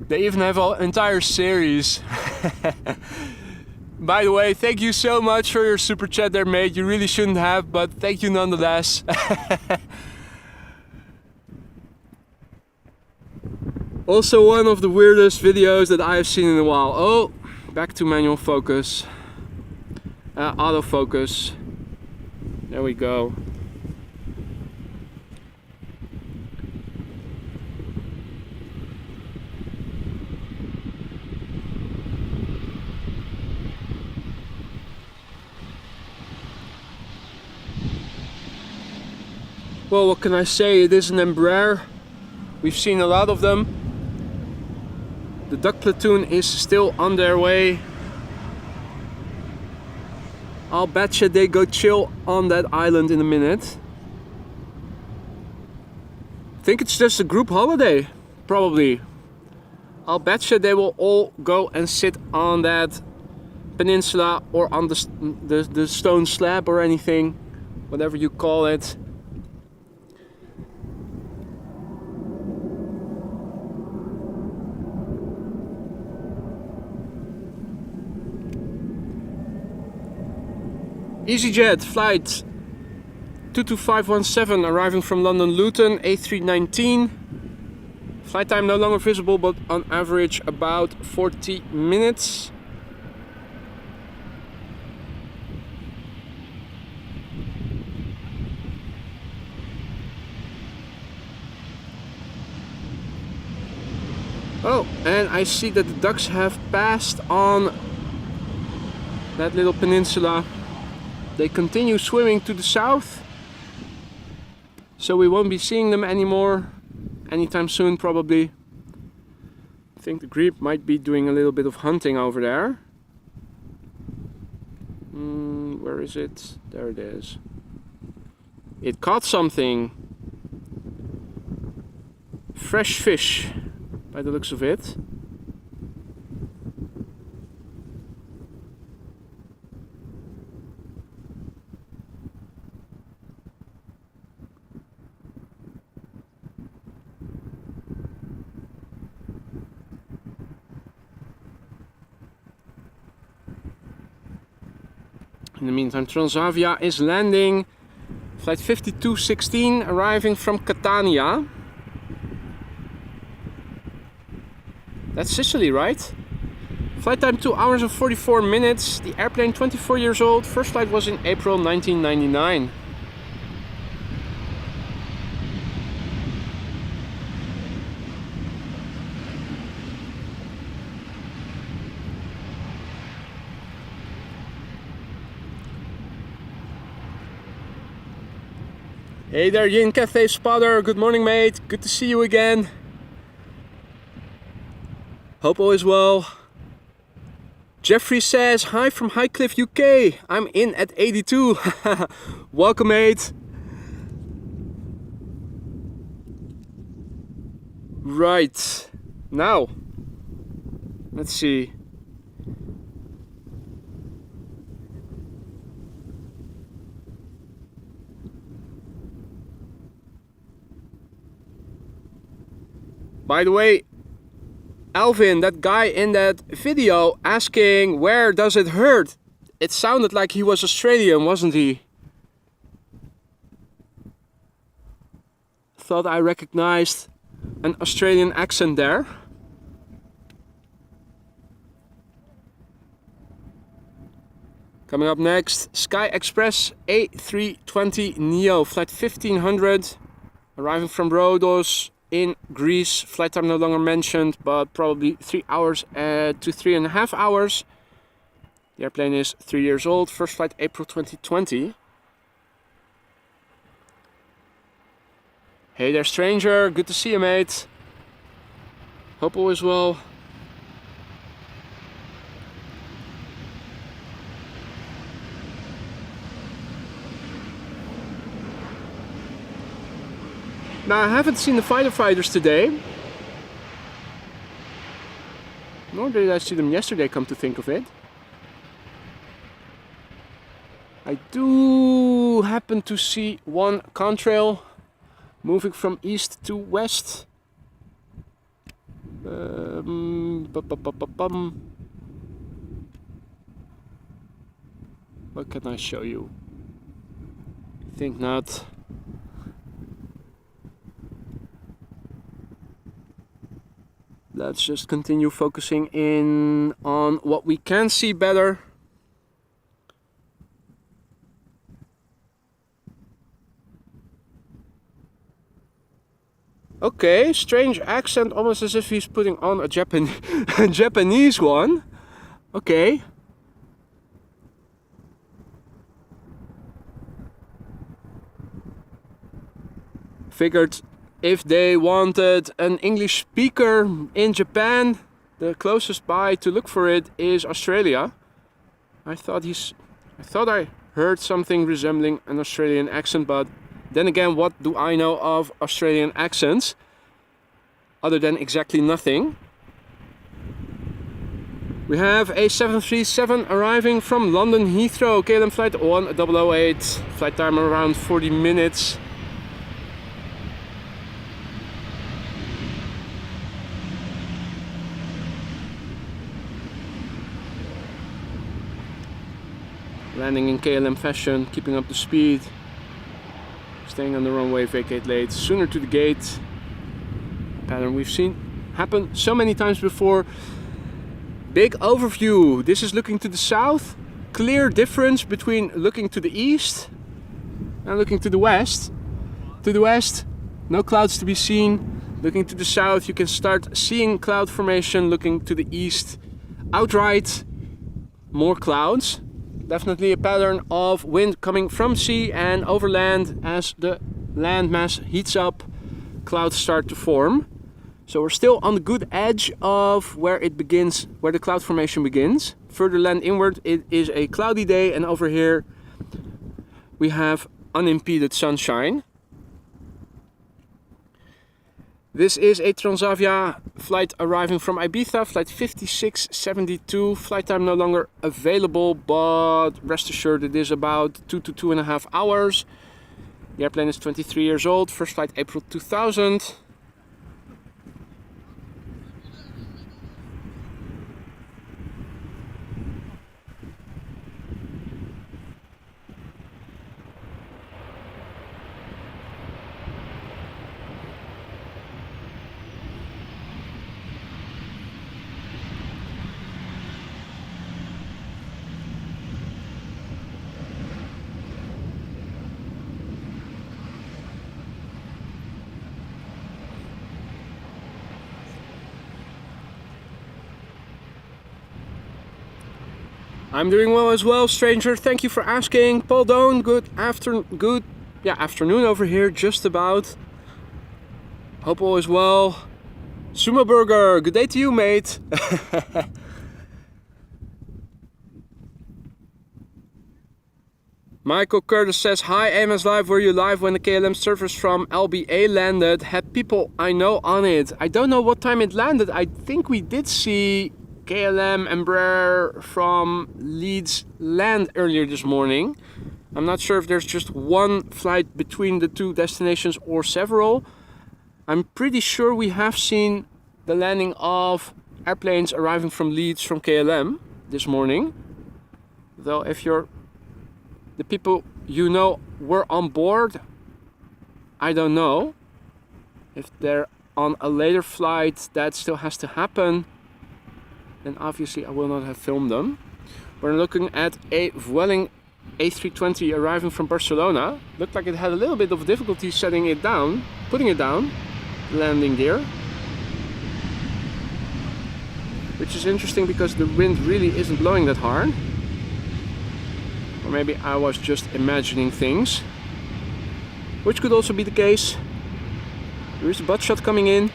They even have an entire series. By the way, thank you so much for your super chat there, mate. You really shouldn't have, but thank you nonetheless. Also one of the weirdest videos that I have seen in a while. Oh, back to manual focus. Autofocus. There we go. Well, what can I say? It is an Embraer. We've seen a lot of them. The duck platoon is still on their way. I'll bet you they go chill on that island in a minute. I think it's just a group holiday, probably. I'll bet you they will all go and sit on that peninsula or on the stone slab or anything, whatever you call it. EasyJet flight 22517 arriving from London Luton, A319. Flight time no longer visible, but on average about 40 minutes. Oh, and I see that the ducks have passed on that little peninsula. They continue swimming to the south, so we won't be seeing them anymore anytime soon, probably. I think the Greep might be doing a little bit of hunting over there. Where is it? There it is. It caught something. Fresh fish, by the looks of it. In the meantime, Transavia is landing. Flight 5216 arriving from Catania. That's Sicily, right? Flight time 2 hours and 44 minutes. The airplane 24 years old. First flight was in April 1999. Hey there, Yin Cafe Spotter. Good morning, mate. Good to see you again. Hope all is well. Jeffrey says, hi from Highcliffe, UK. I'm in at 82. Welcome, mate. Right. Now, let's see. By the way, Alvin, that guy in that video asking where does it hurt? It sounded like he was Australian, wasn't he? Thought I recognized an Australian accent there. Coming up next, Sky Express A320 Neo, flight 1500, arriving from Rhodos in Greece. Flight time no longer mentioned, but probably 3 hours to 3.5 hours. The airplane is 3 years old. First flight April 2020. Hey there, stranger. Good to see you, mate. Hope all is well. Now, I haven't seen the fighter fighters today. Nor did I see them yesterday, come to think of it. I do happen to see one contrail moving from east to west. What can I show you? I think not. Let's just continue focusing in on what we can see better. Okay, strange accent, almost as if he's putting on a Japanese one. Okay. Figured if they wanted an English speaker in Japan, the closest by to look for it is Australia. I thought I heard something resembling an Australian accent, but then again, what do I know of Australian accents? Other than exactly nothing. We have a 737 arriving from London Heathrow, KLM flight 1008, flight time around 40 minutes. Landing in KLM fashion, keeping up the speed. Staying on the runway, vacate late, sooner to the gate. Pattern we've seen happen so many times before. Big overview. This is looking to the south. Clear difference between looking to the east and looking to the west. To the west, no clouds to be seen. Looking to the south, you can start seeing cloud formation. Looking to the east, outright, more clouds. Definitely a pattern of wind coming from sea and over land. As the land mass heats up, clouds start to form. So we're still on the good edge of where it begins, where the cloud formation begins. Further land inward, it is a cloudy day, and over here we have unimpeded sunshine. This is a Transavia flight arriving from Ibiza, flight 5672. Flight time no longer available, but rest assured it is about 2 to 2.5 hours. The airplane is 23 years old, first flight April 2000. I'm doing well as well, stranger. Thank you for asking. Paul Doan, good afternoon over here, just about. Hope all is well. Sumo Burger, good day to you, mate. Michael Curtis says, hi AMS Live, were you live when the KLM service from LBA landed? Had people I know on it. I don't know what time it landed. I think we did see KLM Embraer from Leeds land earlier this morning. I'm not sure if there's just one flight between the two destinations or several. I'm pretty sure we have seen the landing of airplanes arriving from Leeds from KLM this morning. Though if the people you know were on board, I don't know. If they're on a later flight that still has to happen, then obviously I will not have filmed them. We're looking at a Vueling A320 arriving from Barcelona. Looked like it had a little bit of difficulty setting it down, putting it down, landing gear. Which is interesting because the wind really isn't blowing that hard. Or maybe I was just imagining things, which could also be the case. There is a butt shot coming in.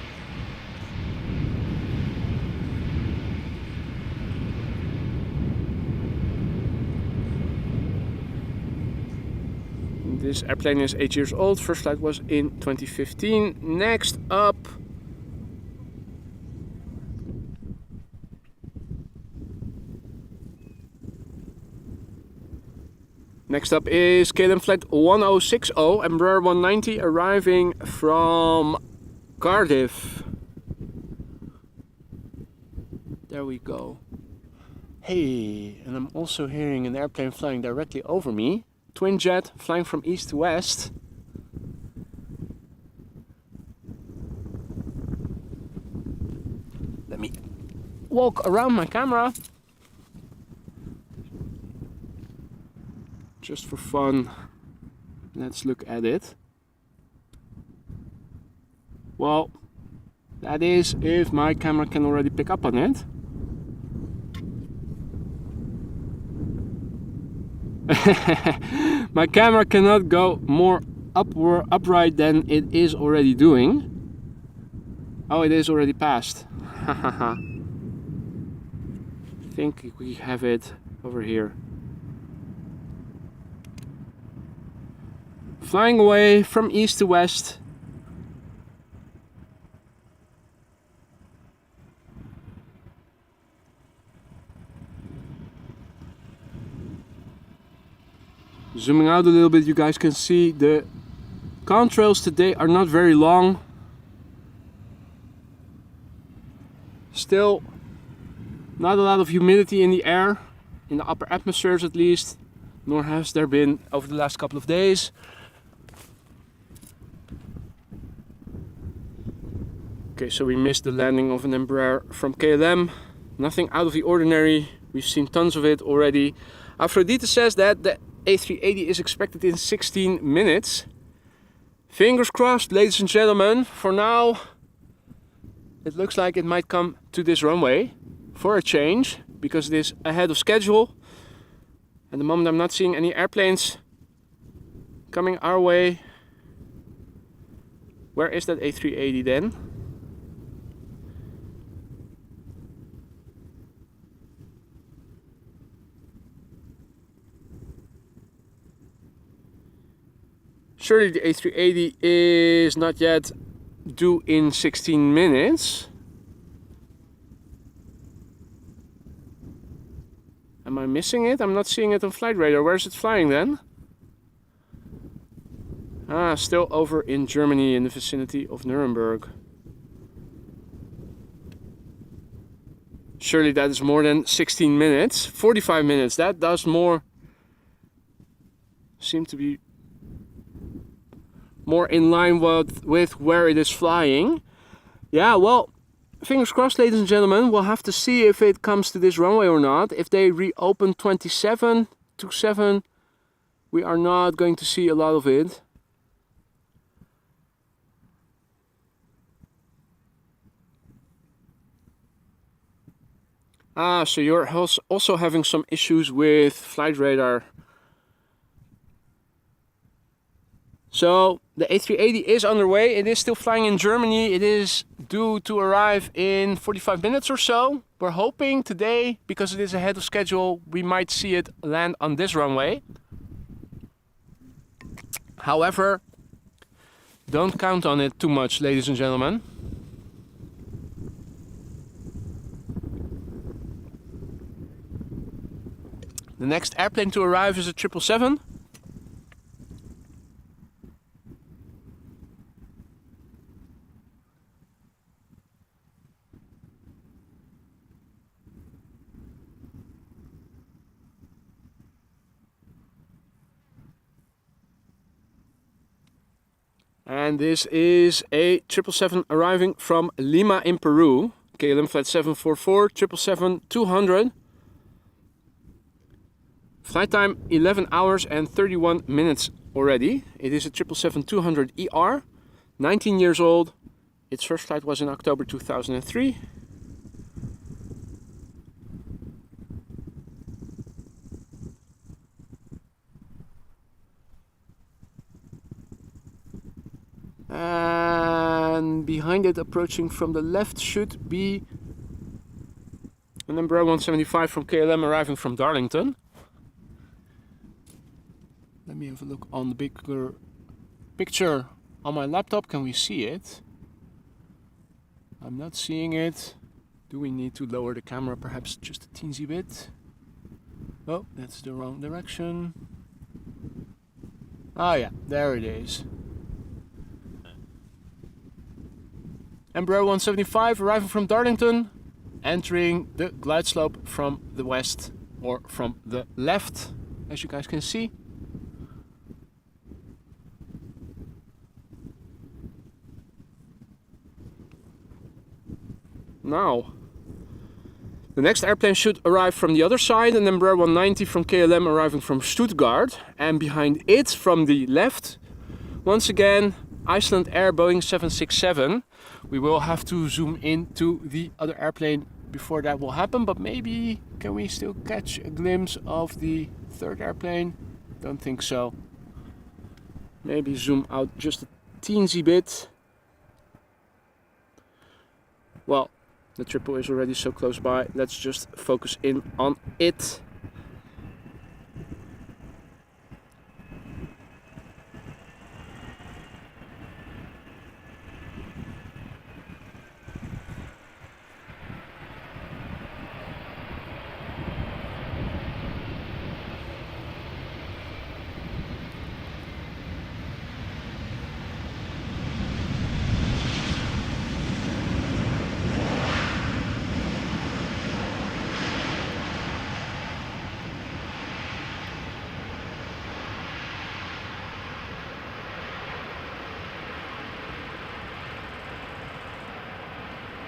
This airplane is 8 years old. First flight was in 2015. Next up, is KLM flight 1060, Embraer 190 arriving from Cardiff. There we go. Hey, and I'm also hearing an airplane flying directly over me. Twin jet flying from east to west. Let me walk around my camera. Just for fun, let's look at it. Well, that is if my camera can already pick up on it. My camera cannot go more upright than it is already doing. Oh, it is already past. I think we have it over here. Flying away from east to west. Zooming out a little bit, you guys can see the contrails today are not very long. Still not a lot of humidity in the air, in the upper atmospheres at least, nor has there been over the last couple of days. Okay, so we missed the landing of an Embraer from KLM. Nothing out of the ordinary. We've seen tons of it already. Aphrodite says that the A380 is expected in 16 minutes. Fingers crossed, ladies and gentlemen. For now, it looks like it might come to this runway for a change, because it is ahead of schedule. At the moment I'm not seeing any airplanes coming our way. Where is that A380 then? Surely the A380 is not yet due in 16 minutes. Am I missing it? I'm not seeing it on flight radar. Where is it flying then? Ah, still over in Germany in the vicinity of Nuremberg. Surely that is more than 16 minutes. 45 minutes. That does more. Seem to be more in line with where it is flying. Yeah, well, fingers crossed, ladies and gentlemen. We'll have to see if it comes to this runway or not. If they reopen 27 to 7, we are not going to see a lot of it. Ah, so you're also having some issues with flight radar. So the A380 is underway. It is still flying in Germany. It is due to arrive in 45 minutes or so. We're hoping today, because it is ahead of schedule, we might see it land on this runway. However, don't count on it too much, ladies and gentlemen. The next airplane to arrive is a 777. And this is a 777 arriving from Lima in Peru. KLM flight 744, 777-200. Flight time 11 hours and 31 minutes already. It is a 777-200ER, 19 years old. Its first flight was in October 2003. And behind it, approaching from the left, should be an Embraer 175 from KLM arriving from Darlington. Let me have a look on the bigger picture on my laptop. Can we see it? I'm not seeing it. Do we need to lower the camera perhaps just a teensy bit? Oh, that's the wrong direction. Ah yeah, there it is. Embraer 175 arriving from Darlington, entering the glide slope from the west or from the left, as you guys can see. Now, the next airplane should arrive from the other side, an Embraer 190 from KLM arriving from Stuttgart, and behind it from the left, once again, Icelandair Boeing 767. We will have to zoom into the other airplane before that will happen, but maybe can we still catch a glimpse of the third airplane? Don't think so. Maybe zoom out just a teensy bit. Well, the triple is already so close by. Let's just focus in on it.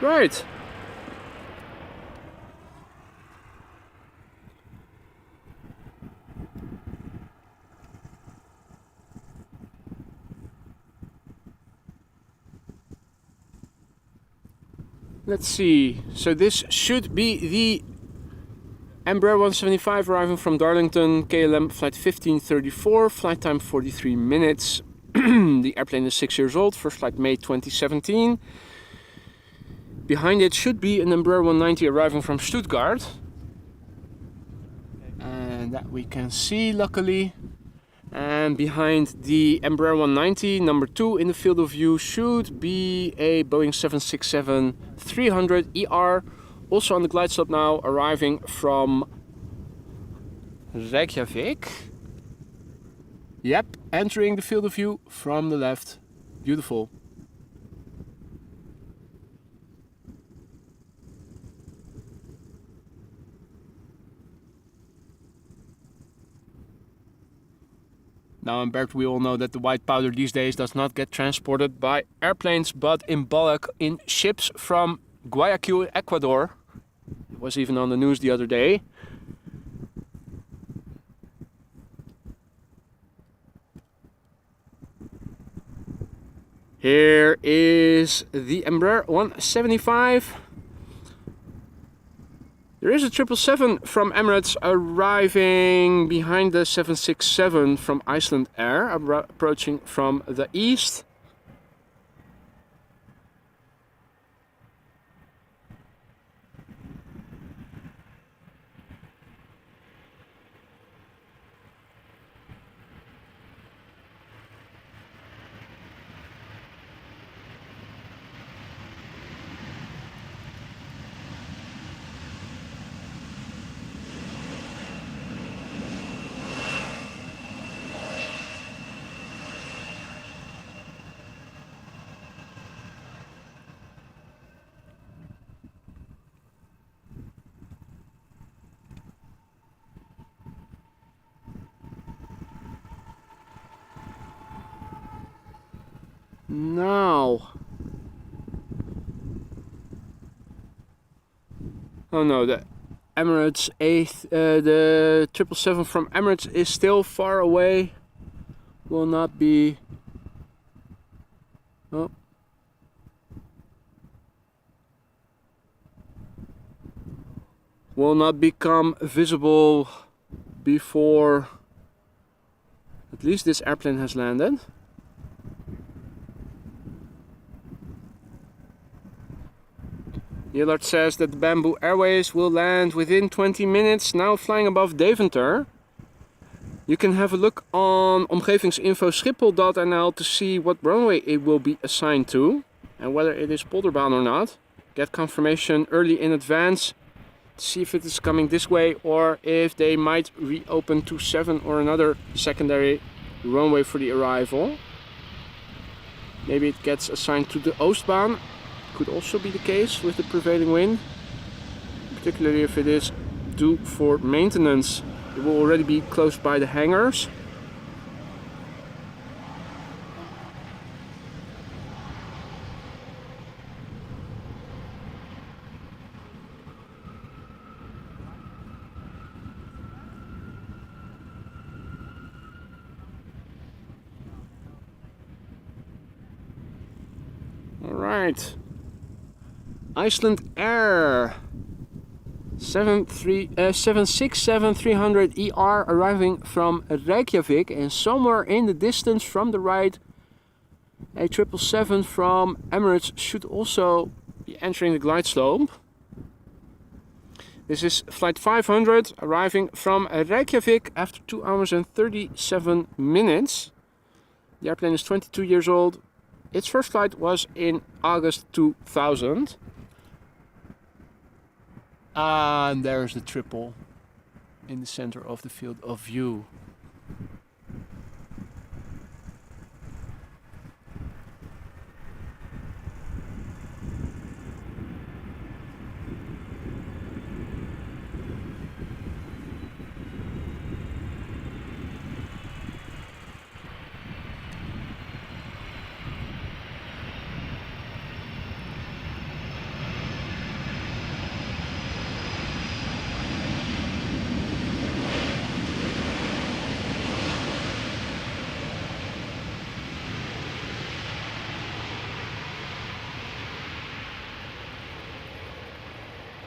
Right. Let's see. So this should be the Embraer 175 arriving from Darlington, KLM flight 1534, flight time 43 minutes. The airplane is 6 years old, first flight May 2017. Behind it should be an Embraer 190 arriving from Stuttgart. And that we can see, luckily. And behind the Embraer 190, number 2 in the field of view, should be a Boeing 767-300ER, also on the glide slope now, arriving from Reykjavik. Yep, entering the field of view from the left. Beautiful. Now in Bert, we all know that the white powder these days does not get transported by airplanes, but in bulk in ships from Guayaquil, Ecuador. It was even on the news the other day. Here is the Embraer 175. There is a 777 from Emirates arriving behind the 767 from Icelandair, approaching from the east. Now, oh no, the Emirates the 777 from Emirates is still far away. Will not be. Oh. Will not become visible before at least this airplane has landed. The alert says that the Bamboo Airways will land within 20 minutes, now flying above Deventer. You can have a look on omgevingsinfo Schiphol.nl to see what runway it will be assigned to and whether it is Polderbaan or not. Get confirmation early in advance to see if it is coming this way or if they might reopen to 7 or another secondary runway for the arrival. Maybe it gets assigned to the Oostbaan. Could also be the case with the prevailing wind, particularly if it is due for maintenance. It will already be close by the hangars. All right. Icelandair 767-300 arriving from Reykjavik, and somewhere in the distance from the right a 777 from Emirates should also be entering the glide slope. This is flight 500 arriving from Reykjavik after 2 hours and 37 minutes. The airplane is 22 years old. Its first flight was in August 2000. And there's the triple in the center of the field of view.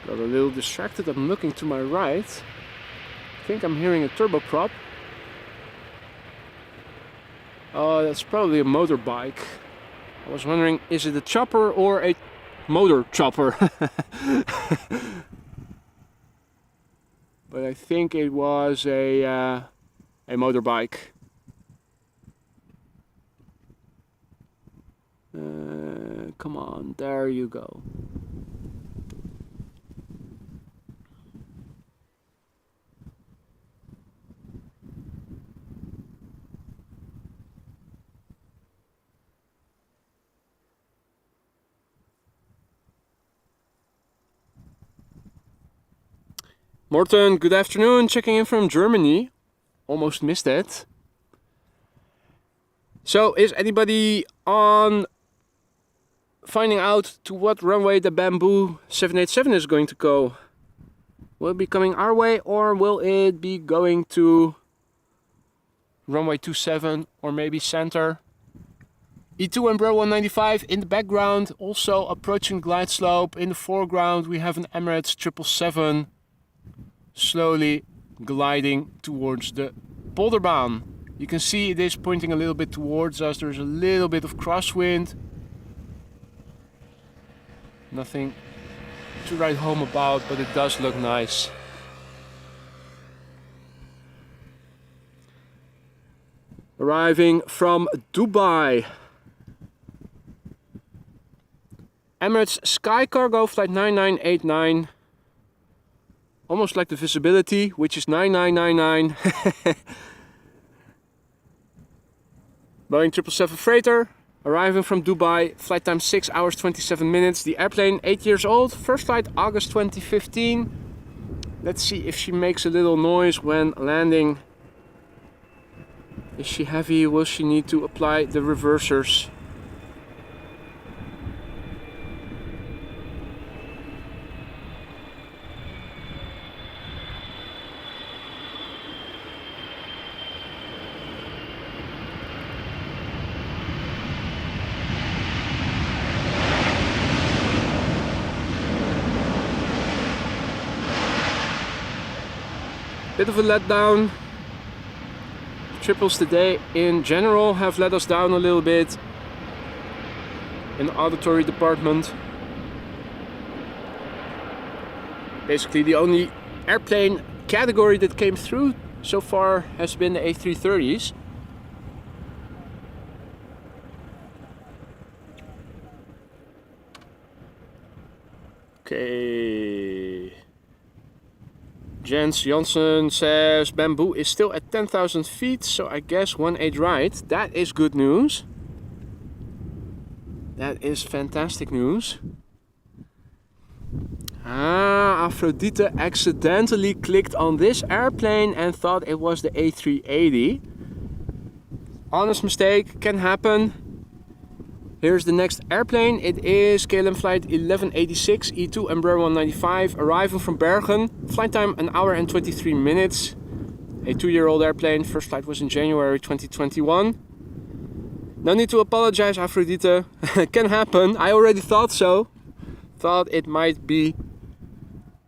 Got a little distracted. I'm looking to my right. I think I'm hearing a turboprop. Oh, that's probably a motorbike. I was wondering, is it a chopper or a motor chopper? But I think it was a motorbike. Come on, there you go. Morten, good afternoon, checking in from Germany. Almost missed it. So, is anybody on finding out to what runway the Bamboo 787 is going to go? Will it be coming our way or will it be going to runway 27 or maybe center? E2 and Bro 195 in the background, also approaching glide slope. In the foreground we have an Emirates 777. slowly gliding towards the Polderbaan. You can see it is pointing a little bit towards us. There's a little bit of crosswind. Nothing to write home about, but it does look nice. Arriving from Dubai. Emirates Sky Cargo flight 9989. Almost like the visibility, which is 9999. Boeing 777 freighter, arriving from Dubai, flight time 6 hours 27 minutes. The airplane 8 years old, first flight August 2015. Let's see if she makes a little noise when landing. Is she heavy? Will she need to apply the reversers? Bit of a letdown. Triples today in general have let us down a little bit in the auditory department. Basically the only airplane category that came through so far has been the A330s. Okay. Jens Janssen says Bamboo is still at 10,000 feet, so I guess 1/8 right. That is good news. That is fantastic news. Aphrodite accidentally clicked on this airplane and thought it was the A380. Honest mistake, can happen. Here's the next airplane. It is KLM flight 1186 E2 Embraer 195, arriving from Bergen. Flight time 1 hour and 23 minutes. A 2-year-old airplane. First flight was in January 2021. No need to apologize, Aphrodite. Can happen. I already thought so. Thought it might be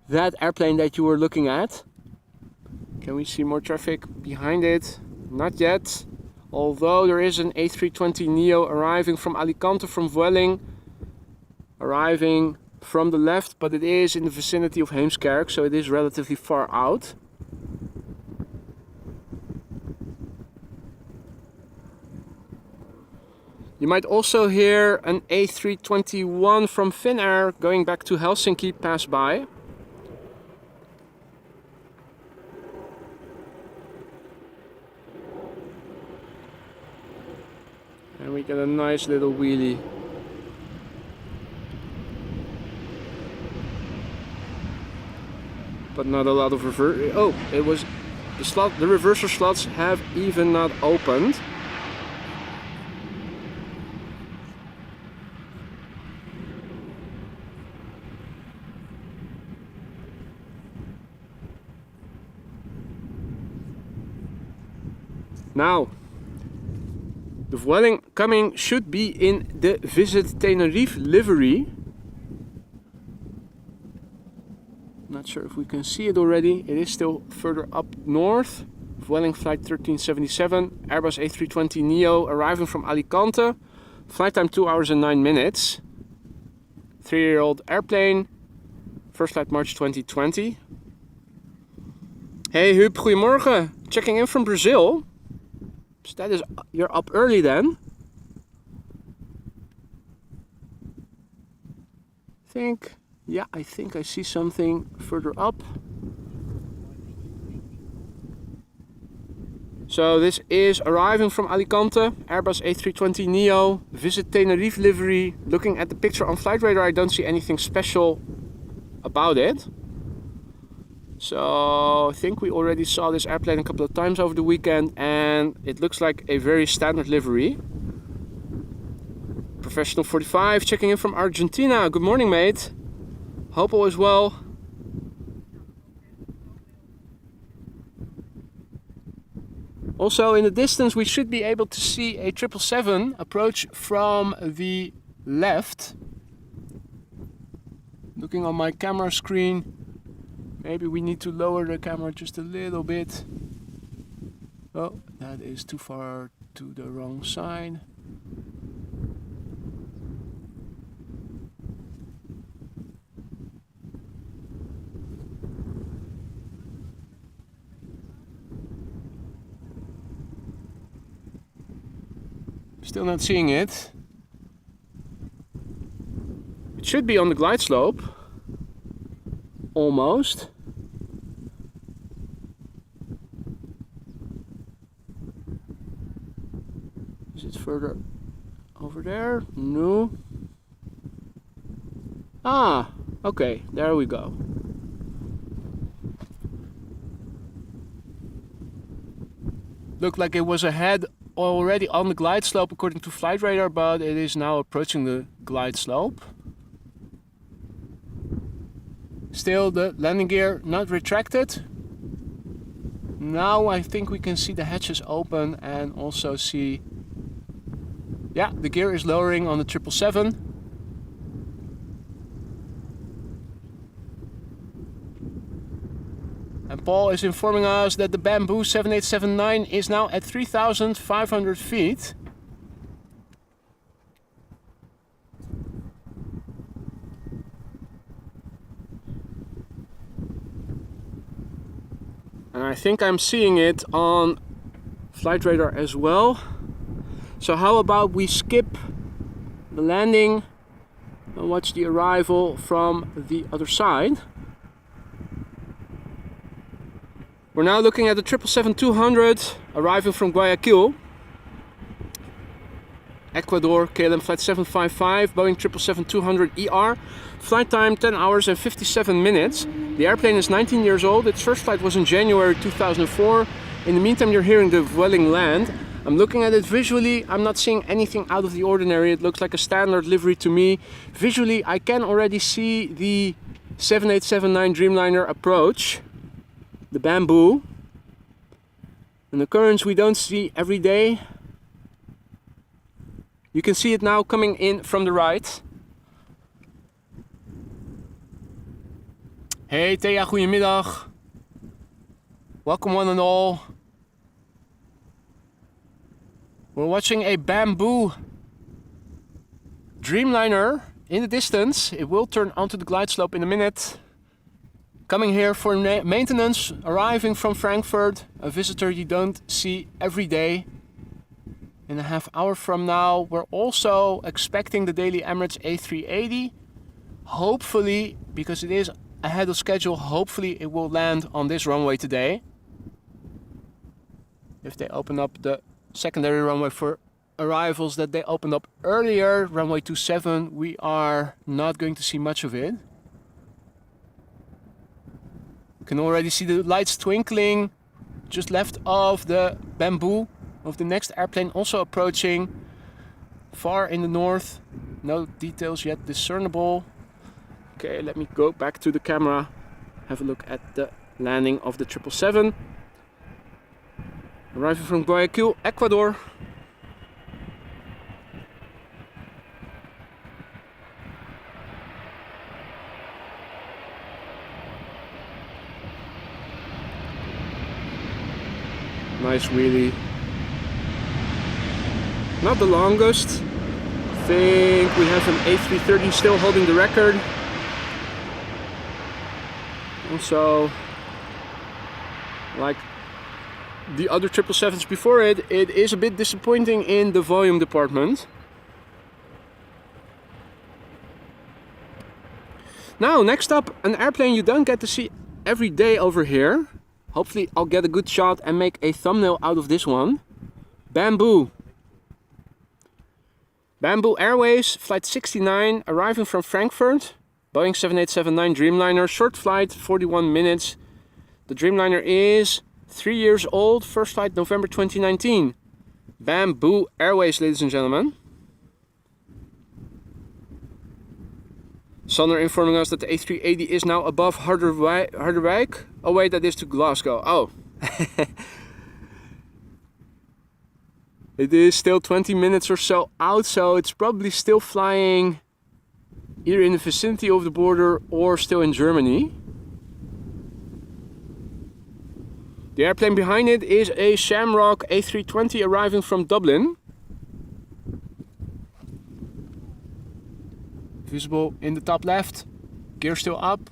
that airplane that you were looking at. Can we see more traffic behind it? Not yet. Although there is an A320neo arriving from Alicante from Vueling, arriving from the left, but it is in the vicinity of Heemskerk, so it is relatively far out. You might also hear an A321 from Finnair going back to Helsinki pass by. And we get a nice little wheelie. But not a lot of reverse. Oh, it was the slot. The reverser slots have even not opened. Now, the Vueling coming should be in the Visit Tenerife livery. Not sure if we can see it already. It is still further up north. Vueling flight 1377, Airbus A320neo arriving from Alicante. Flight time 2 hours and 9 minutes. 3-year-old airplane. First flight March 2020. Hey Huub, goedemorgen. Checking in from Brazil. So that is, you're up early then. I think I see something further up. So this is arriving from Alicante, Airbus A320neo, Visit Tenerife livery. Looking at the picture on Flight Radar, I don't see anything special about it. So I think we already saw this airplane a couple of times over the weekend, and it looks like a very standard livery. Professional 45 checking in from Argentina. Good morning, mate. Hope all is well. Also in the distance we should be able to see a 777 approach from the left. Looking on my camera screen, Maybe we need to lower the camera just a little bit. Oh, that is too far to the wrong side. Still not seeing it. It should be on the glide slope. Almost. Is it further over there? No. Ah, okay, there we go. Looked like it was ahead already on the glide slope according to flight radar, but it is now approaching the glide slope. Still the landing gear not retracted. Now I think we can see the hatches open and also see, yeah, the gear is lowering on the 777. And Paul is informing us that the Bamboo 7879 is now at 3,500 feet. And I think I'm seeing it on flight radar as well. So how about we skip the landing and watch the arrival from the other side. We're now looking at the 777-200 arriving from Guayaquil, Ecuador, KLM flight 755, Boeing 777-200ER. Flight time 10 hours and 57 minutes. The airplane is 19 years old. Its first flight was in January 2004. In the meantime, you're hearing the Vueling land. I'm looking at it visually. I'm not seeing anything out of the ordinary. It looks like a standard livery to me. Visually, I can already see the 7879 Dreamliner approach. The Bamboo. An occurrence we don't see every day. You can see it now coming in from the right. Hey Thea, goedemiddag. Welcome one and all. We're watching a Bamboo Dreamliner in the distance. It will turn onto the glide slope in a minute. Coming here for maintenance, arriving from Frankfurt. A visitor you don't see every day. In a half hour from now, we're also expecting the daily Emirates A380. Hopefully, because it is ahead of schedule, hopefully it will land on this runway today. If they open up the secondary runway for arrivals that they opened up earlier, runway 27, we are not going to see much of it. You can already see the lights twinkling just left of the Bamboo of the next airplane also approaching far in the north. No details yet discernible. Okay, let me go back to the camera, have a look at the landing of the 777. Arriving from Guayaquil, Ecuador. Nice wheelie. Not the longest. I think we have an A330 still holding the record. Also, like the other 777s before it, it is a bit disappointing in the volume department. Now, next up, an airplane you don't get to see every day over here. Hopefully I'll get a good shot and make a thumbnail out of this one. Bamboo. Bamboo Airways, flight 69, arriving from Frankfurt. Boeing 7879 Dreamliner, short flight, 41 minutes. The Dreamliner is 3 years old, first flight November 2019. Bamboo Airways, ladies and gentlemen. Sander informing us that the A380 is now above Harderwijk. Oh wait, that is to Glasgow. Oh. It is still 20 minutes or so out, so it's probably still flying either in the vicinity of the border or still in Germany. The airplane behind it is a Shamrock A320 arriving from Dublin. Visible in the top left, gear still up.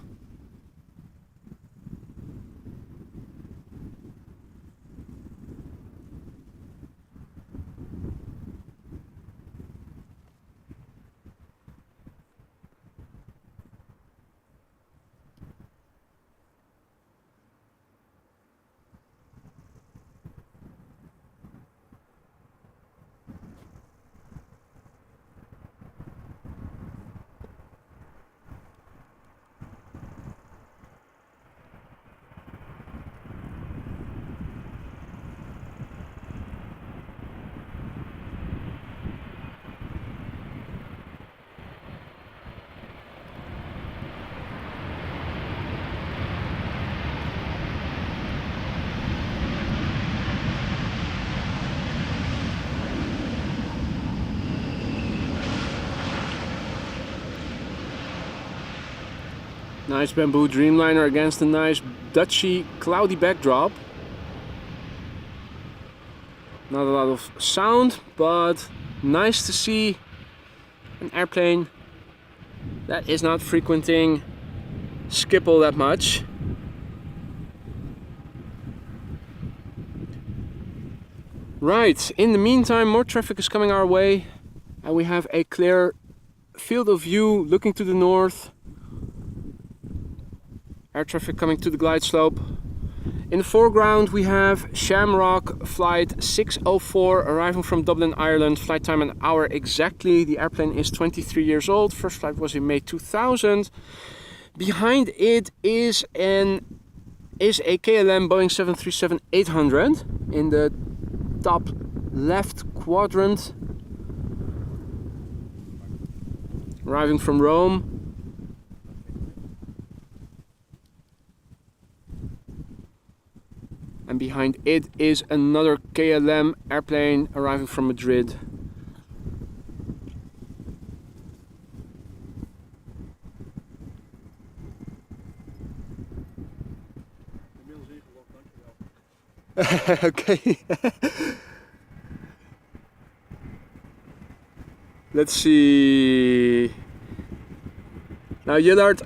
Nice bamboo Dreamliner against a nice Dutchy cloudy backdrop. Not a lot of sound, but nice to see an airplane that is not frequenting Schiphol that much. Right, in the meantime more traffic is coming our way and we have a clear field of view looking to the north. Air traffic coming to the glide slope. In the foreground we have Shamrock flight 604 arriving from Dublin, Ireland. Flight time an hour exactly. The airplane is 23 years old. First flight was in May 2000. Behind it is a KLM Boeing 737-800 in the top left quadrant, arriving from Rome. And behind it is another KLM airplane arriving from Madrid. Okay. Let's see. Now Jillard,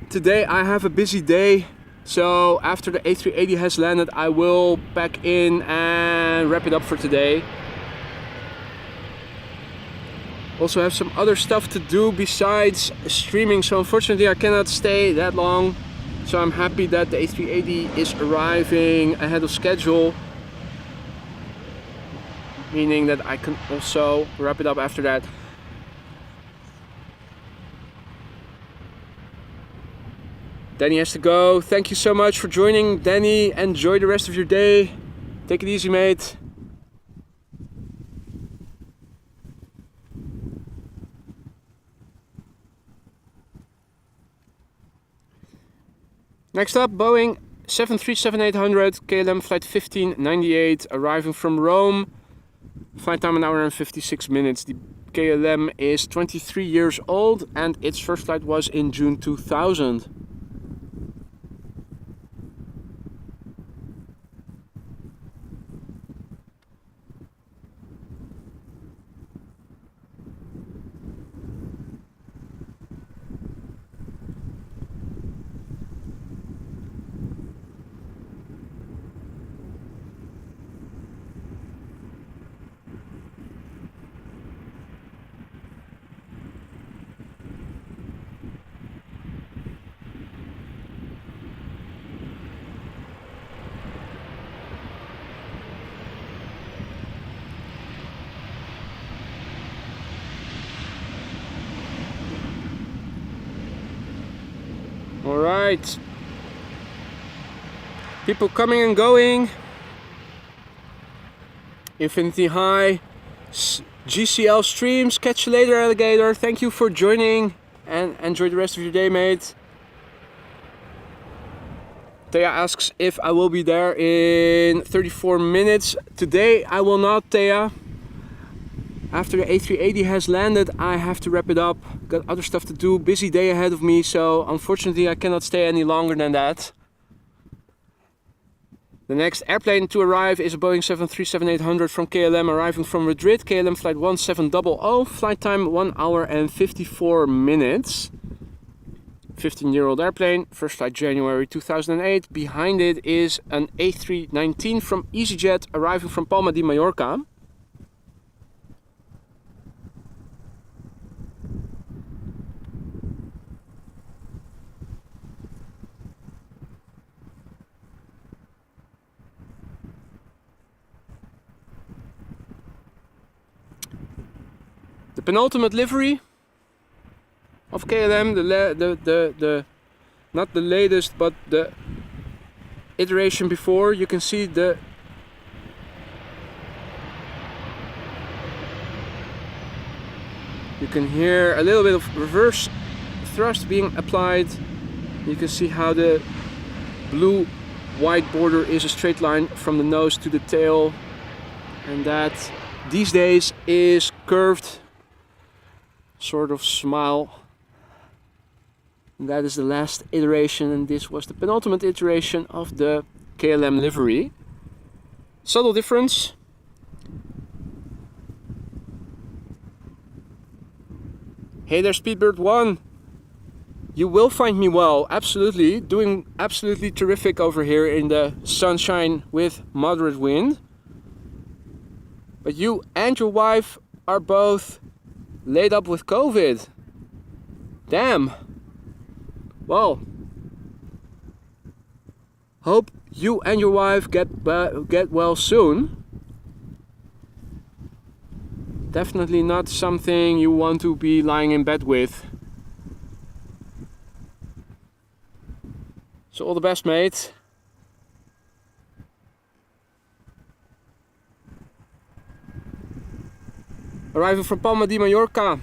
today I have a busy day. So after the A380 has landed, I will pack in and wrap it up for today. Also have some other stuff to do besides streaming, so unfortunately I cannot stay that long. So I'm happy that the A380 is arriving ahead of schedule, meaning that I can also wrap it up after that. Danny has to go. Thank you so much for joining, Danny. Enjoy the rest of your day. Take it easy, mate. Next up, Boeing 737-800 KLM flight 1598 arriving from Rome. Flight time an hour and 56 minutes. The KLM is 23 years old and its first flight was in June 2000. Alright, people coming and going. Infinity High, GCL streams. Catch you later, alligator. Thank you for joining and enjoy the rest of your day, mate. Thea asks if I will be there in 34 minutes. Today I will not, Thea. After the A380 has landed, I have to wrap it up. Got other stuff to do, busy day ahead of me, so unfortunately I cannot stay any longer than that. The next airplane to arrive is a Boeing 737-800 from KLM, arriving from Madrid, KLM flight 1700, flight time 1 hour and 54 minutes. 15-year-old airplane, first flight January 2008. Behind it is an A319 from EasyJet, arriving from Palma de Mallorca. The penultimate livery of KLM, not the latest, but the iteration before. You can see you can hear a little bit of reverse thrust being applied. You can see how the blue white border is a straight line from the nose to the tail, and that these days is curved sort of smile. And that is the last iteration, and this was the penultimate iteration of the KLM livery. Subtle difference. Hey there, Speedbird 1. You will find me well, absolutely. Doing absolutely terrific over here in the sunshine with moderate wind. But you and your wife are both laid up with COVID. Damn. Well, hope you and your wife get well soon. Definitely not something you want to be lying in bed with. So all the best, mate. Arriving from Palma de Mallorca,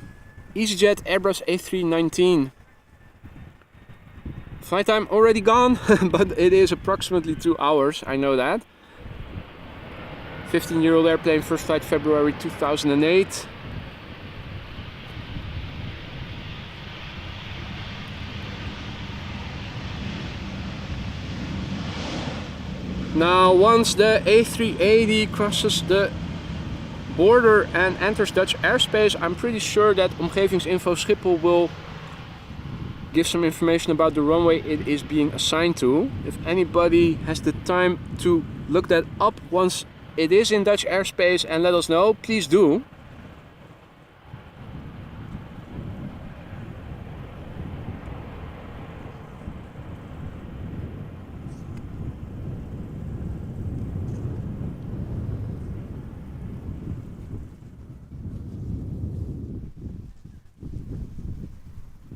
EasyJet Airbus A319. Flight time already gone, but it is approximately 2 hours, I know that. 15-year-old airplane, first flight February 2008. Now, once the A380 crosses the border and enters Dutch airspace, I'm pretty sure that Omgevingsinfo Schiphol will give some information about the runway it is being assigned to. If anybody has the time to look that up once it is in Dutch airspace and let us know, please do.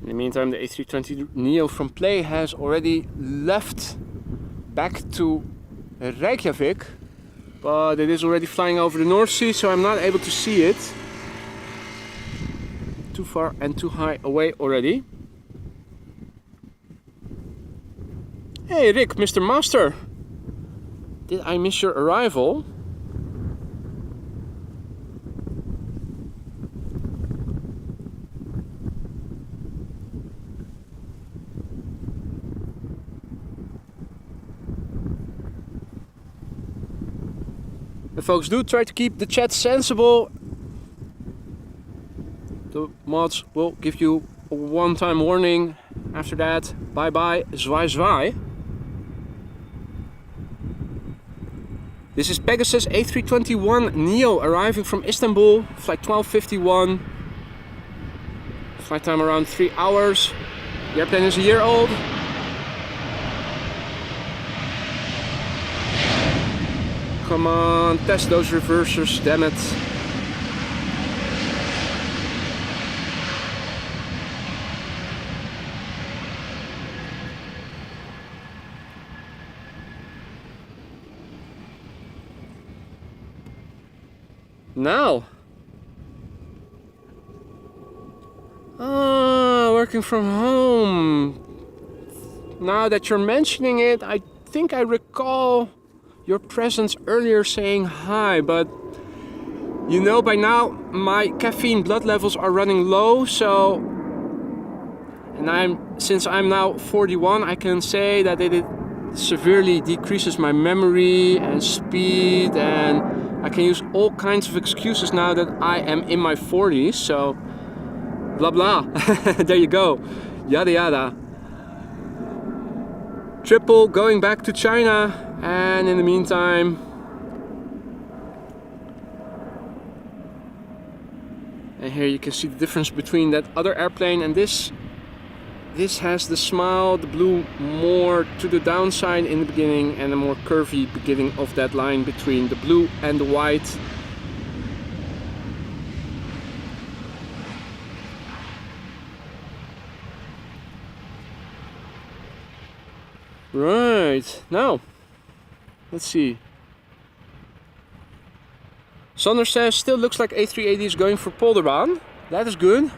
In the meantime, the A320neo from Play has already left back to Reykjavik, but it is already flying over the North Sea, so I'm not able to see it. Too far and too high away already. Hey Rick, Mr. Master! Did I miss your arrival? And folks, do try to keep the chat sensible. The mods will give you a one-time warning. After that, bye bye, zwaai zwaai. This is Pegasus A321neo arriving from Istanbul, flight 1251. Flight time around 3 hours. The airplane is a year old. Come on, test those reversers, damn it. Now. Working from home. Now that you're mentioning it, I think I recall your presence earlier saying hi, but you know, by now my caffeine blood levels are running low, so, and since I'm now 41, I can say that severely decreases my memory and speed, and I can use all kinds of excuses now that I am in my 40s, so blah blah. There you go, yada yada. Triple going back to China, and in the meantime and here you can see the difference between that other airplane and this. This has the smile, the blue more to the downside in the beginning and a more curvy beginning of that line between the blue and the white. Right, now, let's see. Sander says, still looks like A380 is going for Polderbaan. That is good.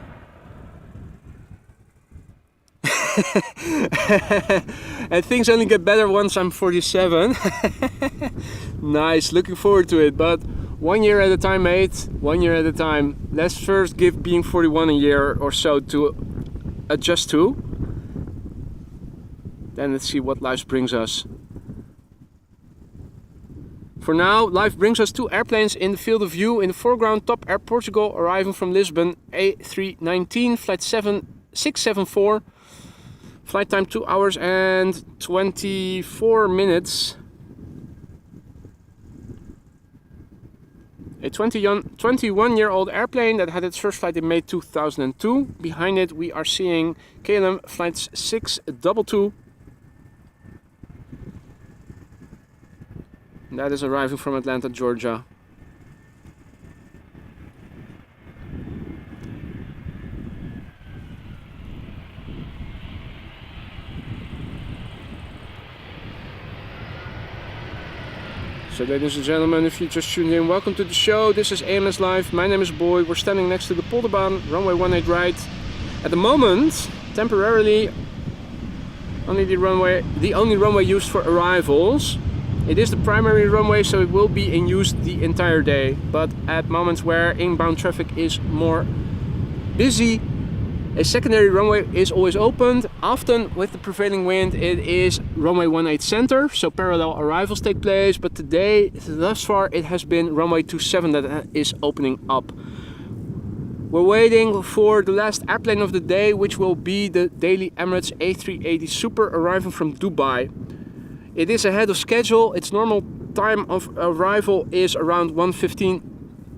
And things only get better once I'm 47. Nice, looking forward to it, but 1 year at a time, mate. 1 year at a time. Let's first give being 41 a year or so to adjust to. Then let's see what life brings us. For now, life brings us two airplanes in the field of view. In the foreground, Top Air Portugal arriving from Lisbon, A319, flight 674. Flight time 2 hours and 24 minutes. A 21-year-old airplane that had its first flight in May 2002. Behind it we are seeing KLM flights 622. That is arriving from Atlanta, Georgia. So ladies and gentlemen, if you just tuned in, welcome to the show. This is AMS Live. My name is Boy. We're standing next to the Polderbaan, runway 18 right. At the moment, temporarily, the only runway used for arrivals. It is the primary runway, so it will be in use the entire day. But at moments where inbound traffic is more busy, a secondary runway is always opened. Often with the prevailing wind it is runway 18 center, so parallel arrivals take place, but today, thus far, it has been runway 27 that is opening up. We're waiting for the last airplane of the day, which will be the daily Emirates A388 Super arriving from Dubai. It is ahead of schedule. Its normal time of arrival is around 1:15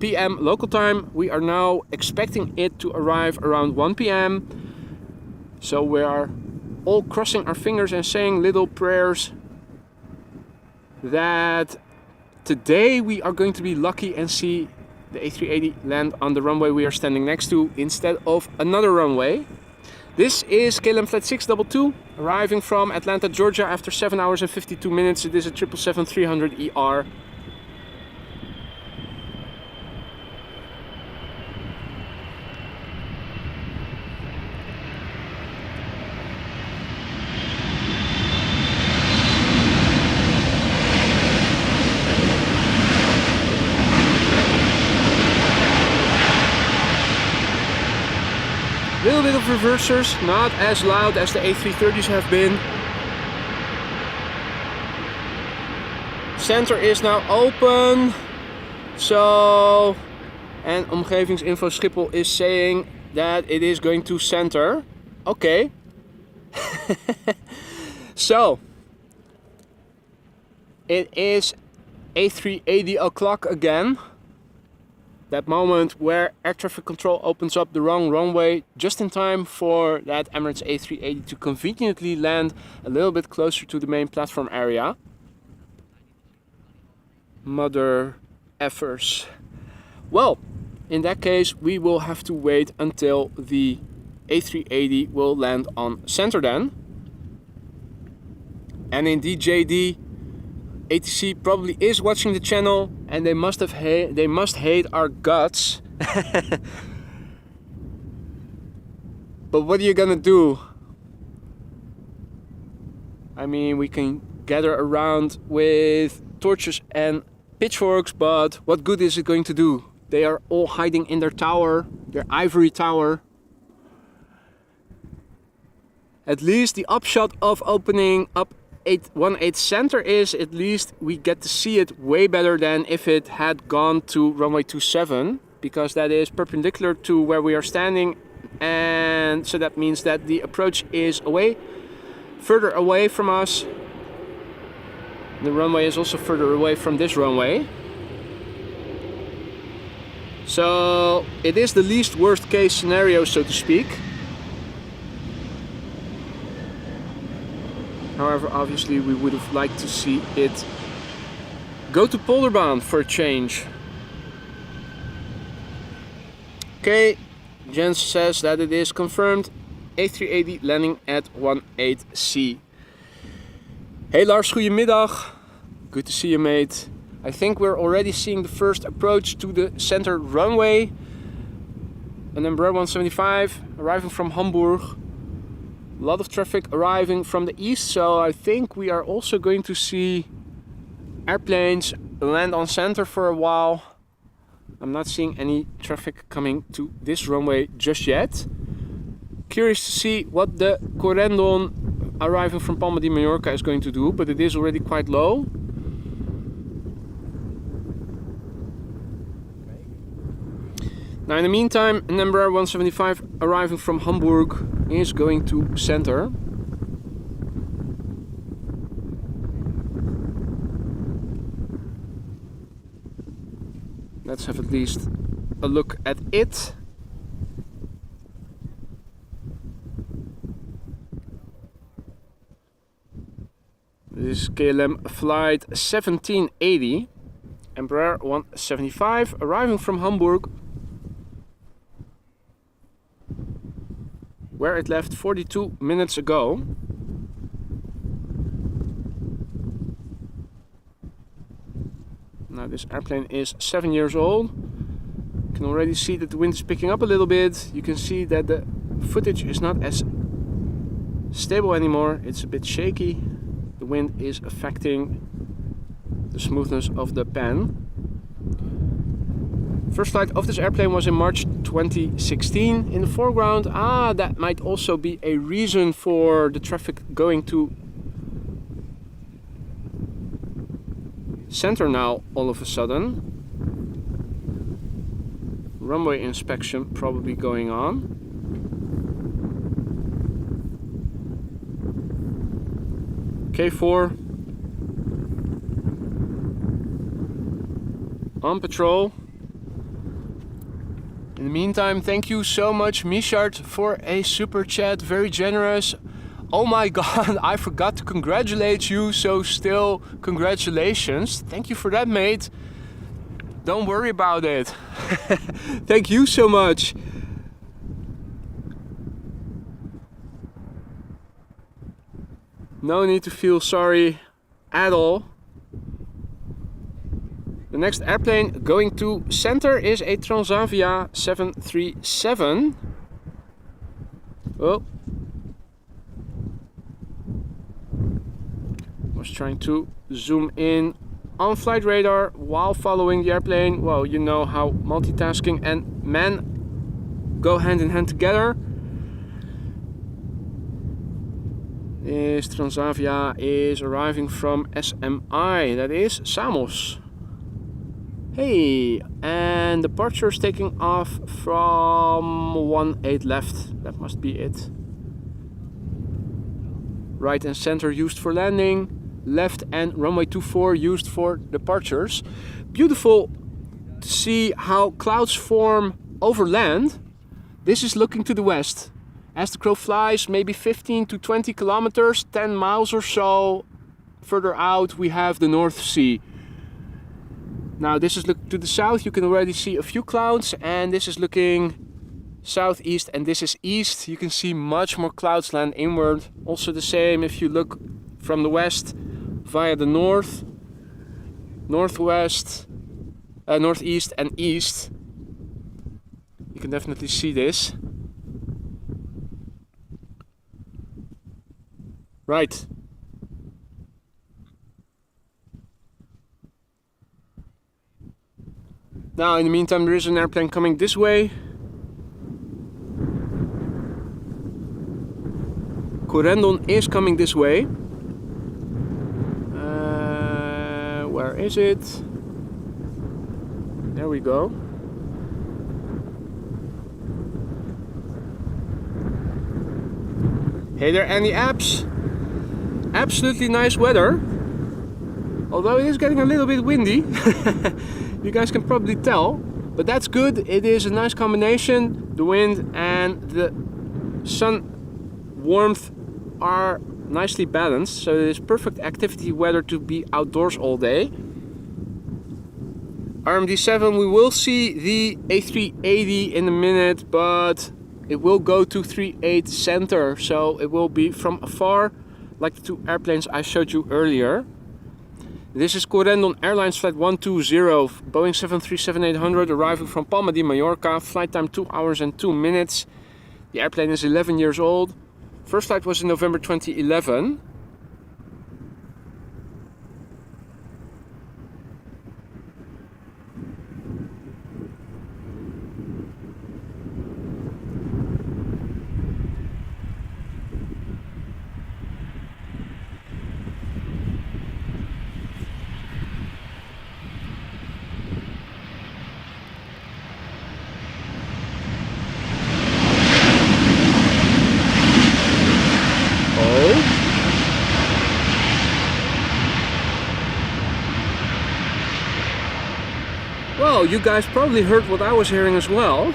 p.m. local time. We are now expecting it to arrive around 1 p.m. So we are all crossing our fingers and saying little prayers that today we are going to be lucky and see the A380 land on the runway we are standing next to instead of another runway. This is KLM flight 622 arriving from Atlanta, Georgia after 7 hours and 52 minutes. It is a 777-300 ER. Little bit of reversers, not as loud as the A330s have been. Center is now open. So, and omgevingsinfo Schiphol is saying that it is going to center. Okay. So, it is A380 o'clock again. That moment where air traffic control opens up the wrong runway just in time for that Emirates A380 to conveniently land a little bit closer to the main platform area. Mother effers. Well, in that case we will have to wait until the A380 will land on center then. And indeed JD, ATC probably is watching the channel and they must hate our guts. But what are you gonna do? I mean, we can gather around with torches and pitchforks, but what good is it going to do? They are all hiding in their tower, their ivory tower. At least the upshot of opening up A318 center is, at least we get to see it way better than if it had gone to runway 27, because that is perpendicular to where we are standing, and so that means that the approach is further away from us. The runway is also further away from this runway. So it is the least worst case scenario, so to speak. However, obviously we would have liked to see it go to Polderbaan for a change. Okay, Jens says that it is confirmed. A380 landing at 18C. Hey Lars, goedemiddag. Good to see you, mate. I think we're already seeing the first approach to the center runway. An Embraer 175 arriving from Hamburg. A lot of traffic arriving from the east, so I think we are also going to see airplanes land on center for a while. I'm not seeing any traffic coming to this runway just yet. Curious to see what the Corendon arriving from Palma de Mallorca is going to do, but it is already quite low. Now in the meantime, an Embraer 175 arriving from Hamburg is going to center. Let's have at least a look at it. This is KLM flight 1780, Embraer 175 arriving from Hamburg, where it left 42 minutes ago. Now this airplane is 7 years old. You can already see that the wind is picking up a little bit. You can see that the footage is not as stable anymore. It's a bit shaky. The wind is affecting the smoothness of the pan. First flight of this airplane was in March 2016. In the foreground, that might also be a reason for the traffic going to center now all of a sudden. Runway inspection probably going on. K4 on patrol. In the meantime, thank you so much, Michard, for a super chat. Very generous. Oh my god, I forgot to congratulate you, so still congratulations. Thank you for that, mate. Don't worry about it. Thank you so much. No need to feel sorry at all. The next airplane going to center is a Transavia 737. Oh. Was trying to zoom in on flight radar while following the airplane. Well, you know how multitasking and man go hand in hand together. This Transavia is arriving from SMI, that is Samos. Hey, and departure is taking off from 18 left. That must be it. Right and center used for landing. Left and runway 24 used for departures. Beautiful to see how clouds form over land. This is looking to the west. As the crow flies, maybe 15 to 20 kilometers, 10 miles or so further out, we have the North Sea. Now this is looking to the south. You can already see a few clouds, and this is looking southeast, and this is east. You can see much more clouds land inward. Also the same if you look from the west via the north, northwest, northeast and east. You can definitely see this. Right. Now, in the meantime, there is an airplane coming this way. Corendon is coming this way. Where is it? There we go. Hey there, Andy Apps. Absolutely nice weather. Although it is getting a little bit windy. You guys can probably tell. But that's good. It is a nice combination. The wind and the sun warmth are nicely balanced. So it is perfect activity weather to be outdoors all day. RMD7, we will see the A380 in a minute, but it will go to 38 center, so it will be from afar, like the two airplanes I showed you earlier. This is Corendon Airlines flight 120, Boeing 737-800, arriving from Palma de Mallorca, flight time 2 hours and 2 minutes. The airplane is 11 years old. First flight was in November 2011. Well, you guys probably heard what I was hearing as well.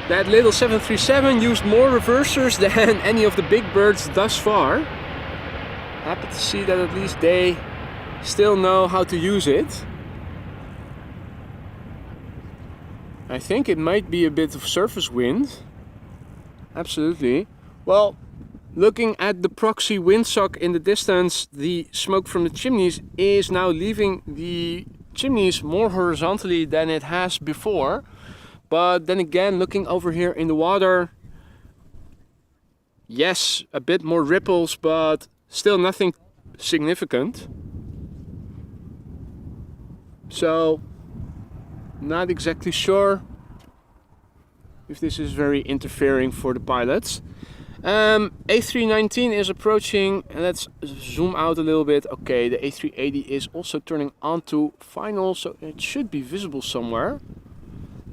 That little 737 used more reversers than any of the big birds thus far. Happy to see that at least they still know how to use it. I think it might be a bit of surface wind. Absolutely. Well, looking at the proxy windsock in the distance, the smoke from the chimneys is now leaving the chimneys more horizontally than it has before. But then again, looking over here in the water, yes, a bit more ripples, but still nothing significant. So, not exactly sure if this is very interfering for the pilots. A319 is approaching, and let's zoom out a little bit. Okay, the A380 is also turning onto final, so it should be visible somewhere.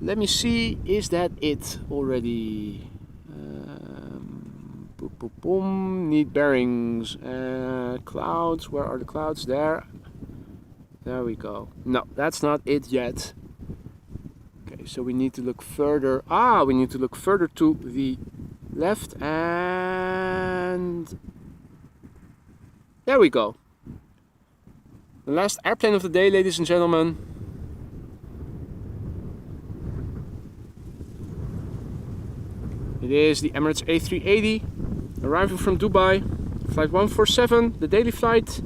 Let me see, is that it already? Boom, boom, boom. Need bearings. Clouds, where are the clouds? There. There we go. No, that's not it yet. Okay, so we need to look further. We need to look further to the left, and there we go. The last airplane of the day, ladies and gentlemen. It is the Emirates A380, arriving from Dubai, flight 147, the daily flight.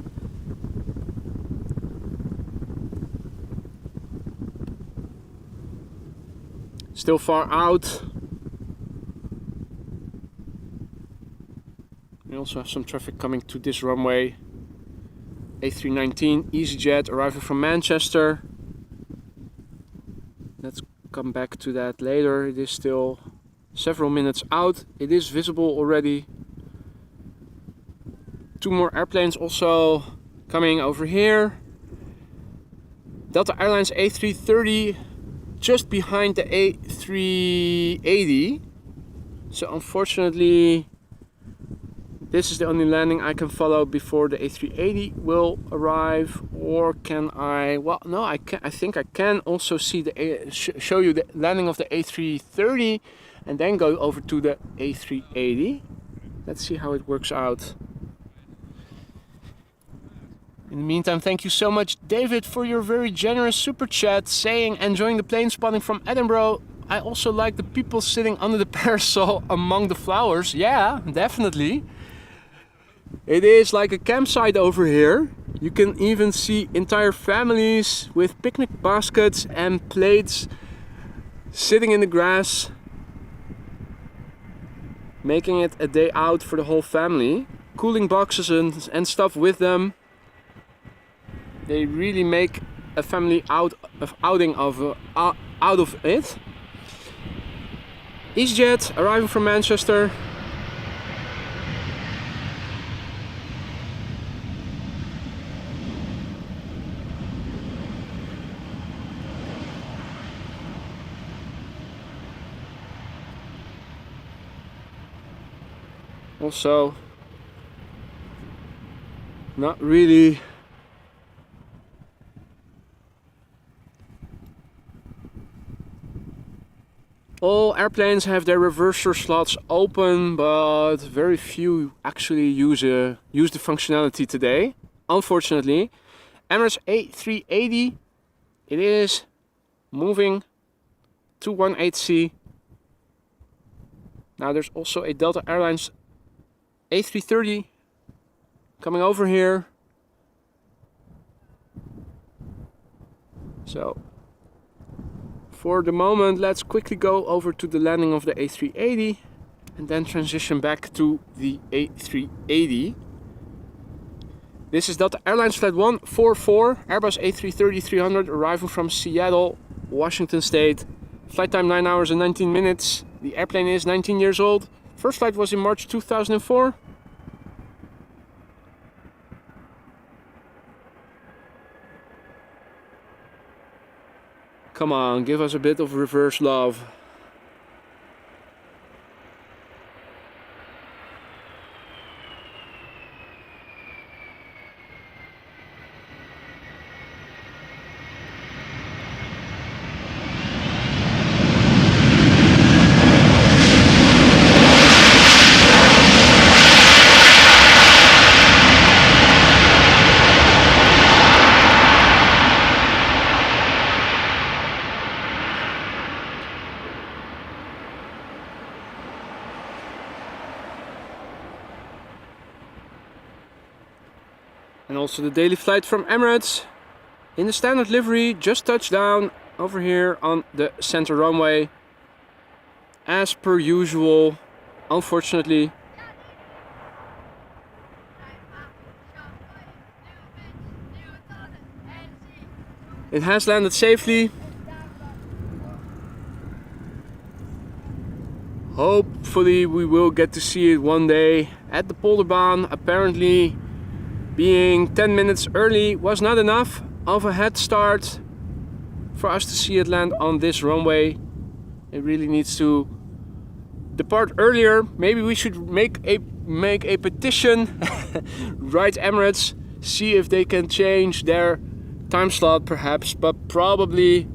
Still far out. We also have some traffic coming to this runway. A319 EasyJet arriving from Manchester. Let's come back to that later. It is still several minutes out. It is visible already. Two more airplanes also coming over here. Delta Airlines A330 just behind the A380. So unfortunately, this is the only landing I can follow before the A380 will arrive. Or can I? Well, no, I can. I think I can also see the show you the landing of the A330 and then go over to the A380. Let's see how it works out. In the meantime, thank you so much, David, for your very generous super chat saying, enjoying the plane spotting from Edinburgh. I also like the people sitting under the parasol among the flowers. Yeah, definitely. It is like a campsite over here. You can even see entire families with picnic baskets and plates sitting in the grass, making it a day out for the whole family. Cooling boxes and stuff with them. They really make a family outing out of it. EasyJet arriving from Manchester. Also, not really all airplanes have their reverser slots open, but very few actually use the functionality today, unfortunately. Emirates A380, it is moving to 18C. Now there's also a Delta Airlines A330 coming over here. So for the moment, let's quickly go over to the landing of the A380 and then transition back to the A380. This is Delta Airlines Flight 144, Airbus A330-300, arriving from Seattle, Washington State. Flight time 9 hours and 19 minutes. The airplane is 19 years old. First flight was in March 2004. Come on, give us a bit of reverse love. And also the daily flight from Emirates in the standard livery, just touched down over here on the center runway as per usual, unfortunately. It has landed safely. Hopefully we will get to see it one day at the Polderbaan. Apparently being 10 minutes early was not enough of a head start for us to see it land on this runway. It really needs to depart earlier. Maybe we should make a petition, write Emirates, see if they can change their time slot perhaps, but probably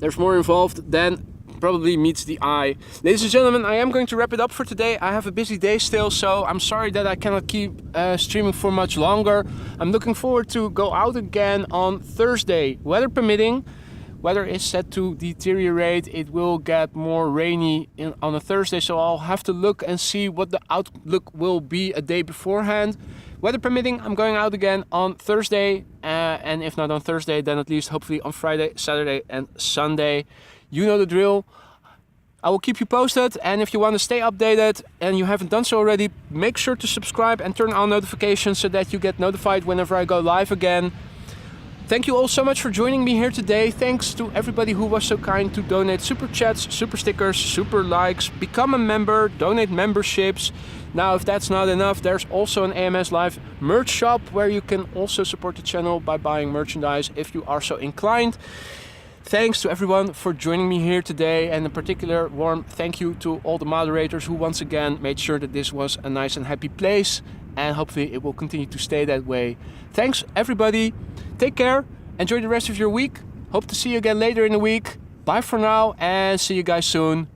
there's more involved than probably meets the eye. Ladies and gentlemen, I am going to wrap it up for today. I have a busy day still, so I'm sorry that I cannot keep streaming for much longer. I'm looking forward to go out again on Thursday, weather permitting. Weather is set to deteriorate. It will get more rainy on a Thursday, so I'll have to look and see what the outlook will be a day beforehand. Weather permitting, I'm going out again on Thursday, and if not on Thursday, then at least hopefully on Friday, Saturday and Sunday. You know the drill. I will keep you posted, and if you want to stay updated and you haven't done so already, make sure to subscribe and turn on notifications so that you get notified whenever I go live again. Thank you all so much for joining me here today. Thanks to everybody who was so kind to donate super chats, super stickers, super likes, become a member, donate memberships. Now, if that's not enough, there's also an AMS Live merch shop where you can also support the channel by buying merchandise if you are so inclined. Thanks to everyone for joining me here today, and in particular warm thank you to all the moderators who once again made sure that this was a nice and happy place, and hopefully it will continue to stay that way. Thanks everybody, take care, enjoy the rest of your week, hope to see you again later in the week. Bye for now and see you guys soon.